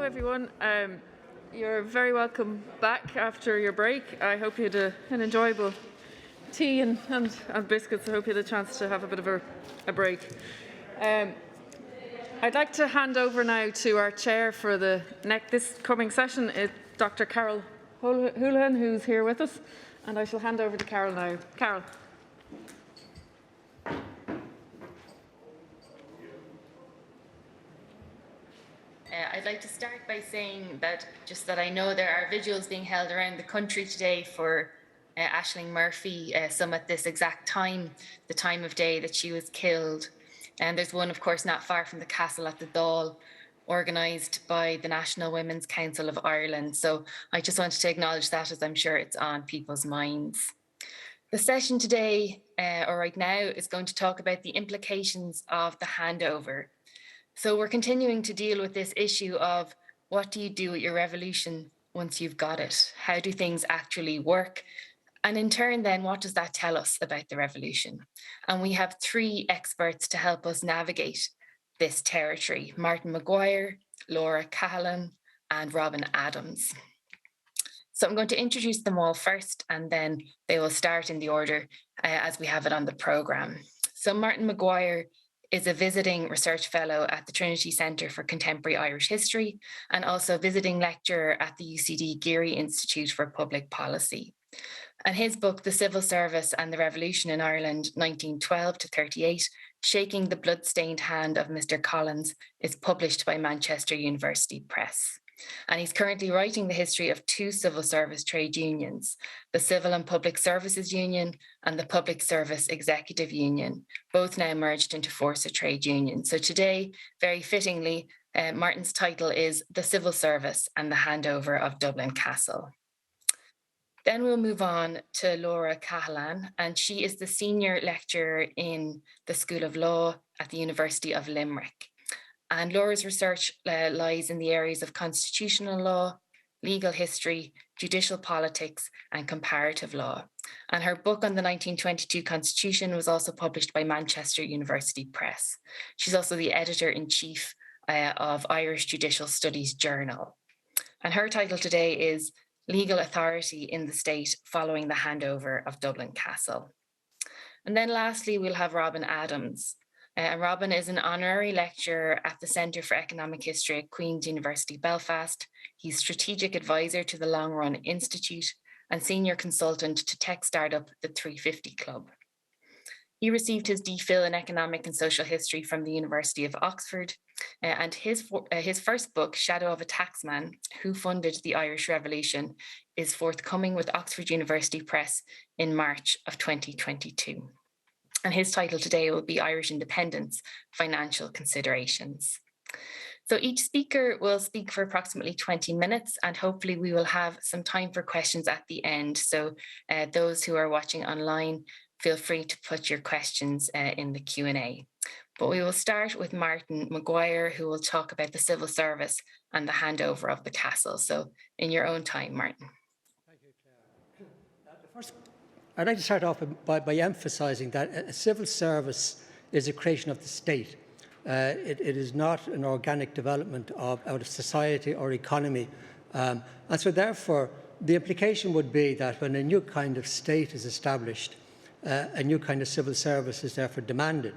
[SPEAKER 1] everyone. You're very welcome back after your break. I hope you had an enjoyable tea and biscuits. I hope you had a chance to have a bit of a break. I'd like to hand over now to our chair for this coming session, Dr. Carol Houlihan, who's here with us, and I shall hand over to Carol now. Carol.
[SPEAKER 8] I'd like to start by saying that I know there are vigils being held around the country today for Aisling Murphy, some at this exact time, the time of day that she was killed. And there's one, of course, not far from the castle at the Dáil, organised by the National Women's Council of Ireland. So I just wanted to acknowledge that, as I'm sure it's on people's minds. The session today, or right now, is going to talk about the implications of the handover. So we're continuing to deal with this issue of what do you do with your revolution once you've got it? How do things actually work? And in turn, then, what does that tell us about the revolution? And we have 3 experts to help us navigate this territory: Martin Mcguire, Laura Cahalane, and Robin Adams. So I'm going to introduce them all first, and then they will start in the order as we have it on the programme. So Martin Mcguire is a visiting research fellow at the Trinity Centre for Contemporary Irish History and also visiting lecturer at the UCD Geary Institute for Public Policy. And his book, The Civil Service and the Revolution in Ireland, 1912 to 38, Shaking the Bloodstained Hand of Mr. Collins, is published by Manchester University Press. And he's currently writing the history of 2 civil service trade unions, the Civil and Public Services Union and the Public Service Executive Union, both now merged into Forza Trade Union. So today, very fittingly, Martin's title is The Civil Service and the Handover of Dublin Castle. Then we'll move on to Laura Cahalane, and she is the senior lecturer in the School of Law at the University of Limerick. And Laura's research lies in the areas of constitutional law, legal history, judicial politics, and comparative law. And her book on the 1922 Constitution was also published by Manchester University Press. She's also the editor-in-chief of Irish Judicial Studies Journal. And her title today is Legal Authority in the State Following the Handover of Dublin Castle. And then lastly, we'll have Robin Adams. Robin is an honorary lecturer at the Centre for Economic History at Queen's University Belfast. He's strategic advisor to the Long Run Institute and senior consultant to tech startup The 350 Club. He received his DPhil in Economic and Social History from the University of Oxford, and his first book, Shadow of a Taxman, Who Funded the Irish Revolution, is forthcoming with Oxford University Press in March of 2022. And his title today will be Irish Independence, Financial Considerations. So each speaker will speak for approximately 20 minutes, and hopefully we will have some time for questions at the end. So those who are watching online, feel free to put your questions in the Q&A. But we will start with Martin Mcguire, who will talk about the civil service and the handover of the castle. So in your own time, Martin.
[SPEAKER 9] Thank you, Claire. I'd like to start off by emphasising that a civil service is a creation of the state. It is not an organic development out of society or economy. And so therefore, the implication would be that when a new kind of state is established, a new kind of civil service is therefore demanded.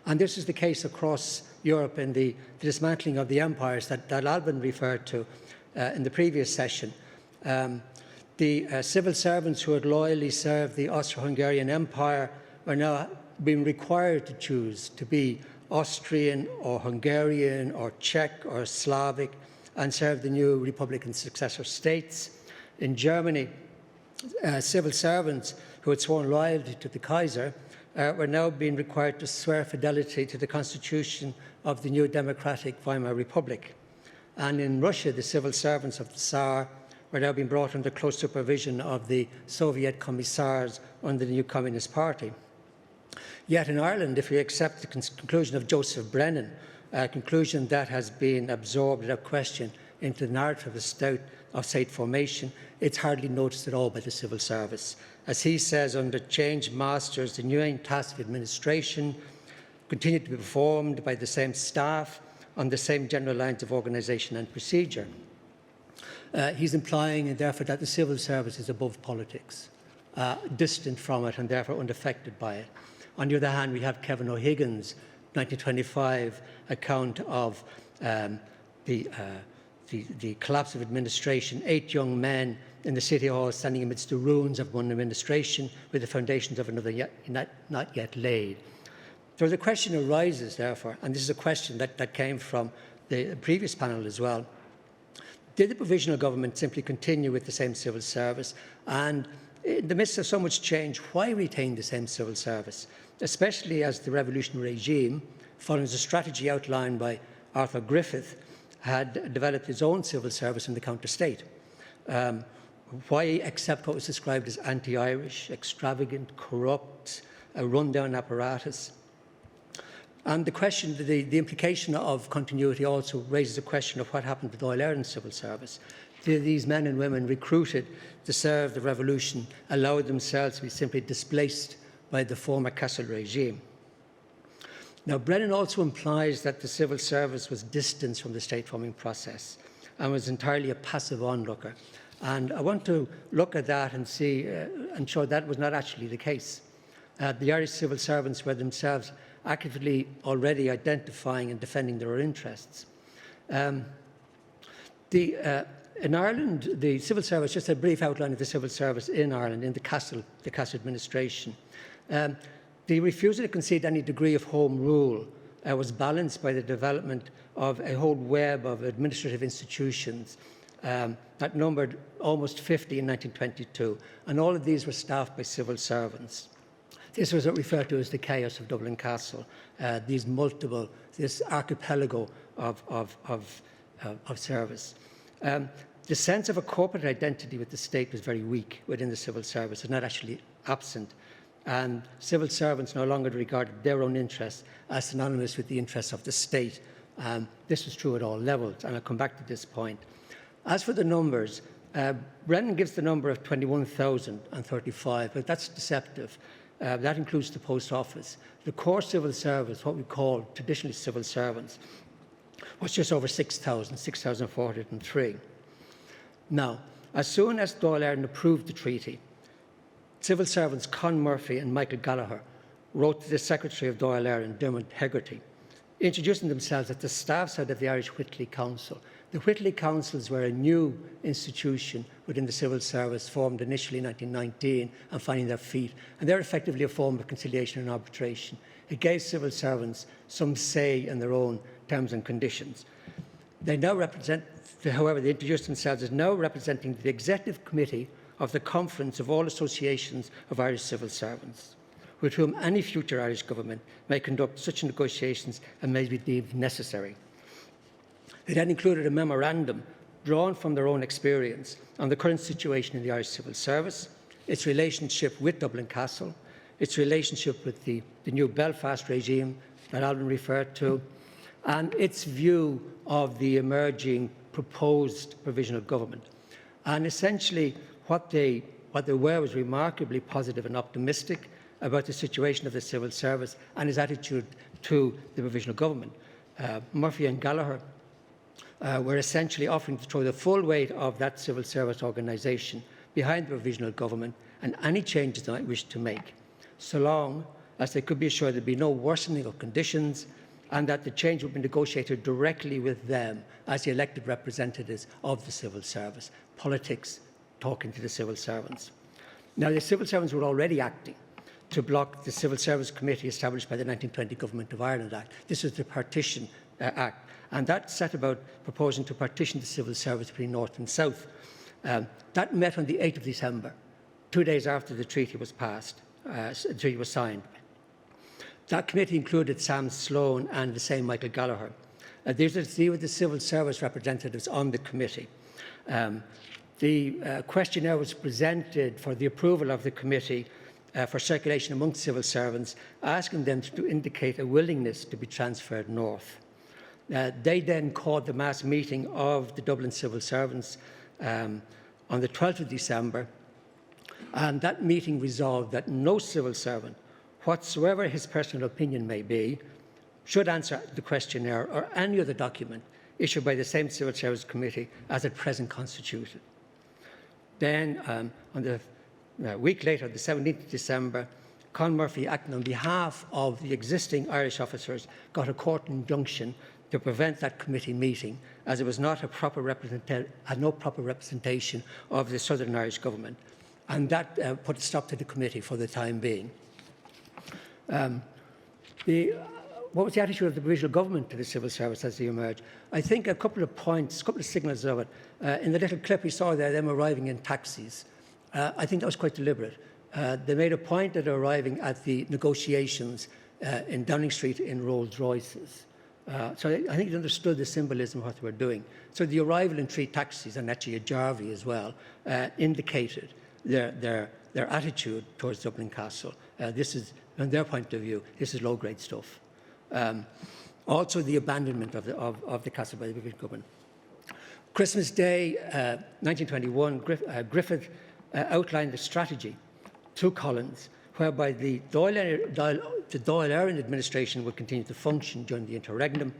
[SPEAKER 9] And this is the case across Europe in the dismantling of the empires that Alvin referred to in the previous session. The civil servants who had loyally served the Austro-Hungarian Empire are now being required to choose to be Austrian or Hungarian or Czech or Slavic and serve the new Republican successor states. In Germany, civil servants who had sworn loyalty to the Kaiser were now being required to swear fidelity to the constitution of the new democratic Weimar Republic. And in Russia, the civil servants of the Tsar were now being brought under close supervision of the Soviet commissars under the new Communist Party. Yet in Ireland, if we accept the conclusion of Joseph Brennan, a conclusion that has been absorbed without question into the narrative of state formation, it's hardly noticed at all by the civil service. As he says, under changed masters, the new tasks of administration continue to be performed by the same staff, on the same general lines of organisation and procedure. He's implying, and therefore, that the civil service is above politics, distant from it and therefore unaffected by it. On the other hand, we have Kevin O'Higgins' 1925 account of the collapse of administration, 8 young men in the City Hall standing amidst the ruins of one administration with the foundations of another not yet laid. So the question arises, therefore, and this is a question that came from the previous panel as well, did the Provisional Government simply continue with the same civil service? And in the midst of so much change, why retain the same civil service? Especially as the revolutionary regime, following the strategy outlined by Arthur Griffith, had developed its own civil service in the counter-state. Why accept what was described as anti-Irish, extravagant, corrupt, a rundown apparatus? And the question, the implication of continuity also raises a question of what happened with All Ireland civil service. Did these men and women recruited to serve the revolution allow themselves to be simply displaced by the former Castle regime? Now, Brennan also implies that the civil service was distanced from the state-forming process and was entirely a passive onlooker. And I want to look at that and see and show that was not actually the case. The Irish civil servants were themselves actively already identifying and defending their own interests. In Ireland, the civil service, just a brief outline of the civil service in Ireland, in the Castle administration. The refusal to concede any degree of home rule was balanced by the development of a whole web of administrative institutions that numbered almost 50 in 1922, and all of these were staffed by civil servants. This was referred to as the chaos of Dublin Castle, this archipelago of service. The sense of a corporate identity with the state was very weak within the civil service, and not actually absent. And civil servants no longer regarded their own interests as synonymous with the interests of the state. This was true at all levels, and I'll come back to this point. As for the numbers, Brennan gives the number of 21,035, but that's deceptive. That includes the post office. The core civil service, what we call traditionally civil servants, was just over 6,000, 6,403. Now, as soon as Dáil Éireann approved the treaty, civil servants Con Murphy and Michael Gallagher wrote to the Secretary of Dáil Éireann, Dermot Hegarty, introducing themselves as the staff side of the Irish Whitley Council. The Whitley Councils were a new institution within the civil service, formed initially in 1919 and finding their feet. And they're effectively a form of conciliation and arbitration. It gave civil servants some say in their own terms and conditions. They now represent, however, they introduced themselves as now representing the Executive Committee of the Conference of all Associations of Irish Civil Servants, with whom any future Irish government may conduct such negotiations and may be deemed necessary. They then included a memorandum drawn from their own experience on the current situation in the Irish civil service, its relationship with Dublin Castle, its relationship with the new Belfast regime that Alvin referred to, and its view of the emerging proposed provisional government. And essentially, what they were was remarkably positive and optimistic about the situation of the civil service and his attitude to the provisional government. Murphy and Gallagher were essentially offering to throw the full weight of that civil service organisation behind the provisional government and any changes they might wish to make, so long as they could be assured there would be no worsening of conditions and that the change would be negotiated directly with them as the elected representatives of the civil service. Politics talking to the civil servants. Now, the civil servants were already acting to block the Civil Service Committee established by the 1920 Government of Ireland Act. This was the Partition Act, and that set about proposing to partition the civil service between North and South. That met on the 8th of December, 2 days after the treaty was passed, the treaty was signed. That committee included Sam Sloan and the same Michael Gallagher. These were the civil service representatives on the committee. The questionnaire was presented for the approval of the committee for circulation amongst civil servants, asking them to indicate a willingness to be transferred north. They then called the mass meeting of the Dublin civil servants on the 12th of December, and that meeting resolved that no civil servant, whatsoever his personal opinion may be, should answer the questionnaire or any other document issued by the same Civil Service Committee as at present constituted. Then, on the week later, the 17th of December, Con Murphy, acting on behalf of the existing Irish officers, got a court injunction to prevent that committee meeting, as it was not a had no proper representation of the Southern Irish government, and that put a stop to the committee for the time being. What was the attitude of the provisional government to the civil service as they emerged? I think a couple of points, a couple of signals of it. In the little clip we saw there, them arriving in taxis, I think that was quite deliberate. They made a point of arriving at the negotiations in Downing Street in Rolls Royces. So I think they understood the symbolism of what they were doing. So the arrival in 3 taxis, and actually a Jarvie as well, indicated their attitude towards Dublin Castle. This is, from their point of view, this is low-grade stuff. Also the abandonment of the castle by the British government. Christmas Day, 1921, Griffith outlined a strategy to Collins whereby the Dáil-Éireann administration would continue to function during the interregnum,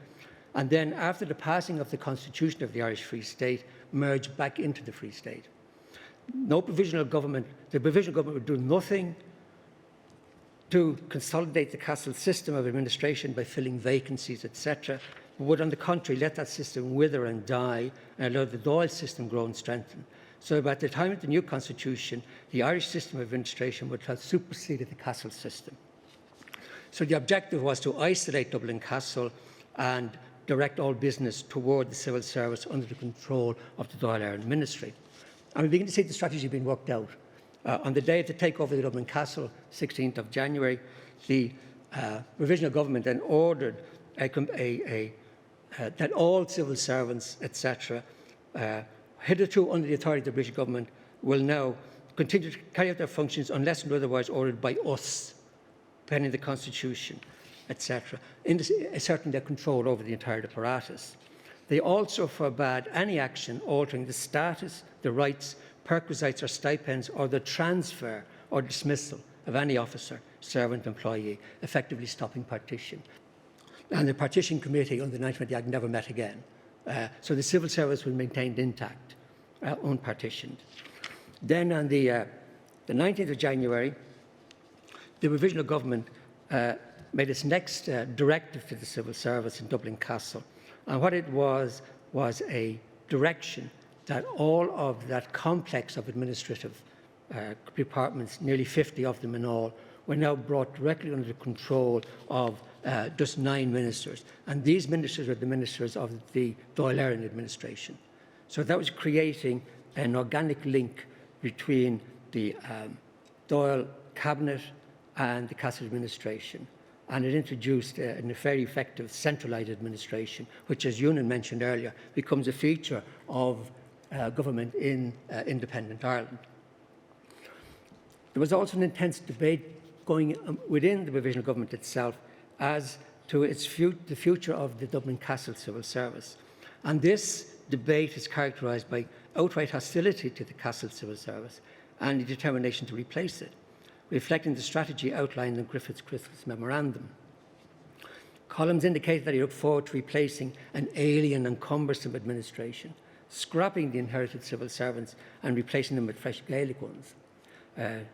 [SPEAKER 9] and then after the passing of the Constitution of the Irish Free State, merge back into the Free State. No provisional government, the provisional government would do nothing to consolidate the castle system of administration by filling vacancies, etc., but would, on the contrary, let that system wither and die and allow the Dáil system grow and strengthen. So by the time of the new constitution, the Irish system of administration would have superseded the castle system. So the objective was to isolate Dublin Castle and direct all business toward the civil service under the control of the Dáil-Éireann ministry. And we begin to see the strategy being worked out. On the day of the takeover of the Dublin Castle, 16th of January, the provisional government then ordered that all civil servants, etc., hitherto under the authority of the British government, will now continue to carry out their functions unless and otherwise ordered by us, pending the Constitution, etc., asserting their control over the entire apparatus. They also forbade any action altering the status, the rights, perquisites or stipends, or the transfer or dismissal of any officer, servant, employee, effectively stopping partition. And the Partition Committee under the 1920 Act never met again. So the civil service was maintained intact, unpartitioned. Then on the 19th of January, the provisional government made its next directive to the civil service in Dublin Castle. And what it was a direction that all of that complex of administrative departments, nearly 50 of them in all, were now brought directly under the control of just 9 ministers. And these ministers were the ministers of the Dáil-Éireann administration. So that was creating an organic link between the Dáil cabinet and the Castle administration. And it introduced a very effective centralised administration, which, as Ewan mentioned earlier, becomes a feature of government in independent Ireland. There was also an intense debate going within the provisional government itself as to the future of the Dublin Castle civil service. And this debate is characterised by outright hostility to the Castle civil service and the determination to replace it, reflecting the strategy outlined in Griffith's memorandum. Collins indicated that he looked forward to replacing an alien and cumbersome administration, scrapping the inherited civil servants and replacing them with fresh Gaelic ones.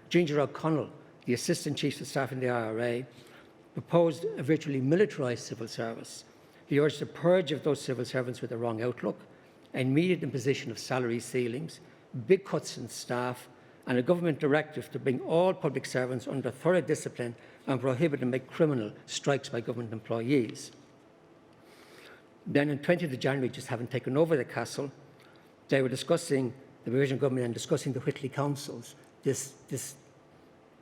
[SPEAKER 9] Ginger O'Connell, the Assistant Chief of Staff in the IRA, proposed a virtually militarised civil service. He urged a purge of those civil servants with a wrong outlook, an immediate imposition of salary ceilings, big cuts in staff, and a government directive to bring all public servants under thorough discipline and prohibit and make criminal strikes by government employees. Then on 20th of January, just having taken over the castle, they were discussing, the provisional government, and discussing the Whitley councils, this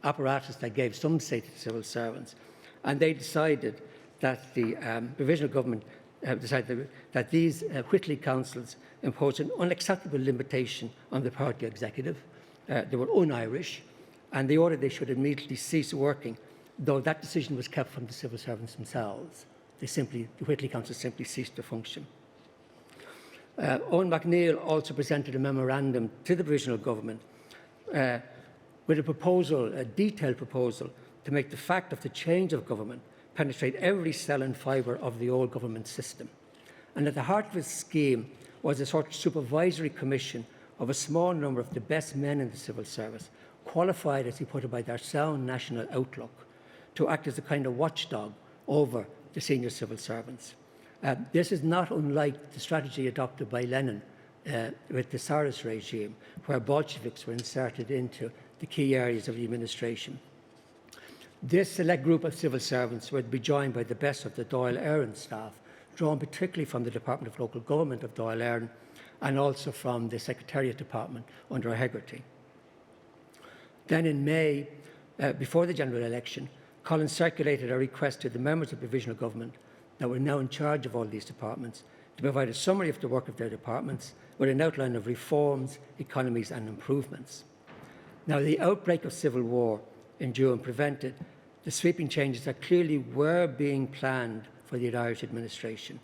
[SPEAKER 9] apparatus that gave some say to the civil servants. And they decided that the provisional government decided that these Whitley councils imposed an unacceptable limitation on the party executive. They were un-Irish, and they ordered they should immediately cease working, though that decision was kept from the civil servants themselves. The Whitley Council simply ceased to function. Owen MacNeill also presented a memorandum to the provisional government with a proposal, a detailed proposal, to make the fact of the change of government penetrate every cell and fibre of the old government system. And at the heart of his scheme was a sort of supervisory commission of a small number of the best men in the civil service, qualified, as he put it, by their sound national outlook, to act as a kind of watchdog over the senior civil servants. This is not unlike the strategy adopted by Lenin with the Tsarist regime, where Bolsheviks were inserted into the key areas of the administration. This select group of civil servants would be joined by the best of the Dáil Éireann staff, drawn particularly from the Department of Local Government of Dáil Éireann and also from the Secretariat Department under Hegarty. Then in May, before the general election, Collins circulated a request to the members of the Provisional Government that were now in charge of all these departments to provide a summary of the work of their departments with an outline of reforms, economies and improvements. Now, the outbreak of civil war in June prevented the sweeping changes that clearly were being planned for the Irish administration.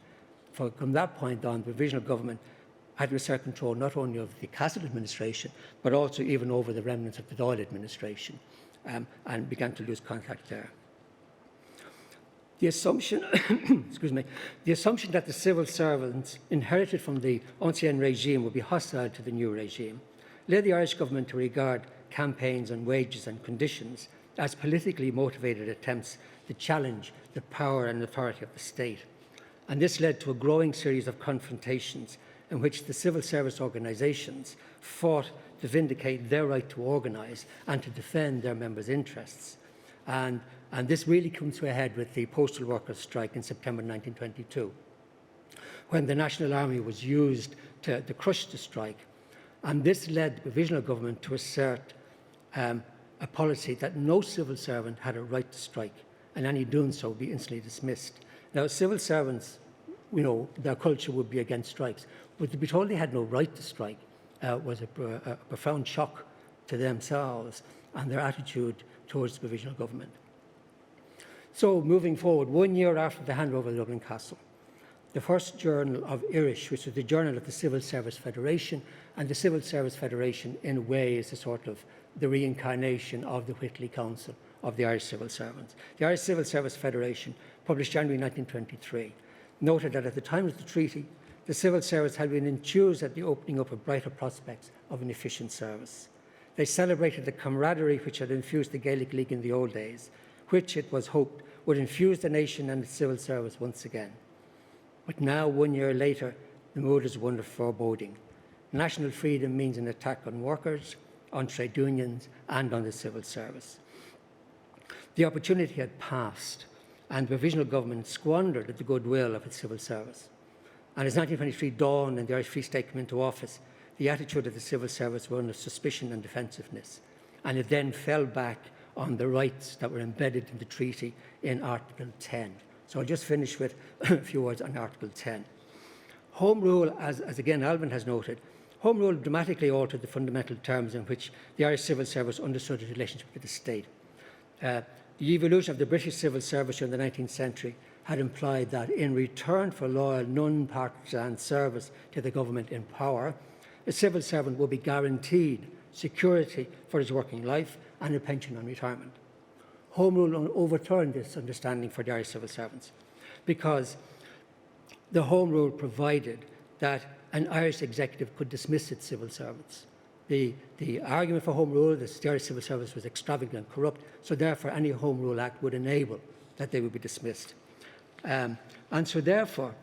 [SPEAKER 9] From that point on, the Provisional Government had to assert control not only of the Castle administration, but also even over the remnants of the Dáil administration, and began to lose contact there. The assumption, the assumption that the civil servants inherited from the ancien regime would be hostile to the new regime led the Irish government to regard campaigns on wages and conditions as politically motivated attempts to challenge the power and authority of the state. And this led to a growing series of confrontations in which the civil service organisations fought to vindicate their right to organise and to defend their members' interests. And this really comes to a head with the postal workers' strike in September 1922, when the National Army was used to crush the strike. And this led the Provisional Government to assert a policy that no civil servant had a right to strike, and any doing so would be instantly dismissed. Now, civil servants, their culture would be against strikes, but to be told they had no right to strike was a profound shock to themselves and their attitude towards the Provisional Government. So, moving forward, 1 year after the handover of Dublin Castle, the first journal of Irish, which was the journal of the Civil Service Federation, and the Civil Service Federation, in a way, is a sort of the reincarnation of the Whitley Council of the Irish civil servants. The Irish Civil Service Federation, published January 1923, noted that at the time of the treaty, the civil service had been enthused at the opening up of brighter prospects of an efficient service. They celebrated the camaraderie which had infused the Gaelic League in the old days, which it was hoped would infuse the nation and its civil service once again. But now, 1 year later, the mood is one of foreboding. National freedom means an attack on workers, on trade unions, and on the civil service. The opportunity had passed, and the Provisional Government squandered the goodwill of its civil service. And as 1923 dawned and the Irish Free State came into office, the attitude of the civil service was one of suspicion and defensiveness, and it then fell back on the rights that were embedded in the treaty in Article 10. So I'll just finish with a few words on Article 10. Home Rule, as again Alvin has noted, Home Rule dramatically altered the fundamental terms in which the Irish civil service understood its relationship with the state. The evolution of the British civil service during the 19th century had implied that in return for loyal, non-partisan service to the government in power, a civil servant would be guaranteed security for his working life and a pension on retirement. Home Rule overturned this understanding for the Irish civil servants because the Home Rule provided that an Irish executive could dismiss its civil servants. The argument for Home Rule, the Irish civil service was extravagant and corrupt, so therefore any Home Rule Act would enable that they would be dismissed. And so therefore,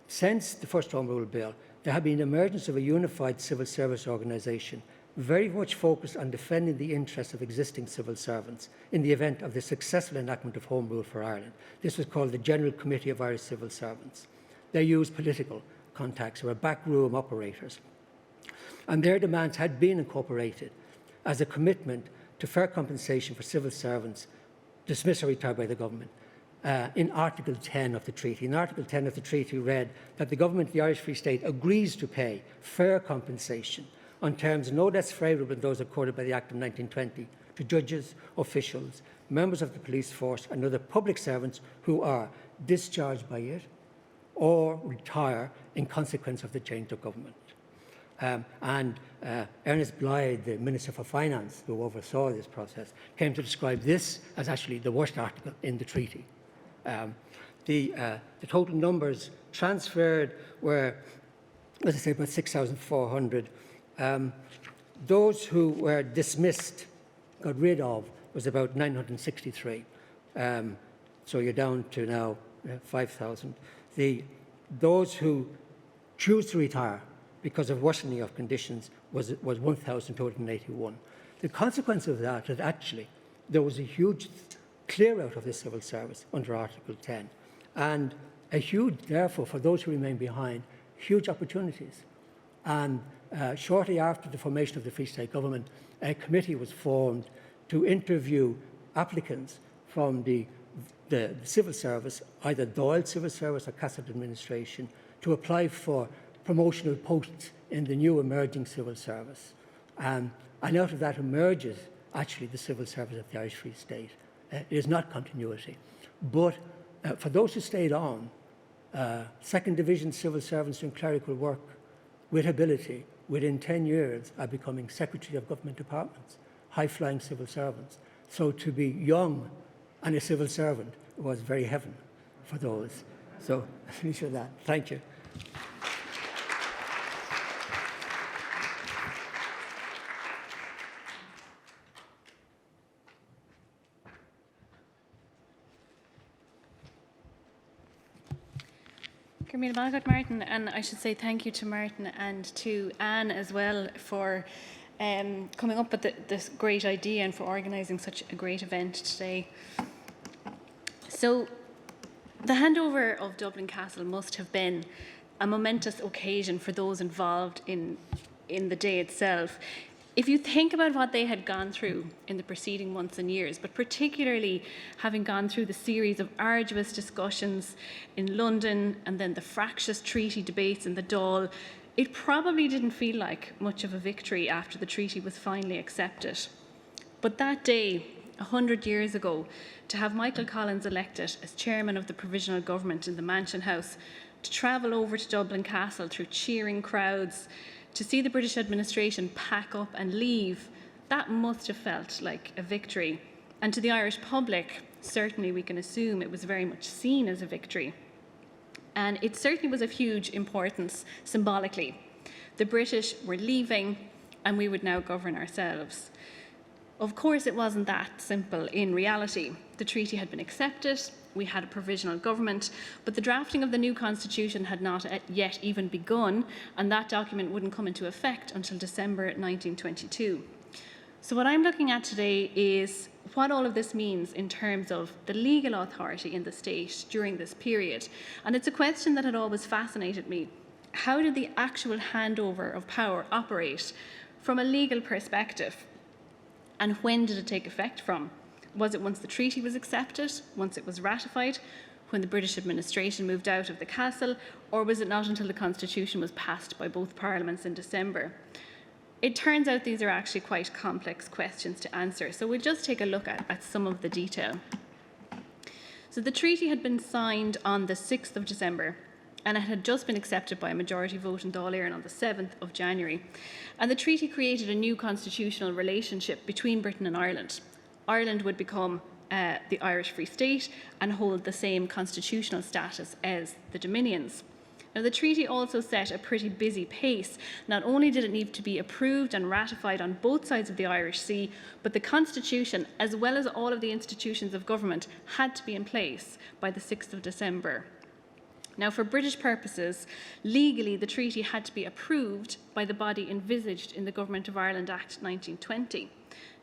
[SPEAKER 9] since the first Home Rule Bill, there had been the emergence of a unified civil service organisation, very much focused on defending the interests of existing civil servants in the event of the successful enactment of Home Rule for Ireland. This was called the General Committee of Irish Civil Servants. They used political contacts, were backroom operators. And their demands had been incorporated as a commitment to fair compensation for civil servants dismissed or retired by the government in Article 10 of the treaty. In Article 10 of the treaty read that the government of the Irish Free State agrees to pay fair compensation on terms no less favourable than those accorded by the Act of 1920 to judges, officials, members of the police force and other public servants who are discharged by it or retire in consequence of the change of government. Ernest Blythe, the Minister for Finance, who oversaw this process, came to describe this as actually the worst article in the treaty. The total numbers transferred were, as I say, about 6,400. Those who were dismissed, got rid of, was about 963. So you're down to now 5,000. Those who choose to retire because of worsening of conditions was 1,281. The consequence of that is actually there was a huge clear out of the civil service under Article 10, and a huge, therefore, for those who remain behind, huge opportunities. And shortly after the formation of the Free State Government, a committee was formed to interview applicants from the civil service, either Dáil Civil Service or Castle Administration, to apply for promotional posts in the new emerging civil service. And out of that emerges actually the civil service of the Irish Free State. It is not continuity. But for those who stayed on, second division civil servants doing clerical work with ability, within 10 years are becoming secretary of government departments, high-flying civil servants. So to be young and a civil servant was very heaven for those. So I finish with that. Thank you.
[SPEAKER 10] Martin, and I should say thank you to Martin and to Anne as well for coming up with this great idea and for organising such a great event today. So, the handover of Dublin Castle must have been a momentous occasion for those involved in the day itself. If you think about what they had gone through in the preceding months and years, but particularly having gone through the series of arduous discussions in London and then the fractious treaty debates in the Dáil, it probably didn't feel like much of a victory after the treaty was finally accepted. But that day, 100 years ago, to have Michael Collins elected as chairman of the Provisional Government in the Mansion House, to travel over to Dublin Castle through cheering crowds, to see the British administration pack up and leave, that must have felt like a victory. And to the Irish public, certainly we can assume it was very much seen as a victory. And it certainly was of huge importance symbolically. The British were leaving and we would now govern ourselves. Of course, it wasn't that simple in reality. The treaty had been accepted, we had a provisional government, but the drafting of the new constitution had not yet even begun, and that document wouldn't come into effect until December 1922. So what I'm looking at today is what all of this means in terms of the legal authority in the state during this period. And it's a question that had always fascinated me. How did the actual handover of power operate from a legal perspective? And when did it take effect from? Was it once the treaty was accepted, once it was ratified, when the British administration moved out of the castle, or was it not until the constitution was passed by both parliaments in December? It turns out these are actually quite complex questions to answer, so we'll just take a look at some of the detail. So the treaty had been signed on the 6th of December, and it had just been accepted by a majority vote in Dáil Éireann on the 7th of January. And the treaty created a new constitutional relationship between Britain and Ireland. Ireland would become the Irish Free State and hold the same constitutional status as the Dominions. Now, the treaty also set a pretty busy pace. Not only did it need to be approved and ratified on both sides of the Irish Sea, but the constitution, as well as all of the institutions of government, had to be in place by the 6th of December. Now, for British purposes, legally the treaty had to be approved by the body envisaged in the Government of Ireland Act 1920.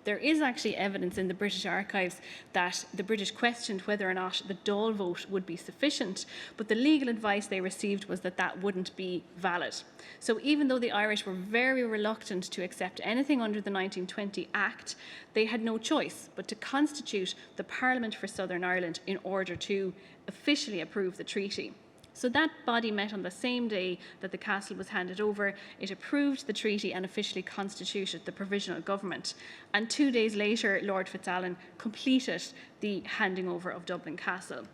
[SPEAKER 10] There is actually evidence in the British archives that the British questioned whether or not the Dáil vote would be sufficient, but the legal advice they received was that that wouldn't be valid. So even though the Irish were very reluctant to accept anything under the 1920 Act, they had no choice but to constitute the Parliament for Southern Ireland in order to officially approve the treaty. So that body met on the same day that the castle was handed over. It approved the treaty and officially constituted the Provisional Government. And 2 days later, Lord Fitzalan completed the handing over of Dublin Castle.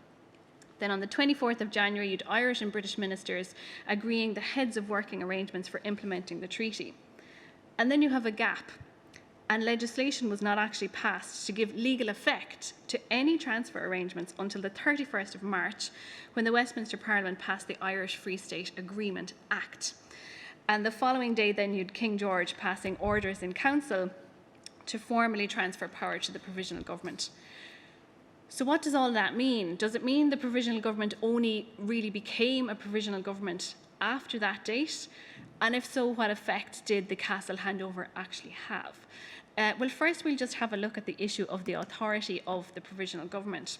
[SPEAKER 10] Then on the 24th of January, you had Irish and British ministers agreeing the heads of working arrangements for implementing the treaty. And then you have a gap. and legislation was not actually passed to give legal effect to any transfer arrangements until the 31st of March, when the Westminster Parliament passed the Irish Free State Agreement Act. And the following day then you'd King George passing orders in council to formally transfer power to the provisional government. So what does all that mean? Does it mean the provisional government only really became a provisional government after that date? And if so, what effect did the Castle handover actually have? Well, first we'll just have a look at the issue of the authority of the provisional government.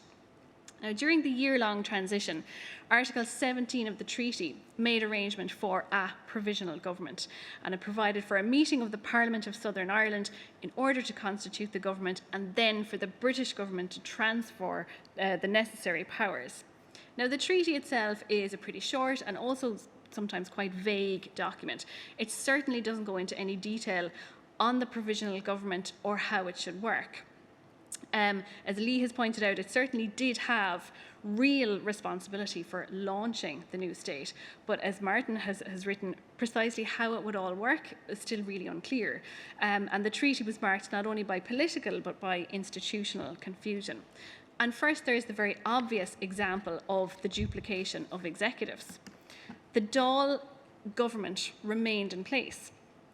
[SPEAKER 10] Now, during the year-long transition, Article 17 of the treaty made arrangement for a provisional government, and it provided for a meeting of the Parliament of Southern Ireland in order to constitute the government, and then for the British government to transfer the necessary powers. Now, the treaty itself is a pretty short and also sometimes quite vague document. It certainly doesn't go into any detail on the provisional government or how it should work. As Lee has pointed out, it certainly did have real responsibility for launching the new state, but as Martin has written, precisely how it would all work is still really unclear. And the treaty was marked not only by political but by institutional confusion. And first, there's the very obvious example of the duplication of executives. The Dáil government remained in place,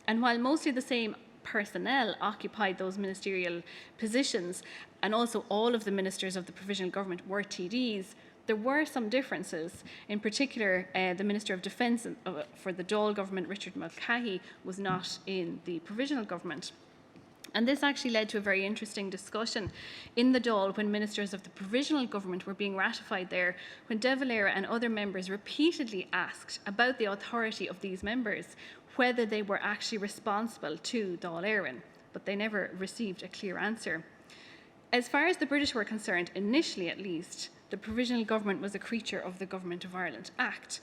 [SPEAKER 10] and while mostly the same personnel occupied those ministerial positions, and also all of the ministers of the provisional government were TDs, there were some differences. In particular, the Minister of Defence for the Dáil government, Richard Mulcahy, was not in the provisional government. And this actually led to a very interesting discussion in the Dáil when ministers of the provisional government were being ratified there, when De Valera and other members repeatedly asked about the authority of these members, whether they were actually responsible to Dáil Éireann, but they never received a clear answer. As far as the British were concerned, initially at least, the provisional government was a creature of the Government of Ireland Act.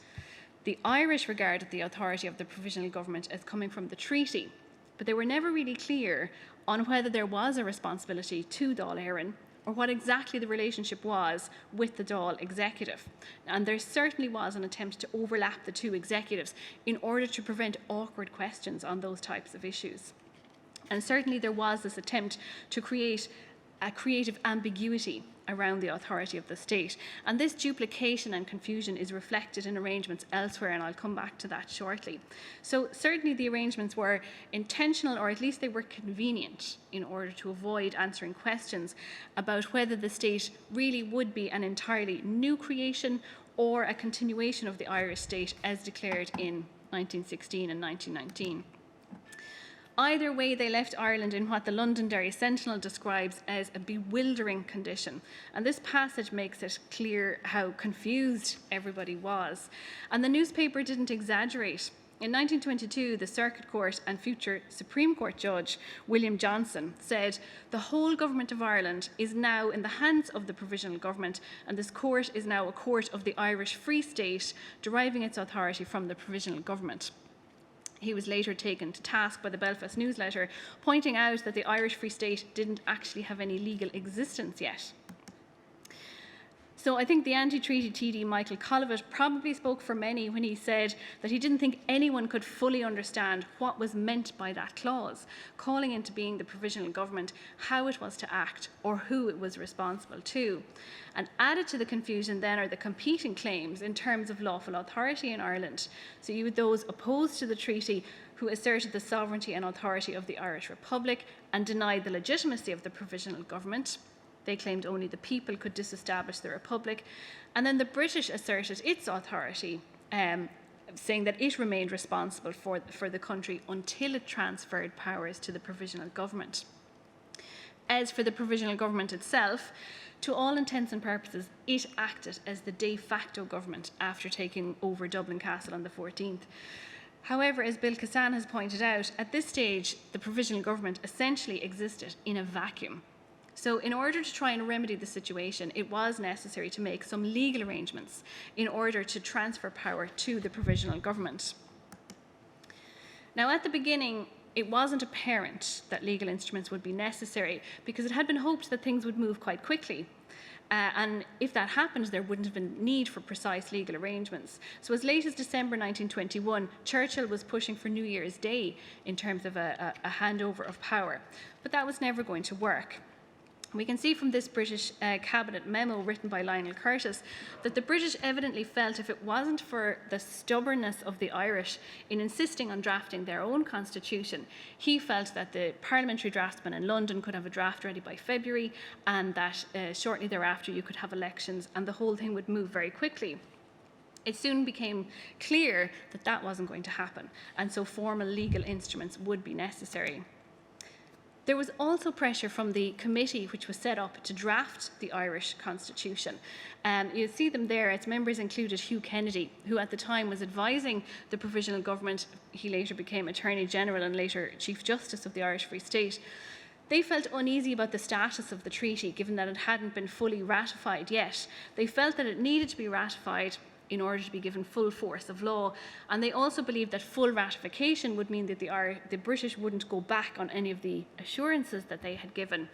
[SPEAKER 10] The Irish regarded the authority of the provisional government as coming from the treaty, but they were never really clear on whether there was a responsibility to Dáil Éireann or what exactly the relationship was with the Dáil executive. And there certainly was an attempt to overlap the two executives in order to prevent awkward questions on those types of issues. And certainly there was this attempt to create a creative ambiguity around the authority of the state. And this duplication and confusion is reflected in arrangements elsewhere, and I'll come back to that shortly. So certainly the arrangements were intentional, or at least they were convenient, in order to avoid answering questions about whether the state really would be an entirely new creation or a continuation of the Irish state as declared in 1916 and 1919. Either way, they left Ireland in what the Londonderry Sentinel describes as a bewildering condition. And this passage makes it clear how confused everybody was. And the newspaper didn't exaggerate. In 1922, the Circuit Court and future Supreme Court Judge William Johnson said, "The whole government of Ireland is now in the hands of the provisional government, and this court is now a court of the Irish Free State, deriving its authority from the provisional government." He was later taken to task by the Belfast Newsletter, pointing out that the Irish Free State didn't actually have any legal existence yet. So I think the anti-treaty TD Michael Collivat probably spoke for many when he said that he didn't think anyone could fully understand what was meant by that clause, calling into being the provisional government, how it was to act, or who it was responsible to. And added to the confusion then are the competing claims in terms of lawful authority in Ireland. So you had those opposed to the treaty who asserted the sovereignty and authority of the Irish Republic and denied the legitimacy of the provisional government. They claimed only the people could disestablish the Republic. And then the British asserted its authority, saying that it remained responsible for the country until it transferred powers to the provisional government. As for the provisional government itself, to all intents and purposes, it acted as the de facto government after taking over Dublin Castle on the 14th. However, as Bill Cassan has pointed out, at this stage, the provisional government essentially existed in a vacuum. So in order to try and remedy the situation, it was necessary to make some legal arrangements in order to transfer power to the provisional government. Now, at the beginning, it wasn't apparent that legal instruments would be necessary because it had been hoped that things would move quite quickly. And if that happened, there wouldn't have been need for precise legal arrangements. So as late as December 1921, Churchill was pushing for New Year's Day in terms of a handover of power. But that was never going to work. We can see from this British cabinet memo written by Lionel Curtis that the British evidently felt if it wasn't for the stubbornness of the Irish in insisting on drafting their own constitution, he felt that the parliamentary draftsmen in London could have a draft ready by February, and that shortly thereafter you could have elections and the whole thing would move very quickly. It soon became clear that that wasn't going to happen, and so formal legal instruments would be necessary. There was also pressure from the committee which was set up to draft the Irish constitution. You see them there. Its members included Hugh Kennedy, who at the time was advising the Provisional Government. He later became Attorney General and later Chief Justice of the Irish Free State. They felt uneasy about the status of the treaty, given that it hadn't been fully ratified yet. They felt that it needed to be ratified in order to be given full force of law. And they also believed that full ratification would mean that the British wouldn't go back on any of the assurances that they had given.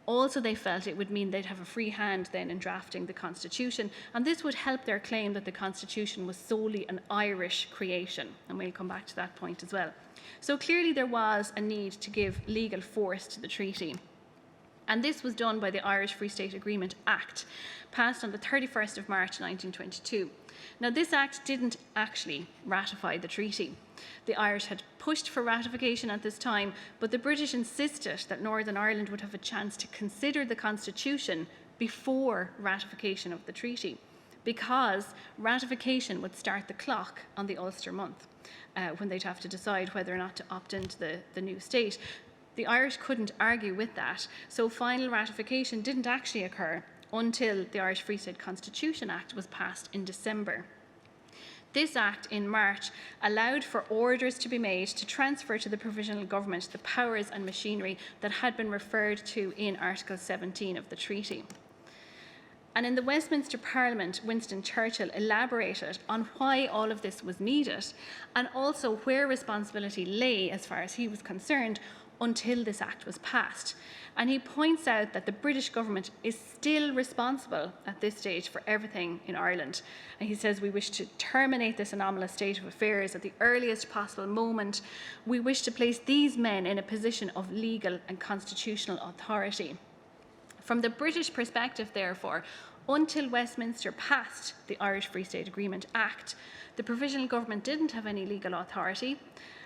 [SPEAKER 10] Also, they felt it would mean they'd have a free hand then in drafting the Constitution, and this would help their claim that the Constitution was solely an Irish creation, and we'll come back to that point as well. So clearly there was a need to give legal force to the treaty. And this was done by the Irish Free State Agreement Act, passed on the 31st of March 1922. Now, this act didn't actually ratify the treaty. The Irish had pushed for ratification at this time, but the British insisted that Northern Ireland would have a chance to consider the Constitution before ratification of the treaty, because ratification would start the clock on the Ulster month, when they'd have to decide whether or not to opt into the new state. The Irish couldn't argue with that, so final ratification didn't actually occur until the Irish Free State Constitution Act was passed in December. This act in March allowed for orders to be made to transfer to the Provisional Government the powers and machinery that had been referred to in Article 17 of the treaty. And in the Westminster Parliament, Winston Churchill elaborated on why all of this was needed, and also where responsibility lay, as far as he was concerned, until this act was passed. And he points out that the British government is still responsible at this stage for everything in Ireland. And he says, we wish to terminate this anomalous state of affairs at the earliest possible moment. We wish to place these men in a position of legal and constitutional authority. From the British perspective, therefore, until Westminster passed the Irish Free State Agreement Act, the Provisional Government didn't have any legal authority.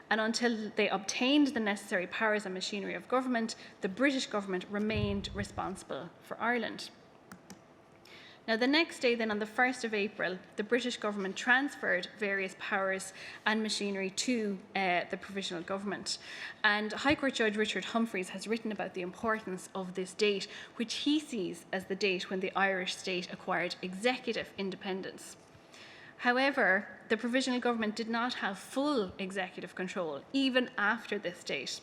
[SPEAKER 10] And until they obtained the necessary powers and machinery of government, the British government remained responsible for Ireland. Now, the next day, then on the 1st of April, the British government transferred various powers and machinery to the Provisional Government. And High Court Judge Richard Humphreys has written about the importance of this date, which he sees as the date when the Irish state acquired executive independence. However, the Provisional Government did not have full executive control, even after this date.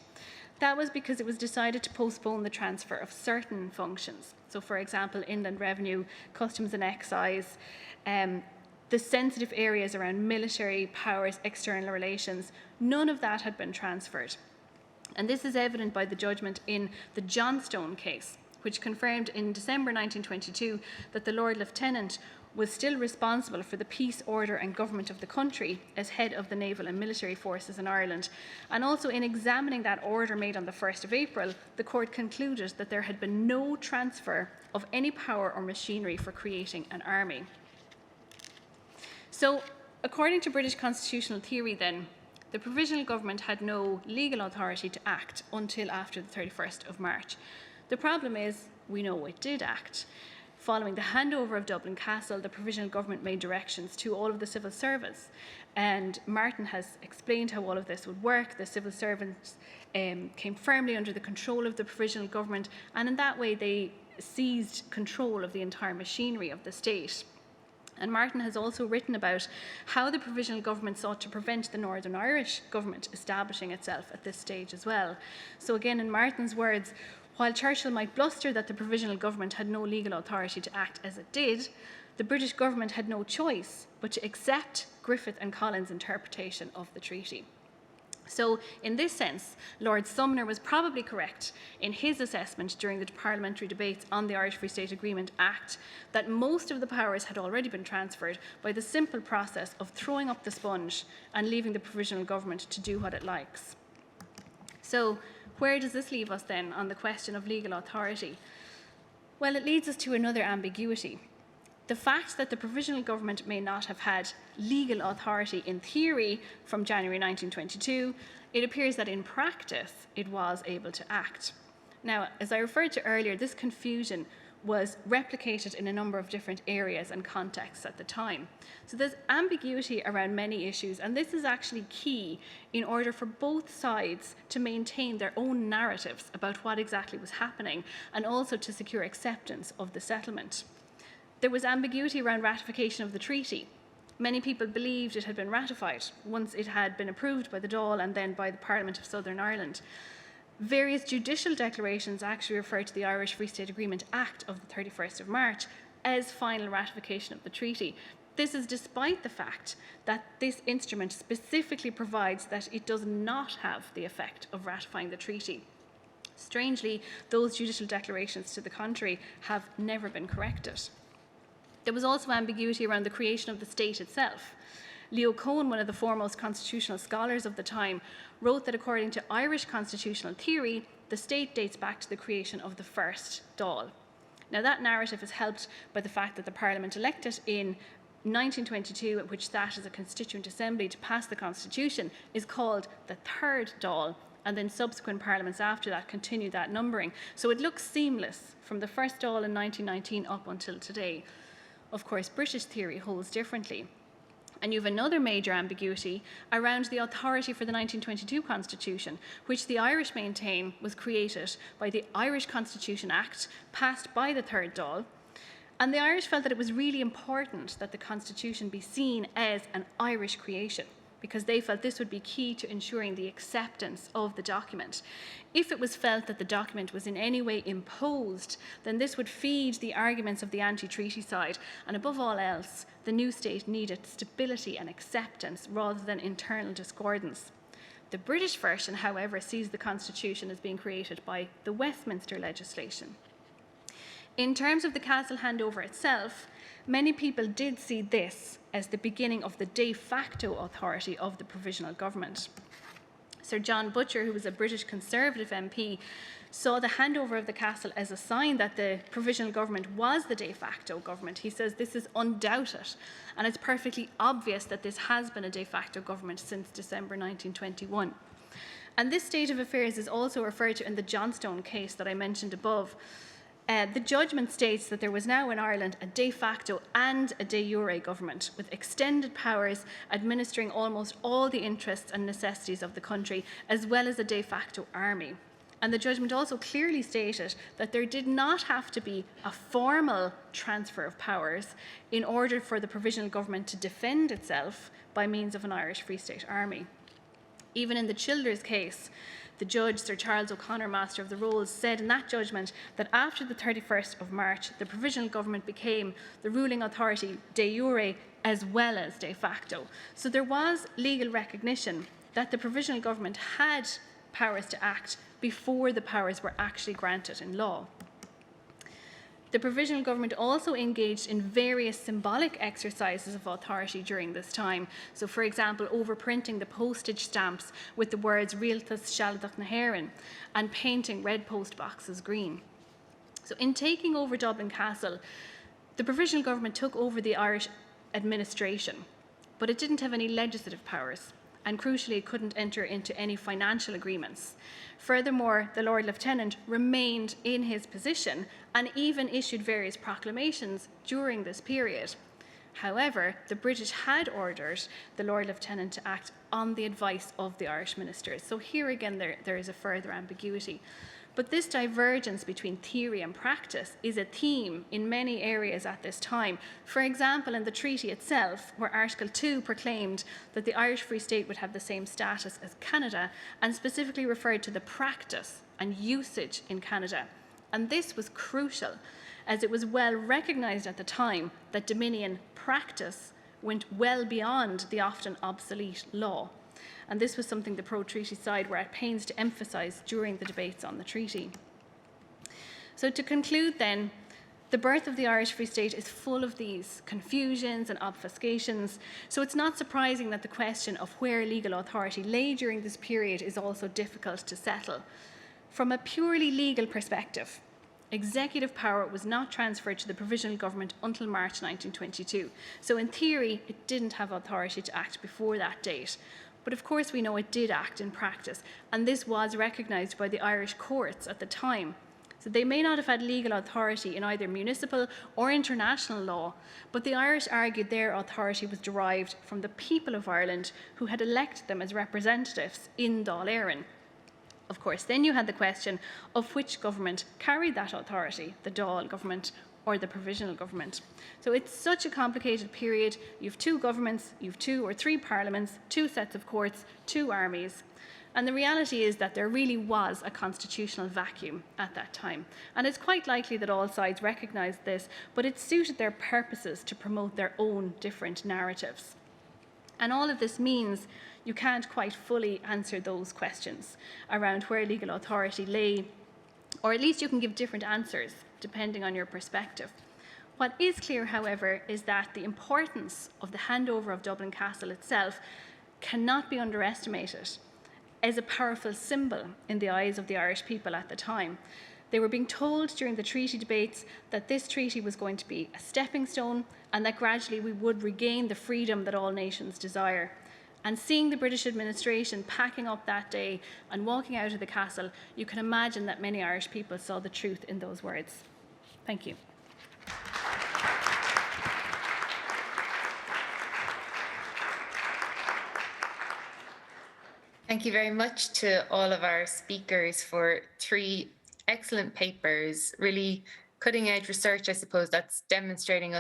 [SPEAKER 10] That was because it was decided to postpone the transfer of certain functions. So, for example, Inland Revenue, Customs and Excise, the sensitive areas around military powers, external relations, none of that had been transferred. And this is evident by the judgment in the Johnstone case, which confirmed in December 1922 that the Lord Lieutenant was still responsible for the peace, order and government of the country as head of the naval and military forces in Ireland. And also in examining that order made on the 1st of April, the court concluded that there had been no transfer of any power or machinery for creating an army. So, according to British constitutional theory then, the Provisional Government had no legal authority to act until after the 31st of March. The problem is, we know it did act. Following the handover of Dublin Castle, the Provisional Government made directions to all of the civil servants. And Martin has explained how all of this would work. The civil servants came firmly under the control of the Provisional Government, and in that way they seized control of the entire machinery of the state. And Martin has also written about how the Provisional Government sought to prevent the Northern Irish government establishing itself at this stage as well. So again, in Martin's words, while Churchill might bluster that the Provisional Government had no legal authority to act as it did, the British government had no choice but to accept Griffith and Collins' interpretation of the treaty. So, in this sense, Lord Sumner was probably correct in his assessment during the parliamentary debates on the Irish Free State Agreement Act that most of the powers had already been transferred by the simple process of throwing up the sponge and leaving the provisional government to do what it likes. So, where does this leave us then on the question of legal authority? Well, it leads us to another ambiguity. The fact that the provisional government may not have had legal authority in theory from January 1922, it appears that in practice it was able to act. Now, as I referred to earlier, this confusion was replicated in a number of different areas and contexts at the time. So there's ambiguity around many issues, and this is actually key in order for both sides to maintain their own narratives about what exactly was happening and also to secure acceptance of the settlement. There was ambiguity around ratification of the treaty. Many people believed it had been ratified once it had been approved by the Dáil and then by the Parliament of Southern Ireland. Various judicial declarations actually refer to the Irish Free State Agreement Act of the 31st of March as final ratification of the treaty. This is despite the fact that this instrument specifically provides that it does not have the effect of ratifying the treaty. Strangely, those judicial declarations to the contrary have never been corrected. There was also ambiguity around the creation of the state itself. Leo Cohen, one of the foremost constitutional scholars of the time, wrote that according to Irish constitutional theory, the state dates back to the creation of the first Dáil. Now, that narrative is helped by the fact that the Parliament elected in 1922, which sat as a constituent assembly to pass the constitution, is called the third Dáil, and then subsequent parliaments after that continued that numbering. So it looks seamless from the first Dáil in 1919 up until today. Of course, British theory holds differently. And you have another major ambiguity around the authority for the 1922 Constitution, which the Irish maintain was created by the Irish Constitution Act, passed by the Third Dáil. And the Irish felt that it was really important that the Constitution be seen as an Irish creation, because they felt this would be key to ensuring the acceptance of the document. If it was felt that the document was in any way imposed, then this would feed the arguments of the anti-treaty side, and above all else, the new state needed stability and acceptance rather than internal discordance. The British version, however, sees the Constitution as being created by the Westminster legislation. In terms of the castle handover itself, many people did see this as the beginning of the de facto authority of the provisional government. Sir John Butcher, who was a British Conservative MP, saw the handover of the castle as a sign that the provisional government was the de facto government. He says this is undoubted, and it's perfectly obvious that this has been a de facto government since December 1921. And this state of affairs is also referred to in the Johnstone case that I mentioned above. The judgment states that there was now in Ireland a de facto and a de jure government with extended powers administering almost all the interests and necessities of the country, as well as a de facto army. And the judgment also clearly stated that there did not have to be a formal transfer of powers in order for the provisional government to defend itself by means of an Irish Free State Army. Even in the Childers case, the judge, Sir Charles O'Connor, Master of the Rolls, said in that judgment that after the 31st of March, the provisional government became the ruling authority de jure as well as de facto. So there was legal recognition that the provisional government had powers to act before the powers were actually granted in law. The provisional government also engaged in various symbolic exercises of authority during this time. So, for example, overprinting the postage stamps with the words Rialtas Sealadach na hÉireann and painting red post boxes green. So, in taking over Dublin Castle, the provisional government took over the Irish administration, but it didn't have any legislative powers, and crucially, it couldn't enter into any financial agreements. Furthermore, the Lord Lieutenant remained in his position and even issued various proclamations during this period. However, the British had ordered the Lord Lieutenant to act on the advice of the Irish ministers. So here again, there is a further ambiguity. But this divergence between theory and practice is a theme in many areas at this time. For example, in the treaty itself, where Article 2 proclaimed that the Irish Free State would have the same status as Canada, and specifically referred to the practice and usage in Canada. And this was crucial, as it was well recognised at the time that Dominion practice went well beyond the often obsolete law. And this was something the pro-treaty side were at pains to emphasise during the debates on the treaty. So to conclude then, the birth of the Irish Free State is full of these confusions and obfuscations, so it's not surprising that the question of where legal authority lay during this period is also difficult to settle. From a purely legal perspective, executive power was not transferred to the Provisional Government until March 1922, so in theory it didn't have authority to act before that date. But of course we know it did act in practice, and this was recognised by the Irish courts at the time. So they may not have had legal authority in either municipal or international law, but the Irish argued their authority was derived from the people of Ireland who had elected them as representatives in Dáil Éireann. Of course, then you had the question of which government carried that authority, the Dáil government or the Provisional government. So it's such a complicated period. You have two governments, you have 2 or 3 parliaments, 2 sets of courts, 2 armies. And the reality is that there really was a constitutional vacuum at that time. And it's quite likely that all sides recognised this, but it suited their purposes to promote their own different narratives. And all of this means you can't quite fully answer those questions around where legal authority lay, or at least you can give different answers depending on your perspective. What is clear, however, is that the importance of the handover of Dublin Castle itself cannot be underestimated as a powerful symbol in the eyes of the Irish people at the time. They were being told during the treaty debates that this treaty was going to be a stepping stone and that gradually we would regain the freedom that all nations desire. And seeing the British administration packing up that day and walking out of the castle, you can imagine that many Irish people saw the truth in those words. Thank you.
[SPEAKER 8] Thank you very much to all of our speakers for 3 excellent papers, really cutting edge research, I suppose, that's demonstrating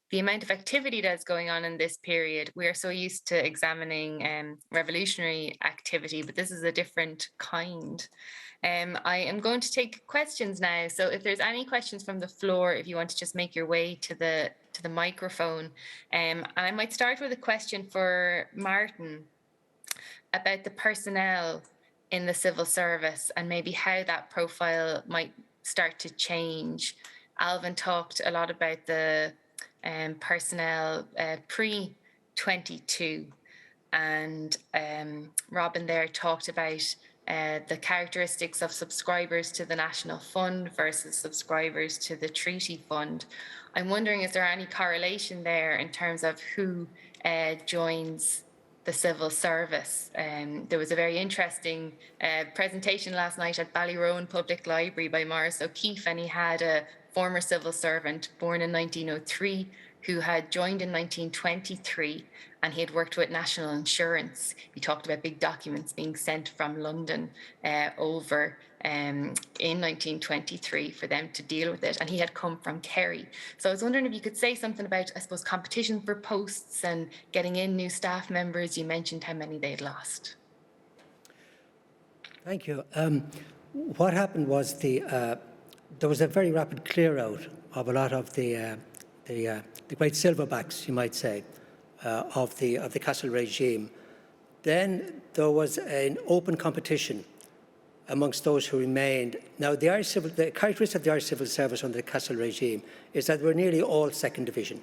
[SPEAKER 8] the amount of activity that's going on in this period. We are so used to examining revolutionary activity, but this is a different kind. I am going to take questions now. So if there's any questions from the floor, if you want to just make your way to the microphone. And I might start with a question for Martin about the personnel in the civil service and maybe how that profile might start to change. Alvin talked a lot about the personnel pre-22, and Robin there talked about the characteristics of subscribers to the National Fund versus subscribers to the Treaty Fund. I'm wondering, is there any correlation there in terms of who joins the civil service? There was a very interesting presentation last night at Ballyroan Public Library by Maurice O'Keefe, and he had a former civil servant born in 1903 who had joined in 1923, and he had worked with National Insurance. He talked about big documents being sent from London over in 1923 for them to deal with it, and he had come from Kerry. So I was wondering if you could say something about, I suppose, competition for posts and getting in new staff members. You mentioned how many they'd lost.
[SPEAKER 9] Thank you. What happened was there was a very rapid clear out of a lot of the great silverbacks, you might say, of the Castle regime. Then there was an open competition amongst those who remained. Now, the characteristic of the Irish civil service under the Castle regime is that we're nearly all second division.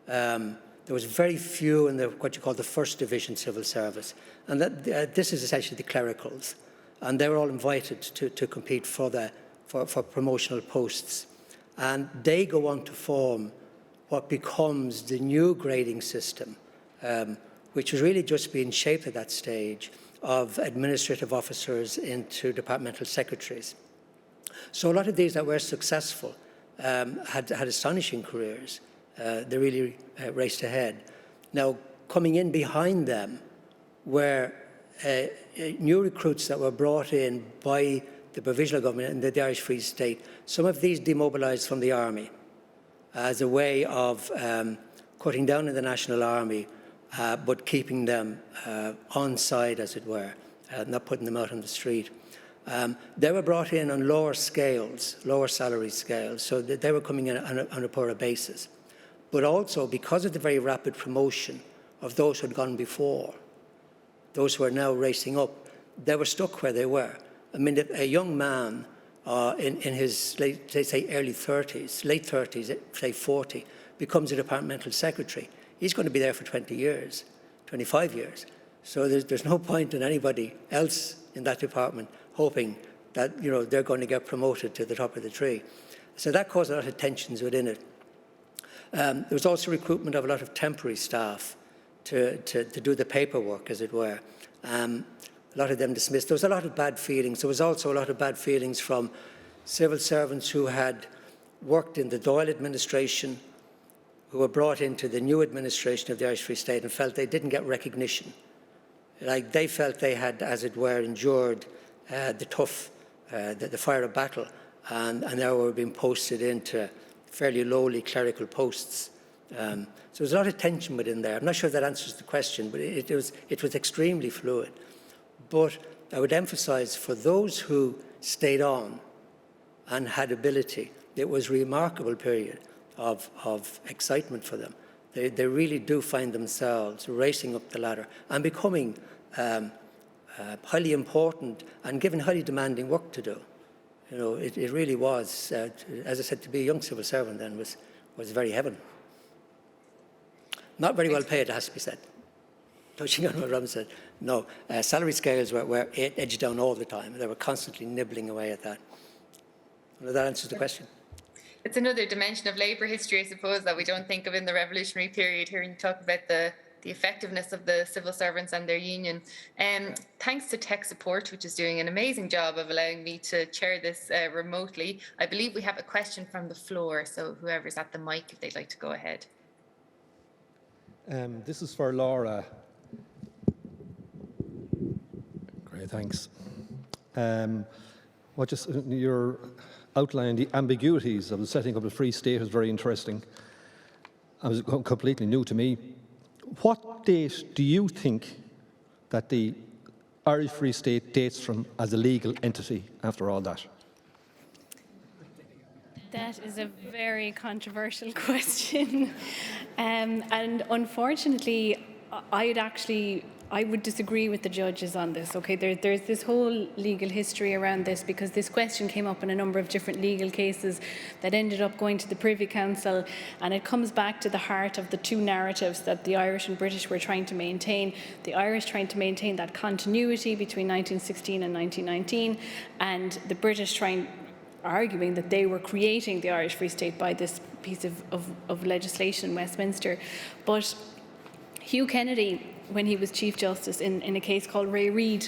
[SPEAKER 9] There was very few in what you call the first division civil service, and this is essentially the clericals, and they were all invited to compete for promotional posts, and they go on to form what becomes the new grading system, which was really just being shaped at that stage, of administrative officers into departmental secretaries. So a lot of these that were successful had astonishing careers. They really raced ahead. Now, coming in behind them were new recruits that were brought in by the Provisional Government and the Irish Free State. Some of these demobilised from the army as a way of cutting down in the National Army, but keeping them on side, as it were, not putting them out on the street. They were brought in on lower scales, lower salary scales, so that they were coming in on a poorer basis. But also, because of the very rapid promotion of those who had gone before, those who are now racing up, they were stuck where they were. I mean, a young man in his, late 30s, say 40, becomes a departmental secretary. He's going to be there for 20 years, 25 years. So there's no point in anybody else in that department hoping that they're going to get promoted to the top of the tree. So that caused a lot of tensions within it. There was also recruitment of a lot of temporary staff to do the paperwork, as it were. A lot of them dismissed. There was a lot of bad feelings. There was also a lot of bad feelings from civil servants who had worked in the Dáil administration, who were brought into the new administration of the Irish Free State and felt they didn't get recognition. Like they felt they had, as it were, endured the fire of battle, and now were being posted into fairly lowly clerical posts. So there's a lot of tension within there. I'm not sure that answers the question, but it was extremely fluid. But I would emphasise, for those who stayed on and had ability, it was a remarkable period of excitement for them. They really do find themselves racing up the ladder and becoming highly important and given highly demanding work to do. It really was, as I said, to be a young civil servant then was very heaven. Not very well paid, it has to be said. Touching on what Robin said, no, salary scales were edged down all the time. They were constantly nibbling away at that. That answers the question.
[SPEAKER 8] It's another dimension of labour history, I suppose, that we don't think of in the revolutionary period, hearing you talk about the effectiveness of the civil servants and their union. Thanks to tech support, which is doing an amazing job of allowing me to chair this remotely, I believe we have a question from the floor, so whoever's at the mic, if they'd like to go ahead.
[SPEAKER 11] This is for Laura. Great, thanks. Your outline, the ambiguities of the setting up a free state is very interesting. It was completely new to me. What date do you think that the Irish Free State dates from as a legal entity after all that?
[SPEAKER 10] That is a very controversial question. And unfortunately, I would disagree with the judges on this. Okay, there's this whole legal history around this, because this question came up in a number of different legal cases that ended up going to the Privy Council, and it comes back to the heart of the two narratives that the Irish and British were trying to maintain. The Irish trying to maintain that continuity between 1916 and 1919, and the British arguing that they were creating the Irish Free State by this piece of legislation in Westminster. But Hugh Kennedy, when he was Chief Justice in a case called Ray Reid,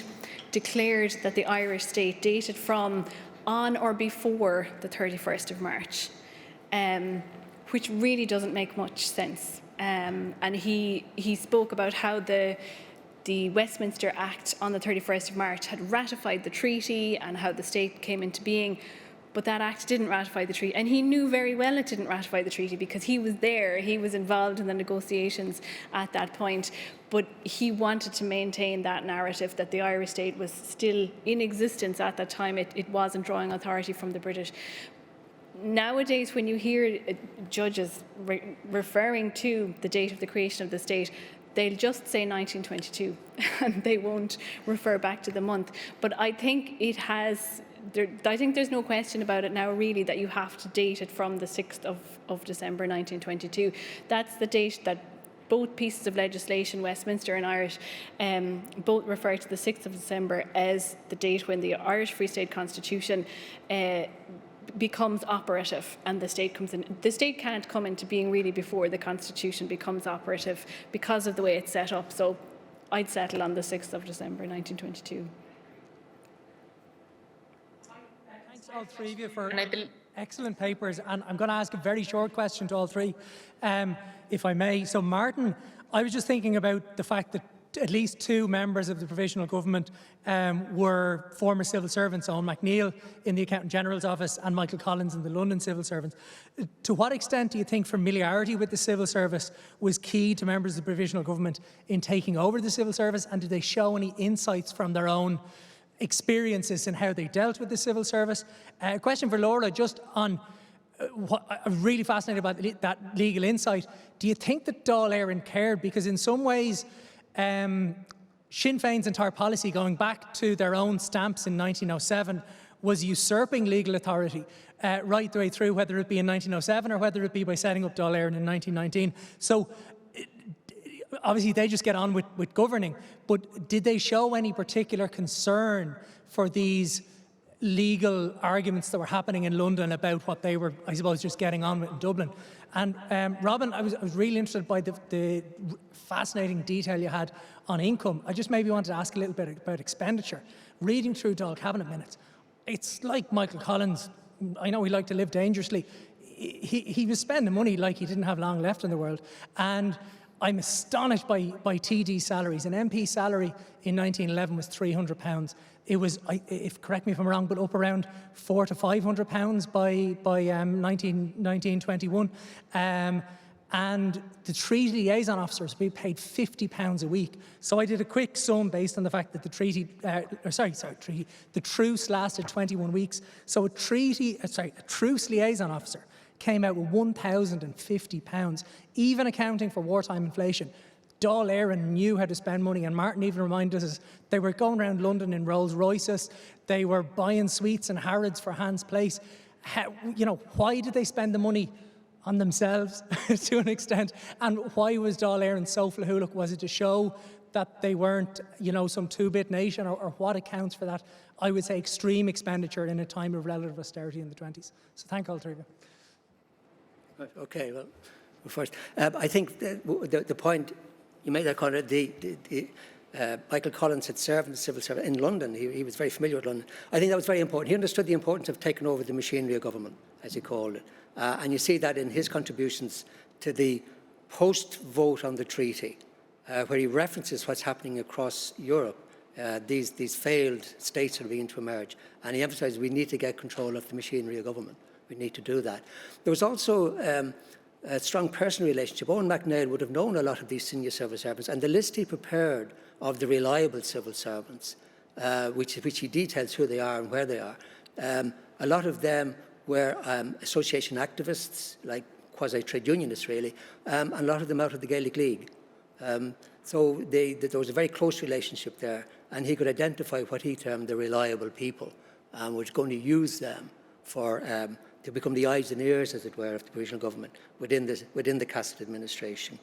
[SPEAKER 10] declared that the Irish state dated from on or before the 31st of March, which really doesn't make much sense. And he spoke about how the Westminster Act on the 31st of March had ratified the treaty and how the state came into being. But that act didn't ratify the treaty, and he knew very well it didn't ratify the treaty because he was there, he was involved in the negotiations at that point. But he wanted to maintain that narrative that the Irish state was still in existence at that time. It wasn't drawing authority from the British. Nowadays, when you hear judges referring to the date of the creation of the state, they'll just say 1922 and they won't refer back to the month. But I think I think there's no question about it now, really, that you have to date it from the 6th of December 1922. That's the date that both pieces of legislation, Westminster and Irish, both refer to the 6th of December as the date when the Irish Free State Constitution becomes operative and the state comes in. The state can't come into being really before the Constitution becomes operative because of the way it's set up. So I'd settle on the 6th of December 1922.
[SPEAKER 2] All three of you for excellent papers, and I'm going to ask a very short question to all three, if I may. So Martin, I was just thinking about the fact that at least two members of the Provisional Government were former civil servants, Owen McNeill in the Accountant General's office and Michael Collins in the London Civil Servants. To what extent do you think familiarity with the civil service was key to members of the Provisional Government in taking over the civil service, and did they show any insights from their own experiences in how they dealt with the civil service? A question for Laura, just on I'm really fascinated by that legal insight. Do you think that Dáil Éireann cared? Because in some ways, Sinn Féin's entire policy, going back to their own stamps in 1907, was usurping legal authority right the way through, whether it be in 1907 or whether it be by setting up Dáil Éireann in 1919. So obviously they just get on with governing, but did they show any particular concern for these legal arguments that were happening in London about what they were, I suppose, just getting on with in Dublin? And Robin, I was really interested by the fascinating detail you had on income. I just maybe wanted to ask a little bit about expenditure. Reading through Dáil Cabinet minutes, it's like Michael Collins. I know he liked to live dangerously. He was spending money like he didn't have long left in the world. And I'm astonished by TD salaries. An MP salary in 1911 was £300. It was, correct me if I'm wrong, but up around £400 to £500 by 1921. And the treaty liaison officers be paid £50 a week. So I did a quick sum based on the fact that the the truce lasted 21 weeks. So a truce liaison officer came out with £1,050, even accounting for wartime inflation. Dáil Éireann knew how to spend money, and Martin even reminded us they were going around London in Rolls Royces, they were buying sweets and Harrods for Hans Place. Why did they spend the money on themselves to an extent? And why was Dáil Éireann so flahoolic? Was it to show that they weren't, some two-bit nation, or what accounts for that, I would say, extreme expenditure in a time of relative austerity in the 20s? So thank all three of you.
[SPEAKER 9] Okay, well, first, I think the point you made there, Conrad, Michael Collins had served in the civil service in London. He was very familiar with London. I think that was very important. He understood the importance of taking over the machinery of government, as he called it. And you see that in his contributions to the post-vote on the treaty, where he references what's happening across Europe. These failed states are beginning to emerge. And he emphasised we need to get control of the machinery of government. We need to do that. There was also a strong personal relationship. Owen MacNeil would have known a lot of these senior civil servants, and the list he prepared of the reliable civil servants, which he details who they are and where they are, a lot of them were association activists, like quasi-trade unionists really, and a lot of them out of the Gaelic League. So there was a very close relationship there, and he could identify what he termed the reliable people, and was going to use them for to become the eyes and ears, as it were, of the provisional government within the Castle administration.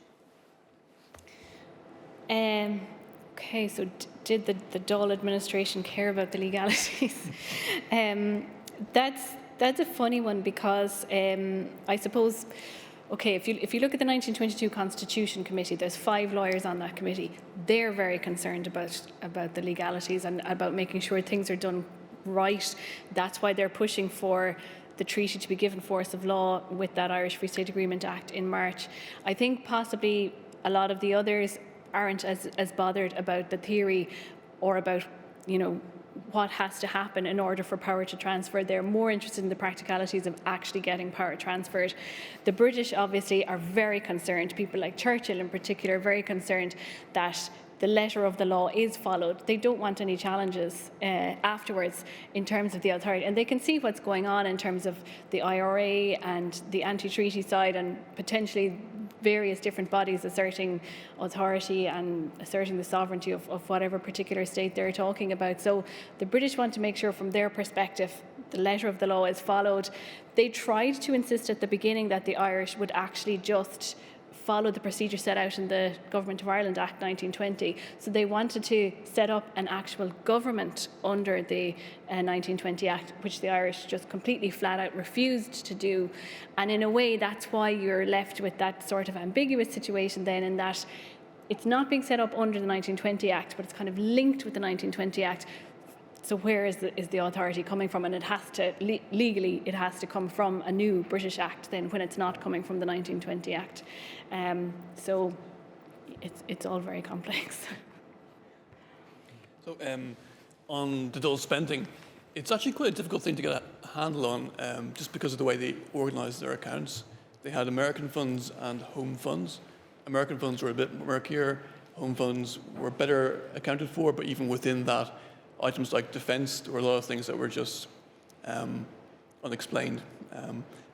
[SPEAKER 10] Okay, so did the Dáil administration care about the legalities? That's a funny one, because I suppose, okay, if you look at the 1922 Constitution Committee, there's 5 lawyers on that committee. They're very concerned about the legalities and about making sure things are done right. That's why they're pushing for the treaty to be given force of law with that Irish Free State Agreement Act in March. I think possibly a lot of the others aren't as bothered about the theory or about, what has to happen in order for power to transfer. They're more interested in the practicalities of actually getting power transferred. The British obviously are very concerned, people like Churchill in particular, are very concerned that the letter of the law is followed. They don't want any challenges afterwards in terms of the authority. And they can see what's going on in terms of the IRA and the anti-treaty side, and potentially various different bodies asserting authority and asserting the sovereignty of whatever particular state they're talking about. So the British want to make sure from their perspective the letter of the law is followed. They tried to insist at the beginning that the Irish would actually just follow the procedure set out in the Government of Ireland Act 1920. So they wanted to set up an actual government under the 1920 Act, which the Irish just completely flat out refused to do. And in a way, that's why you're left with that sort of ambiguous situation then, in that it's not being set up under the 1920 Act, but it's kind of linked with the 1920 Act. So where is the authority coming from? And it has to, legally, it has to come from a new British Act then, when it's not coming from the 1920 Act. So it's all very complex.
[SPEAKER 12] So on the Dáil spending, it's actually quite a difficult thing to get a handle on, just because of the way they organised their accounts. They had American funds and home funds. American funds were a bit murkier. Home funds were better accounted for, but even within that, items like defence, there were a lot of things that were just unexplained.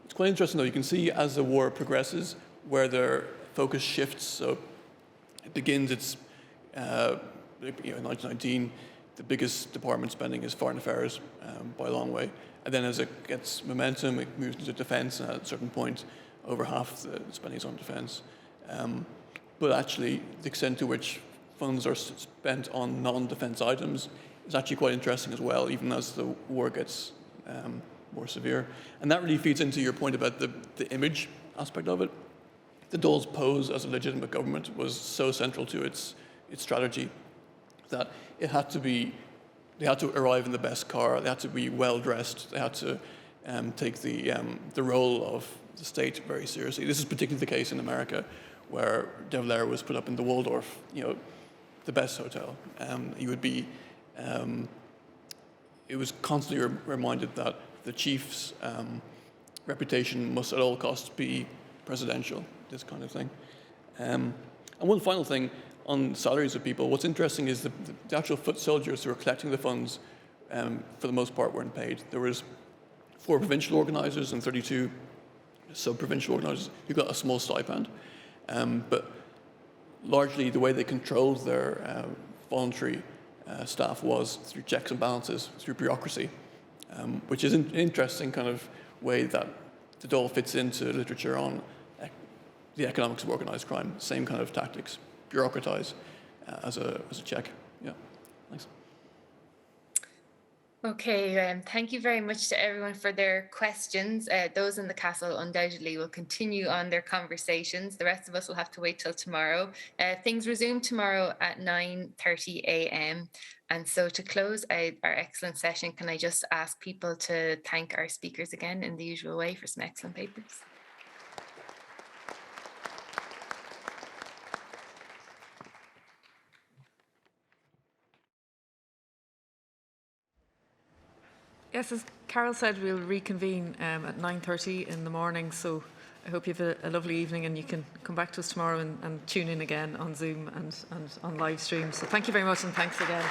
[SPEAKER 12] It's quite interesting, though. You can see as the war progresses where their focus shifts. So it begins its, in 1919, the biggest department spending is foreign affairs by a long way. And then as it gets momentum, it moves into defence, and at a certain point, over half the spending is on defence. But actually, the extent to which funds are spent on non-defence items is actually quite interesting as well, even as the war gets more severe. And that really feeds into your point about the image aspect of it. The Dáil's pose as a legitimate government was so central to its strategy that it had to be, they had to arrive in the best car, they had to be well dressed, they had to take the role of the state very seriously. This is particularly the case in America, where De Valera was put up in the Waldorf, the best hotel. He would be, it was constantly reminded that the chief's reputation must at all costs be presidential, this kind of thing. And one final thing on salaries of people, what's interesting is the actual foot soldiers who were collecting the funds, for the most part, weren't paid. There was 4 provincial organisers and 32 sub-provincial organisers who got a small stipend. But largely the way they controlled their voluntary staff was through checks and balances, through bureaucracy, which is an interesting kind of way that the Dáil fits into literature on the economics of organised crime. Same kind of tactics, bureaucratise as a check. Yeah, thanks.
[SPEAKER 8] Okay, thank you very much to everyone for their questions. Those in the castle undoubtedly will continue on their conversations. The rest of us will have to wait till tomorrow. Things resume tomorrow at 9:30 a.m. And so to close our excellent session, can I just ask people to thank our speakers again in the usual way for some excellent papers?
[SPEAKER 1] Yes, as Carol said, we'll reconvene at 9:30 in the morning. So I hope you have a lovely evening, and you can come back to us tomorrow and tune in again on Zoom and on live stream. So thank you very much, and thanks again.